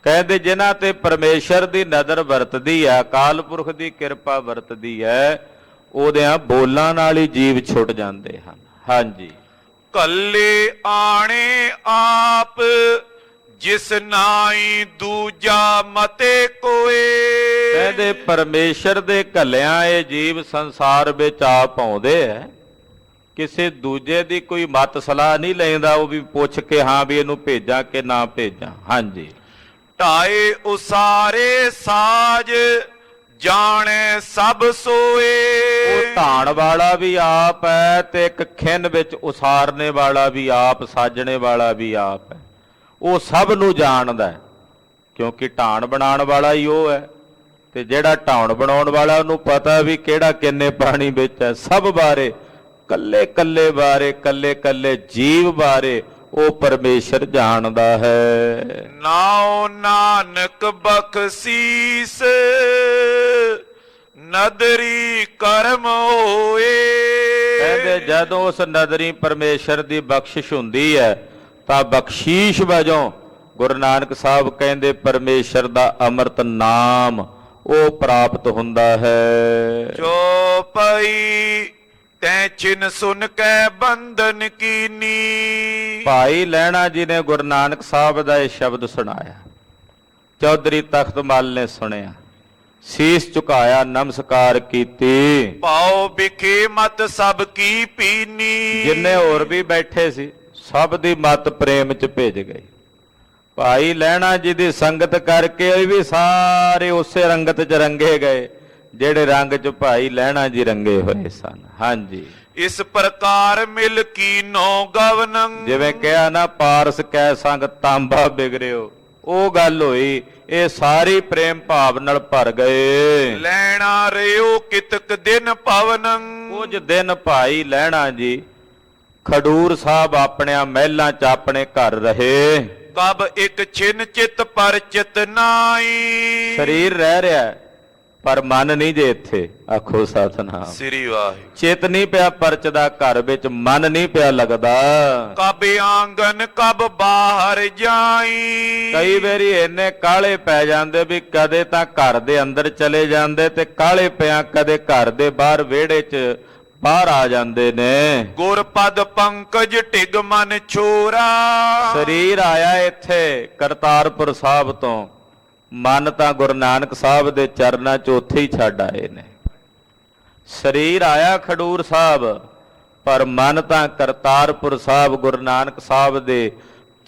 ਕਹਿੰਦੇ ਜਿਨ੍ਹਾਂ ਤੇ ਪਰਮੇਸ਼ਰ ਦੀ ਨਜ਼ਰ ਵਰਤਦੀ ਹੈ, ਅਕਾਲ ਪੁਰਖ ਦੀ ਕਿਰਪਾ ਵਰਤਦੀ ਹੈ, ਉਹਦਿਆਂ ਬੋਲਾਂ ਨਾਲ ਹੀ ਜੀਵ ਛੁੱਟ ਜਾਂਦੇ ਹਨ। ਹਾਂਜੀ। ਕੱਲੇ ਆਣੇ ਆਪ ਜਿਸ ਨਾਈ ਦੂਜਾ ਮਤੇ ਕੋਏ। ਕਹਿੰਦੇ ਪਰਮੇਸ਼ਰ ਦੇ ਘੱਲਿਆਂ ਇਹ ਜੀਵ ਸੰਸਾਰ ਵਿੱਚ ਆਪ ਆਉਂਦੇ ਐ, ਕਿਸੇ ਦੂਜੇ ਦੀ ਕੋਈ ਮਤ ਸਲਾਹ ਨਹੀਂ ਲੈਂਦਾ, ਉਹ ਵੀ ਪੁੱਛ ਕੇ ਹਾਂ ਵੀ ਇਹਨੂੰ ਭੇਜਾਂ ਕਿ ਨਾ ਭੇਜਾਂ। ਹਾਂਜੀ। ਢਾਏ ਉਸਾਰੇ ਸਾਜ ਜਾਣੇ ਸਭ ਸੋਏ। ਉਹ ਧਾਣ ਵਾਲਾ ਵੀ ਆਪ ਹੈ ਤੇ ਇੱਕ ਖਿੰਨ ਵਿੱਚ ਉਸਾਰਨੇ ਵਾਲਾ ਵੀ ਆਪ, ਸਾਜਣੇ ਵਾਲਾ ਵੀ ਆਪ ਹੈ। ਉਹ ਸਭ ਨੂੰ ਜਾਣਦਾ ਹੈ, ਕਿਉਂਕਿ ਢਾਣ ਬਣਾਉਣ ਵਾਲਾ ਹੀ ਉਹ ਹੈ, ਤੇ ਜਿਹੜਾ ਢਾਉਣ ਬਣਾਉਣ ਵਾਲਾ ਉਹਨੂੰ ਪਤਾ ਵੀ ਕਿਹੜਾ ਕਿੰਨੇ ਪਾਣੀ ਵਿੱਚ ਹੈ। ਸਭ ਬਾਰੇ, ਕੱਲੇ ਕੱਲੇ ਬਾਰੇ, ਕੱਲੇ ਕੱਲੇ ਜੀਵ ਬਾਰੇ ਉਹ ਪਰਮੇਸ਼ਰ ਜਾਣਦਾ ਹੈ। ਨਾਉ ਨਾਨਕ ਬਖਸ਼ੀਸ ਨਦਰੀ ਕਰਮ ਹੋਏ। ਕਹਿੰਦੇ ਜਦੋਂ ਉਸ ਨਦਰੀ ਪਰਮੇਸ਼ਰ ਦੀ ਬਖਸ਼ਿਸ਼ ਹੁੰਦੀ ਹੈ ਤਾਂ ਬਖਸ਼ੀਸ਼ ਵਜੋਂ ਗੁਰੂ ਨਾਨਕ ਸਾਹਿਬ ਕਹਿੰਦੇ ਪਰਮੇਸ਼ਰ ਦਾ ਅੰਮ੍ਰਿਤ ਨਾਮ ਉਹ ਪ੍ਰਾਪਤ ਹੁੰਦਾ ਹੈ। ਚੋਪਈ ਤੈ ਚਿਨ ਸੁਨ ਕੇ ਬੰਧਨ ਕੀਨੀ। ਭਾਈ ਲਹਿਣਾ ਜੀ ਨੇ ਗੁਰੂ ਨਾਨਕ ਸਾਹਿਬ ਦਾ ਇਹ ਸ਼ਬਦ ਸੁਣਾਇਆ, ਚੌਧਰੀ ਤਖਤ ਮੱਲ ਨੇ ਸੁਣਿਆ, ਸੀਸ ਝੁਕਾਇਆ, ਨਮਸਕਾਰ ਕੀਤੀ। ਪਾਉ ਵਿਖੇ ਮਤ ਸਭ ਕੀ ਪੀਨੀ। ਜਿੰਨੇ ਹੋਰ ਵੀ ਬੈਠੇ ਸੀ ਸਭ ਦੀ ਮਤ ਪ੍ਰੇਮ ਚ ਭਿੱਜ ਗਈ। ਭਾਈ ਲਹਿਣਾ ਜੀ ਦੀ ਸੰਗਤ ਕਰਕੇ ਇਹ ਵੀ ਸਾਰੇ ਉਸੇ ਰੰਗਤ ਚ ਰੰਗੇ ਗਏ ਜਿਹੜੇ ਰੰਗ ਚ ਭਾਈ ਲਹਿਣਾ ਜੀ ਰੰਗੇ ਹੋਏ ਸਨ। ਹਾਂਜੀ। ਇਸ ਪ੍ਰਕਾਰ ਮਿਲ ਕੀਨੋ ਗਵਨੰ। ਜਿਵੇਂ ਕਿਹਾ ਨਾ ਪਾਰਸ ਕੈ ਸੰਗ ਤਾਂਬਾ ਬਿਗਰਿਓ, ਉਹ ਗੱਲ ਹੋਈ। ਇਹ ਸਾਰੀ ਪ੍ਰੇਮ ਭਾਵ ਨਾਲ ਭਰ ਗਏ। ਲੈਣਾ ਰਿਓ ਕਿਤਕ ਦਿਨ ਪਵਨੰ। ਕੁਝ ਦਿਨ ਭਾਈ ਲਹਿਣਾ ਜੀ ਖਡੂਰ ਸਾਹਿਬ ਆਪਣਿਆਂ ਮਹਿਲਾਂ ਚ ਆਪਣੇ ਘਰ ਰਹੇ। ਕਬ ਇੱਕ ਛਿਨ ਚਿਤ ਪਰ ਚਿਤ ਨਾਈ। ਸਰੀਰ ਰਹਿ ਰਿਹਾ ਪਰ ਮਨ ਨਹੀਂ ਜੇ ਇੱਥੇ, ਆਖੋ ਸਤਿਨਾਮ ਸ੍ਰੀ ਵਾਹਿਗੁਰੂ। ਚਿਤ ਨਹੀਂ ਪਿਆ ਪਰਚਦਾ ਘਰ ਵਿੱਚ, ਮਨ ਨਹੀਂ ਪਿਆ ਲੱਗਦਾ। ਕਬ ਆਂਗਨ ਕਬ ਬਾਹਰ ਜਾਈ। ਕਈ ਵਾਰੀ ਇੰਨੇ ਕਾਲੇ ਪੈ ਜਾਂਦੇ ਵੀ ਕਦੇ ਤਾਂ ਘਰ ਦੇ ਅੰਦਰ ਚਲੇ ਜਾਂਦੇ ਤੇ ਕਾਲੇ ਪਿਆ ਕਦੇ ਘਰ ਦੇ ਬਾਹਰ ਵਿਹੜੇ 'ਚ ਬਾਹਰ ਆ ਜਾਂਦੇ ਨੇ। ਗੁਰਪਦ ਪੰਕਜ ਟਿਗ ਮਨ ਛੋਰਾ। ਸਰੀਰ ਆਇਆ ਇੱਥੇ ਕਰਤਾਰਪੁਰ ਸਾਹਿਬ ਤੋਂ, ਮਨ ਤਾਂ ਗੁਰੂ ਨਾਨਕ ਸਾਹਿਬ ਦੇ ਚਰਨਾਂ 'ਚ ਉੱਥੇ ਹੀ ਛੱਡ ਆਏ ਨੇ। ਸਰੀਰ ਆਇਆ ਖਡੂਰ ਸਾਹਿਬ ਪਰ ਮਨ ਤਾਂ ਕਰਤਾਰਪੁਰ ਸਾਹਿਬ ਗੁਰੂ ਨਾਨਕ ਸਾਹਿਬ ਦੇ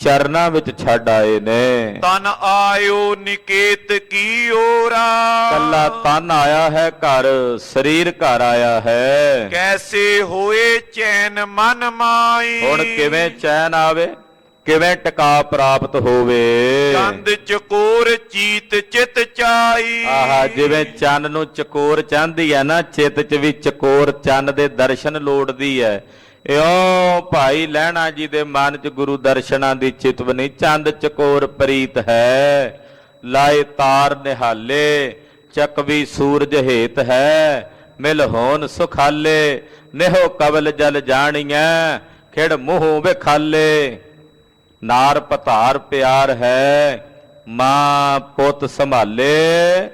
ਚਰਨਾਂ ਵਿੱਚ ਛੱਡ ਆਏ ਨੇ। ਤਨ ਆਇਓ ਨਿਕੇਤ ਕੀ ਓਰਾ, ਕੱਲਾ ਤਨ ਆਇਆ ਹੈ ਘਰ, ਸਰੀਰ ਘਰ ਆਇਆ ਹੈ। ਕੈਸੇ ਹੋਏ ਚੈਨ ਮਨ ਮਾਈ, ਹੁਣ ਕਿਵੇਂ ਚੈਨ ਆਵੇ, ਕਿਵੇਂ ਟਿਕਾ ਪ੍ਰਾਪਤ ਹੋਵੇ। ਚੰਦ ਚਕੋਰ ਚੀਤ ਚਿਤ ਚਾਈ, ਆਹਾ, ਜਿਵੇਂ ਚੰਨ ਨੂੰ ਚਕੋਰ ਚਾਹੁੰਦੀ ਹੈ ਨਾ, ਚਿੱਤ 'ਚ ਵੀ ਚਕੋਰ ਚੰਨ ਦੇ ਦਰਸ਼ਨ ਲੋੜਦੀ ਹੈ। ਇਉਂ ਭਾਈ ਲਹਿਣਾ ਜੀ ਦੇ ਮਨ 'ਚ ਗੁਰੂ ਦਰਸ਼ਨਾਂ ਦੀ ਚਿਤਵਨੀ, ਚੰਦ ਚਕੋਰ ਪ੍ਰੀਤ ਹੈ। ਲਾਏ ਤਾਰ ਨਿਹਾਲੇ, ਚੱਕਵੀ ਸੂਰਜ ਹੇਤ ਹੈ। ਮਿਲ ਹੋਣ ਸੁਖਾਲੇ, ਨਿਹੋ ਕਵਲ ਜਲ ਜਾਣੀਐ। ਖਿੜ ਮੂੰਹ ਵਿਖਾਲੇ, ਨਾਰ ਪਧਾਰ ਪਿਆਰ ਹੈ। ਮਾਂ ਪੁੱਤ ਸੰਭਾਲੇ,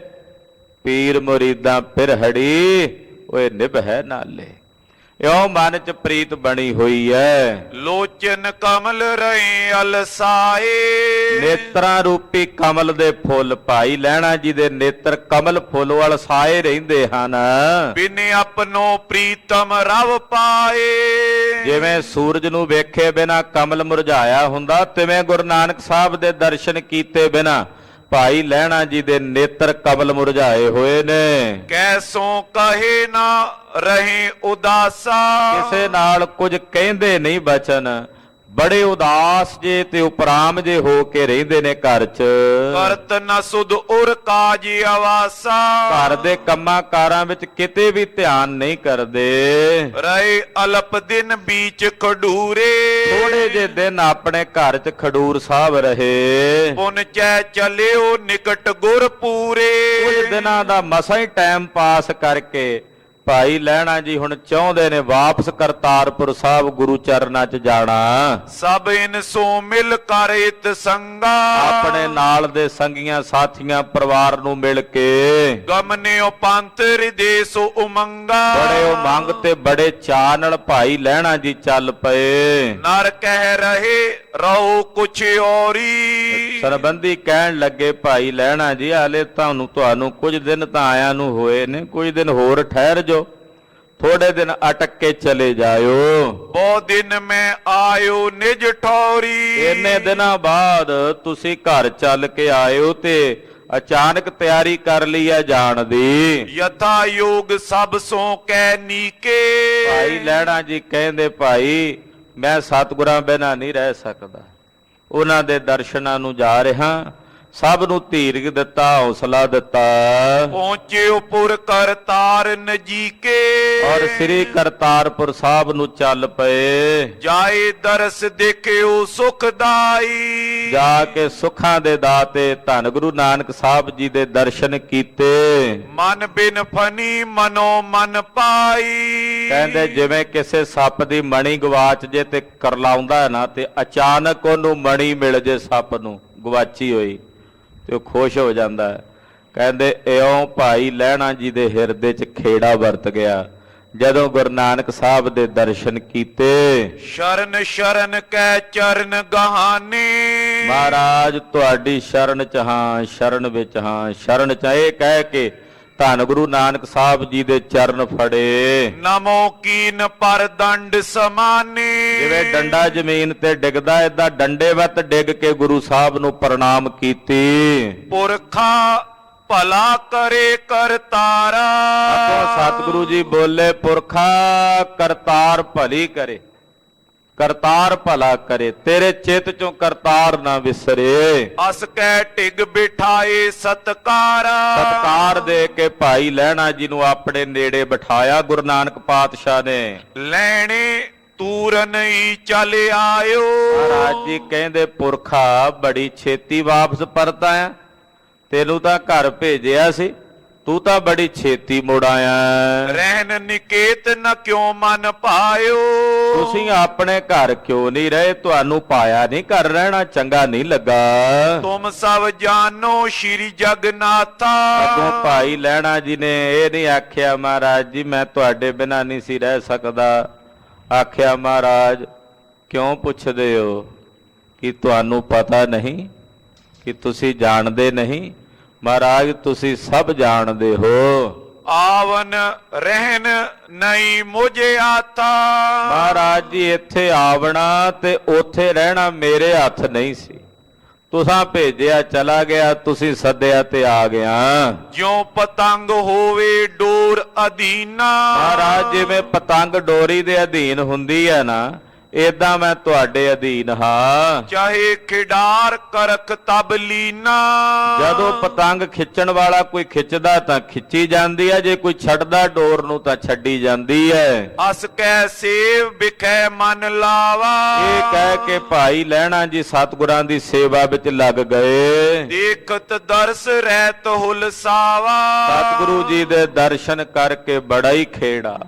ਪੀਰ ਮੁਰੀਦਾਂ ਪਿਰਹੜੀ, ਓਏ ਨਿਭ ਹੈ ਨਾਲੇ। ਇਉਂ ਮਨ ਚ ਪ੍ਰੀਤ ਬਣੀ ਹੋਈ ਹੈ। ਲੋਚਨ ਕਮਲ ਰਹੇ ਅਲਸਾਏ, ਨੇਤਰਾਂ ਰੂਪੀ ਕਮਲ ਦੇ ਫੁੱਲ, ਭਾਈ ਲਹਿਣਾ ਜੀ ਦੇ ਨੇਤਰ ਕਮਲ ਫੁੱਲ ਵੱਲ ਸਾਏ ਰਹਿੰਦੇ ਹਨ। ਬਿਨ ਆਪਣੋ ਪ੍ਰੀਤਮ ਰਵ ਪਾਏ, ਜਿਵੇਂ ਸੂਰਜ ਨੂੰ ਵੇਖੇ ਬਿਨਾ ਕਮਲ ਮੁਰਝਾਇਆ ਹੁੰਦਾ, ਤਿਵੇਂ ਗੁਰੂ ਨਾਨਕ ਸਾਹਿਬ ਦੇ ਦਰਸ਼ਨ ਕੀਤੇ ਬਿਨਾ ਭਾਈ ਲਹਿਣਾ ਜੀ ਦੇ ਨੇਤਰ ਕਮਲ ਮੁਰਝਾਏ ਹੋਏ ਨੇ। ਕੈਸੋਂ ਕਹੇ ਨਾ ਰਹੇ ਉਦਾਸਾ, ਕਿਸੇ ਨਾਲ ਕੁਝ ਕਹਿੰਦੇ ਨਹੀਂ ਬਚਨ, ਬੜੇ ਉਦਾਸ ਜੇ ਤੇ ਉਪਰਾਮ ਜੇ ਹੋ ਕੇ ਰਹਿੰਦੇ ਨੇ ਘਰ 'ਚ। ਕਰਤ ਨ ਸੁਧ ਉਰ ਕਾਜ ਆਵਾਸਾ, ਘਰ ਦੇ ਕੰਮਾਂ ਕਾਰਾਂ ਵਿੱਚ ਕਿਤੇ ਵੀ ਧਿਆਨ ਨਹੀਂ ਕਰਦੇ। ਰਹੇ ਅਲਪ ਦਿਨ ਬੀਚ ਖਡੂਰੇ, ਥੋੜੇ ਜੇ ਦਿਨ ਆਪਣੇ ਘਰ 'ਚ ਖਡੂਰ ਸਾਹਿਬ ਰਹੇ। ਪੁਨ ਚੈ ਚਲਿਓ ਨਿਕਟ ਗੁਰ ਪੂਰੇ, ਕੁਝ ਦਿਨਾਂ ਦਾ ਮਸਾਂ ਹੀ ਟਾਈਮ ਪਾਸ ਕਰਕੇ ਭਾਈ ਲਹਿਣਾ ਜੀ ਹੁਣ ਚਾਹੁੰਦੇ ਨੇ ਵਾਪਸ ਕਰਤਾਰਪੁਰ ਸਾਹਿਬ ਗੁਰੂ ਚਰਨਾਂ 'ਚ ਜਾਣਾ। ਸਭ ਇਨ ਸੋ ਮਿਲ ਕਰ ਇਤ ਸੰਗਾ, ਆਪਣੇ ਨਾਲ ਦੇ ਸੰਗੀਆਂ ਸਾਥੀਆਂ ਪਰਿਵਾਰ ਨੂੰ ਮਿਲ ਕੇ ਗਮਨਿਓ ਪੰਥ ਹਿਰਦੇ ਸੋ ਉਮੰਗਾ, ਬੜੇ ਉਮੰਗ ਤੇ ਬੜੇ ਚਾਅ ਨਾਲ ਭਾਈ ਲਹਿਣਾ ਜੀ ਚੱਲ ਪਏ। ਨਰ ਕਹਿ ਰਹੇ ਰਹੋ ਕੁਛ ਔਰੀ, ਸਰਬੰਦੀ ਕਹਿਣ ਲੱਗੇ ਭਾਈ ਲਹਿਣਾ ਜੀ ਹਾਲੇ ਤੁਹਾਨੂੰ ਕੁਝ ਦਿਨ ਤਾਂ ਆਇਆਂ ਨੂੰ ਹੋਏ ਨੇ, ਕੁਝ ਦਿਨ ਹੋਰ ਠਹਿਰ ਜਾਓ, ਥੋੜੇ ਦਿਨ ਅਟਕ ਕੇ ਚਲੇ ਜਾਇਓ। ਬਹੁ ਦਿਨ ਮੈਂ ਆਇਓ ਨਿਜ ਠੌਰੀ, ਇੰਨੇ ਦਿਨਾਂ ਬਾਅਦ ਤੁਸੀਂ ਘਰ ਚੱਲ ਕੇ ਆਇਓ ਤੇ ਅਚਾਨਕ ਤਿਆਰੀ ਕਰ ਲਈ ਹੈ ਜਾਣ ਦੀ। ਯਥਾ ਯੋਗ ਸਭ ਸੋ ਕਹਿ ਨੀਕੇ, ਭਾਈ ਲਹਿਣਾ ਜੀ ਕਹਿੰਦੇ ਭਾਈ ਮੈਂ ਸਤਿਗੁਰਾਂ ਬਿਨਾਂ ਨਹੀਂ ਰਹਿ ਸਕਦਾ, ਉਹਨਾਂ ਦੇ ਦਰਸ਼ਨਾਂ ਨੂੰ ਜਾ ਰਿਹਾ। ਸਭ ਨੂੰ ਧੀਰਜ ਦਿੱਤਾ, ਹੌਸਲਾ ਦਿੱਤਾ। ਪਹੁੰਚਿਓ ਪੁਰ ਕਰਤਾਰ ਨਜੀਕੇ, ਔਰ ਸ੍ਰੀ ਕਰਤਾਰਪੁਰ ਸਾਹਿਬ ਨੂੰ ਚੱਲ ਪਏ। ਜਾਏ ਦਰਸ ਦੇਖਿਓ ਸੁਖਦਾਈ, ਜਾ ਕੇ ਸੁੱਖਾਂ ਦੇ ਦਾਤੇ ਧੰਨ ਗੁਰੂ ਨਾਨਕ ਸਾਹਿਬ ਜੀ ਦੇ ਦਰਸ਼ਨ ਕੀਤੇ। ਮਨ ਬਿਨ ਫਨੀ ਮਨੋ ਮਨ ਪਾਈ, ਕਹਿੰਦੇ ਜਿਵੇਂ ਕਿਸੇ ਸੱਪ ਦੀ ਮਣੀ ਗਵਾਚ ਜੇ ਤੇ ਕਰਲਾਉਂਦਾ ਨਾ, ਤੇ ਅਚਾਨਕ ਉਹਨੂੰ ਮਣੀ ਮਿਲ ਜੇ ਸੱਪ ਨੂੰ ਗਵਾਚੀ ਹੋਈ, ਤੇ ਉਹ ਖੁਸ਼ ਹੋ ਜਾਂਦਾ ਹੈ। ਕਹਿੰਦੇ ਇਉਂ ਭਾਈ ਲਹਿਣਾ ਜੀ ਦੇ ਹਿਰਦੇ 'ਚ ਖੇੜਾ ਵਰਤ ਗਿਆ ਜਦੋਂ ਗੁਰੂ ਨਾਨਕ ਸਾਹਿਬ ਦੇ ਦਰਸ਼ਨ ਕੀਤੇ। ਸ਼ਰਨ ਸ਼ਰਨ ਕੈ ਚਰਨ ਗਹਾਨੇ, ਮਹਾਰਾਜ ਤੁਹਾਡੀ ਸ਼ਰਨ 'ਚ ਹਾਂ, ਸ਼ਰਨ ਵਿੱਚ ਹਾਂ, ਸ਼ਰਨ 'ਚ ਇਹ ਕਹਿ ਕੇ ਧੰਨ ਗੁਰੂ ਨਾਨਕ ਸਾਹਿਬ ਜੀ ਦੇ ਚਰਨ ਫੜੇ। ਨਮੋ ਕੀਨ ਪਰ ਦੰਡ ਸਮਾਨੇ, ਜਿਵੇਂ ਡੰਡਾ ਜ਼ਮੀਨ ਤੇ ਡਿੱਗਦਾ ਏਦਾਂ ਡੰਡੇ ਵੱਤ ਡਿੱਗ ਕੇ ਗੁਰੂ ਸਾਹਿਬ ਨੂੰ ਪ੍ਰਣਾਮ ਕੀਤੀ। ਪੁਰਖਾ ਭਲਾ ਕਰੇ ਕਰਤਾਰਾ, ਅੱਗੋਂ ਸਤਿਗੁਰੂ ਜੀ ਬੋਲੇ ਪੁਰਖਾ ਕਰਤਾਰ ਭਲੀ ਕਰੇ, ਕਰਤਾਰ ਭਲਾ ਕਰੇ, ਤੇਰੇ ਚਿੱਤ ਚੋਂ ਕਰਤਾਰ ਨਾ ਵਿਸਰੇ। ਅਸ ਕੈ ਢਿਗ ਬਿਠਾਏ ਸਤਕਾਰਾ, ਸਤਕਾਰ ਦੇ ਕੇ ਭਾਈ ਲਹਿਣਾ ਜੀ ਨੂੰ ਆਪਣੇ ਨੇੜੇ ਬਿਠਾਇਆ ਗੁਰੂ ਨਾਨਕ ਪਾਤਸ਼ਾਹ ਨੇ। ਲੈਣੇ ਤੂਰਨ ਹੀ ਚੱਲ ਆਇਓ, ਮਹਾਰਾਜ ਜੀ ਕਹਿੰਦੇ ਪੁਰਖਾ ਬੜੀ ਛੇਤੀ ਵਾਪਸ ਪਰਤ ਆਇਆ, ਤੈਨੂੰ ਤਾਂ ਘਰ ਭੇਜਿਆ ਸੀ, ਤੂੰ ਤਾਂ ਬੜੀ ਛੇਤੀ ਮੁੜ ਆਇਆ। ਰਹਿਣ ਨਿਕੇਤ ਨ ਕਿਉ ਮਨ ਪਾਇਓ, ਤੁਸੀਂ ਆਪਣੇ ਘਰ ਕਿਉਂ ਨਹੀਂ ਰਹੇ? ਤੁਹਾਨੂੰ ਪਾਇਆ ਨਹੀਂ ਘਰ ਰਹਿਣਾ ਚੰਗਾ ਨਹੀਂ ਲੱਗਾ। ਤੁਮ ਸਭ ਜਾਨੋ ਸ਼੍ਰੀ ਜਗਨਾਥਾ, ਅੱਗੋਂ ਭਾਈ ਲਹਿਣਾ ਜੀ ਨੇ ਇਹ ਨਹੀਂ ਆਖਿਆ ਮਹਾਰਾਜ ਜੀ ਮੈਂ ਤੁਹਾਡੇ ਬਿਨਾਂ ਨਹੀਂ ਸੀ ਰਹਿ ਸਕਦਾ। ਆਖਿਆ ਮਹਾਰਾਜ ਕਿਉਂ ਪੁੱਛਦੇ ਹੋ ਕਿ ਤੁਹਾਨੂੰ ਪਤਾ ਨਹੀਂ, ਕਿ ਤੁਸੀਂ ਜਾਣਦੇ ਨਹੀਂ? ਮਹਾਰਾਜ ਤੁਸੀਂ ਸਭ ਜਾਣਦੇ ਹੋ। ਆਵਨ ਰਹਿਨ ਨਹੀਂ ਮੁਝੇ ਆਤਾ। ਮਹਾਰਾਜ ਜੀ ਇੱਥੇ ਆਵਣਾ ਤੇ ਉੱਥੇ ਰਹਿਣਾ ਮੇਰੇ ਹੱਥ ਨਹੀਂ ਸੀ। ਤੁਸਾਂ ਭੇਜਿਆ ਚਲਾ ਗਿਆ, ਤੁਸੀਂ ਸੱਦਿਆ ਤੇ ਆ ਗਿਆ। ਜਿਉ ਪਤੰਗ ਹੋਵੇ ਡੋਰ ਅਧੀਨਾ। ਮਹਾਰਾਜ ਜਿਵੇਂ ਪਤੰਗ ਡੋਰੀ ਦੇ ਅਧੀਨ ਹੁੰਦੀ ਹੈ ਨਾ, ਏਦਾਂ ਮੈਂ ਤੁਹਾਡੇ ਅਧੀਨ ਹਾਂ। ਚਾਹੇ ਖਿਡਾਰ ਕਰਖ ਤਬ ਲੀਨਾ। ਜਦੋਂ ਪਤੰਗ ਖਿੱਚਣ ਵਾਲਾ ਕੋਈ ਖਿੱਚਦਾ ਤਾਂ ਖਿੱਚੀ ਜਾਂਦੀ ਹੈ, ਜੇ ਕੋਈ ਛੱਡਦਾ ਡੋਰ ਨੂੰ ਤਾਂ ਛੱਡੀ ਜਾਂਦੀ ਹੈ। ਅਸ ਕੈ ਸੇਵ ਬਿਖੈ ਮਨ ਲਾਵਾ। ਇਹ ਕਹਿ ਕੇ ਭਾਈ ਲਹਿਣਾ ਜੀ ਸਤਿਗੁਰਾਂ ਦੀ ਸੇਵਾ ਵਿੱਚ ਲੱਗ ਗਏ। ਦੇਖਤ ਦਰਸ ਰਹਿਤ ਹੁਲਸਾਵਾ। ਸਤਿਗੁਰੂ ਜੀ ਦੇ ਦਰਸ਼ਨ ਕਰਕੇ ਬੜਾ ਹੀ ਖੇੜਾ,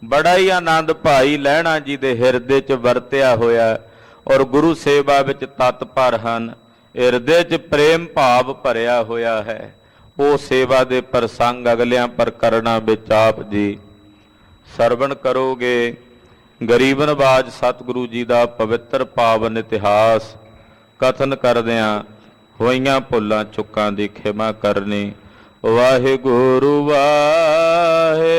ਬੜਾ ਹੀ ਆਨੰਦ ਭਾਈ ਲਹਿਣਾ ਜੀ ਦੇ ਹਿਰਦੇ 'ਚ ਵਰਤਿਆ ਹੋਇਆ ਔਰ ਗੁਰੂ ਸੇਵਾ ਵਿੱਚ ਤਤਪਰ ਹਨ। ਹਿਰਦੇ 'ਚ ਪ੍ਰੇਮ ਭਾਵ ਭਰਿਆ ਹੋਇਆ ਹੈ। ਉਹ ਸੇਵਾ ਦੇ ਪ੍ਰਸੰਗ ਅਗਲਿਆਂ ਪਰ ਕਰਨਾ ਵਿੱਚ ਆਪ ਜੀ ਸਰਵਣ ਕਰੋਗੇ। ਗਰੀਬ ਨਵਾਜ ਸਤਿਗੁਰੂ ਜੀ ਦਾ ਪਵਿੱਤਰ ਪਾਵਨ ਇਤਿਹਾਸ ਕਥਨ ਕਰਦਿਆਂ ਹੋਈਆਂ ਭੁੱਲਾਂ ਚੁੱਕਾਂ ਦੀ ਖਿਮਾ ਕਰਨੀ। ਵਾਹਿਗੁਰੂ ਵਾਹਿਗੁਰੂ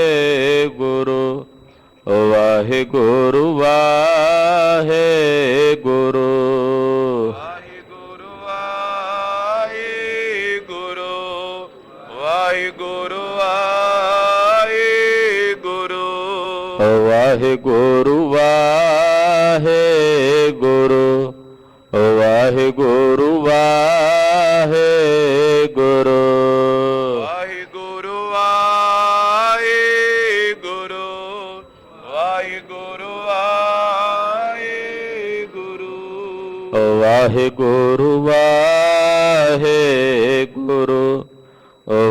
ਵਾਹਿਗੁਰੂ ਵਾਹਿਗੁਰੂ। ਵਾਹਿਗੁਰੂ ਵਾਹਿਗੁਰੂ ਵਾਹਿਗੁਰੂ ਵਾਹਿਗੁਰੂ। ਵਾਹਿਗੁਰੂ ਵਾਹਿਗੁਰੂ ਵਾਹਿਗੁਰੂ ਵਾਹਿਗੁਰੂ। ਵਾਹਿਗੁਰੂ ਵਾਹਿਗੁਰੂ ਵਾਹਿਗੁਰੂ ਵਾਹਿਗੁਰੂ। ਵਾਹਿਗੁਰੂ ਵਾਹਿਗੁਰੂ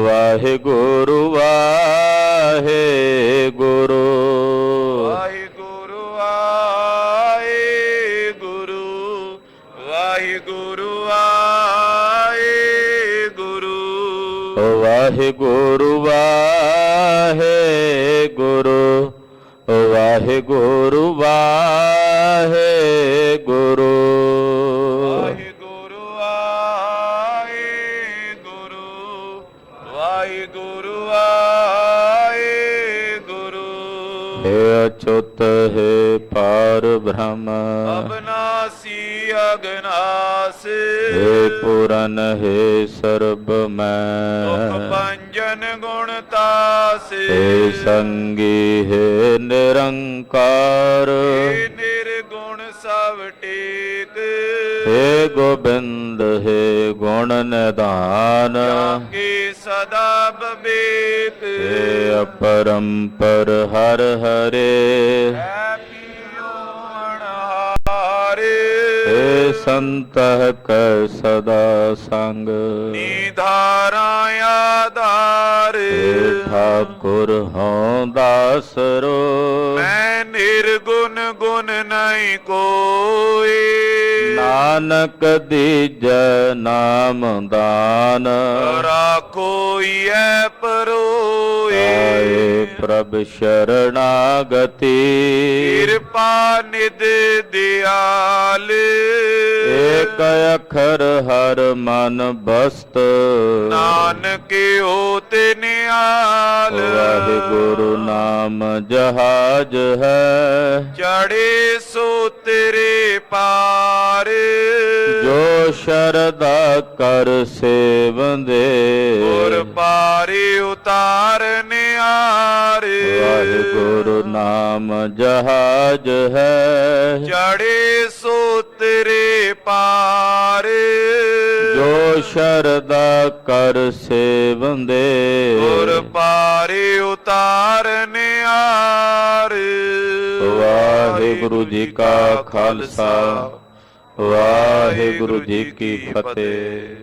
ਵਾਹਿਗੁਰੂ ਵਾਹਿਗੁਰੂ। ਵਾਹਿਗੁਰੂ ਵਾਹਿਗੁਰੂ ਵਾਹਿਗੁਰੂ ਵਾਹਿਗੁਰੂ। ਵਾਹਿਗੁਰੂ ਵਾਹਿਗੁਰੂ ਵਾਹਿਗੁਰੂ ਵਾਹਿਗੁਰੂ। ਵਾਹਿਗੁਰੂ ਵਾਹਿਗੁਰੂ ਵਾਹਿਗੁਰੂ ਵਾਹਿਗੁਰੂ। ਹੇ ਅਚੁੱਤ ਹੈ ਪਾਰ ਬ੍ਰਹਮ, ਅਬਨਾਸੀ ਅਗਨਾਸ। ਹੇ ਪੂਰਨ ਹੈ ਸਰਬ ਮੈਂ, ਦੁਖ ਭੰਜਨ ਗੁਣ ਤਾਸ। ਹੇ ਸੰਗੀ ਹੈ ਨਿਰੰਕਾਰ, ਹੇ ਨਿਰਗੁਣ ਸਭ ਟੇਕ। ਹੇ ਗੋਬਿੰਦ ਹੈ ਗੁਣ ਨਿਧਾਨ, ਜਾਗੇ ਸਦਾ ਬਵੇਕ। ਹੇ ਅਪਰੰਪਰ ਹਰ ਹਰੇ, ਹੈ ਪੀਓ ਅਣਹਾਰ। ਹੇ ਸੰਤਹ ਕੈ ਸਦਾ ਸੰਗ, ਨਿਧਾਰਾ ਆਧਾਰ। ਹੇ ਠਾਕੁਰ ਹਉ ਦਾਸਰੋ, ਮੈਂ ਨਿਰਗੁਣ ਗੁਣ ਨਹੀਂ ਕੋਏ। ਨਾਨਕ ਦੀਜੈ ਨਾਮ ਦਾਨ, ਰਾਖੋਈਐ ਪਰੋਏ। ਆਏ ਪ੍ਰਭ ਸ਼ਰਣਾਗਤੀ, ਕਿਰਪਾ ਨਿਧ ਦਿਆਲ। ਏਕ ਅਖਰ ਹਰ ਮਨ ਬਸਤ, ਨਾਨਕ ਹੋਤ ਨਿਆਲ। ਵਾਹਿਗੁਰੂ ਨਾਮ ਜਹਾਜ ਹੈ, ਚੜੇ ਸੋ ਤੇਰੇ ਪਾਰ। ਜੋ ਸ਼ਰਦਾ ਕਰ ਸੇਵੰਦੇ, ਗੁਰ ਪਾਰੇ ਉਤਾਰ ਨਿਆਰ। ਵਾਹਿਗੁਰੂ ਨਾਮ ਜਹਾਜ ਹੈ, ਚੜੇ ਸੋ ਤੇਰੇ ਪਾਰ। ਜੋ ਸ਼ਰਦਾ ਕਰ ਸੇਵੰਦੇ, ਗੁਰ ਪਾਰੇ ਉਤਾਰ ਨਿਆਰ। ਵਾਹਿਗੁਰੂ ਜੀ ਕਾ ਖਾਲਸਾ, ਵਾਹਿਗੁਰੂ ਜੀ ਕੀ ਫਤਿਹ।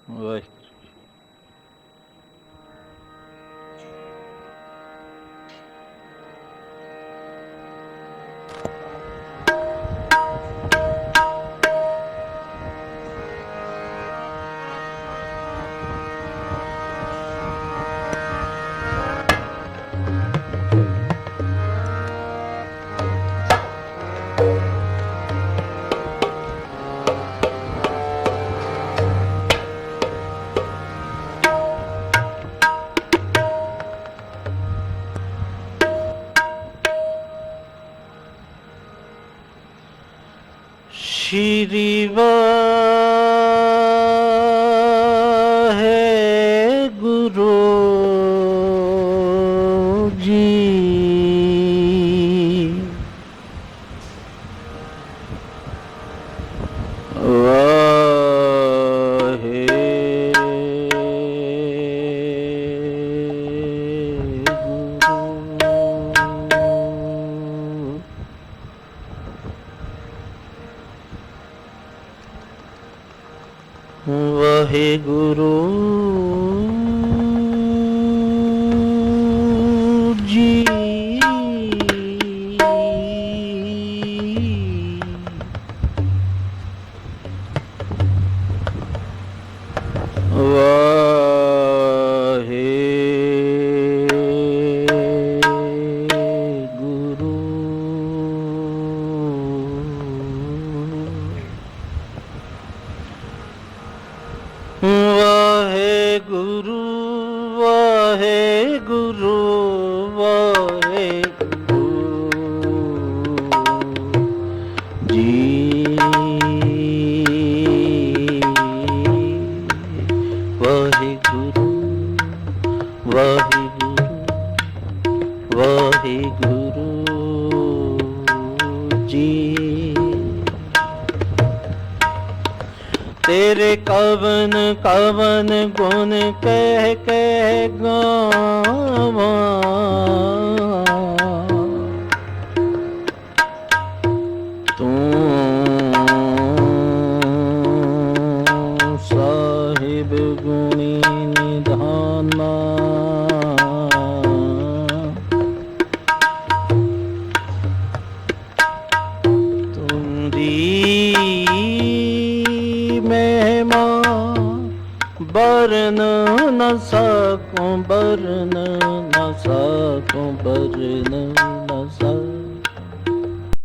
ਵਾਹਿਗੁਰੂ। ਸ਼੍ਰੀ ਵਾਹਿਗੁਰੂ ਜੀ। ਵਾਹਿਗੁਰੂ ਜੀ। ਵਾਹਿਗੁਰੂ ਵਾਹਿਗੁਰੂ ਵਾਹਿਗੁਰੂ ਜੀ। ਵਾਹਿਗੁਰੂ ਵਾਹਿਗੁਰੂ ਵਾਹਿਗੁਰੂ ਜੀ। तेरे कवन कवन गुण कह कह गावा, तू साहिब गुणी निधाना। बरन न सकूं बरन न सकूं बरन।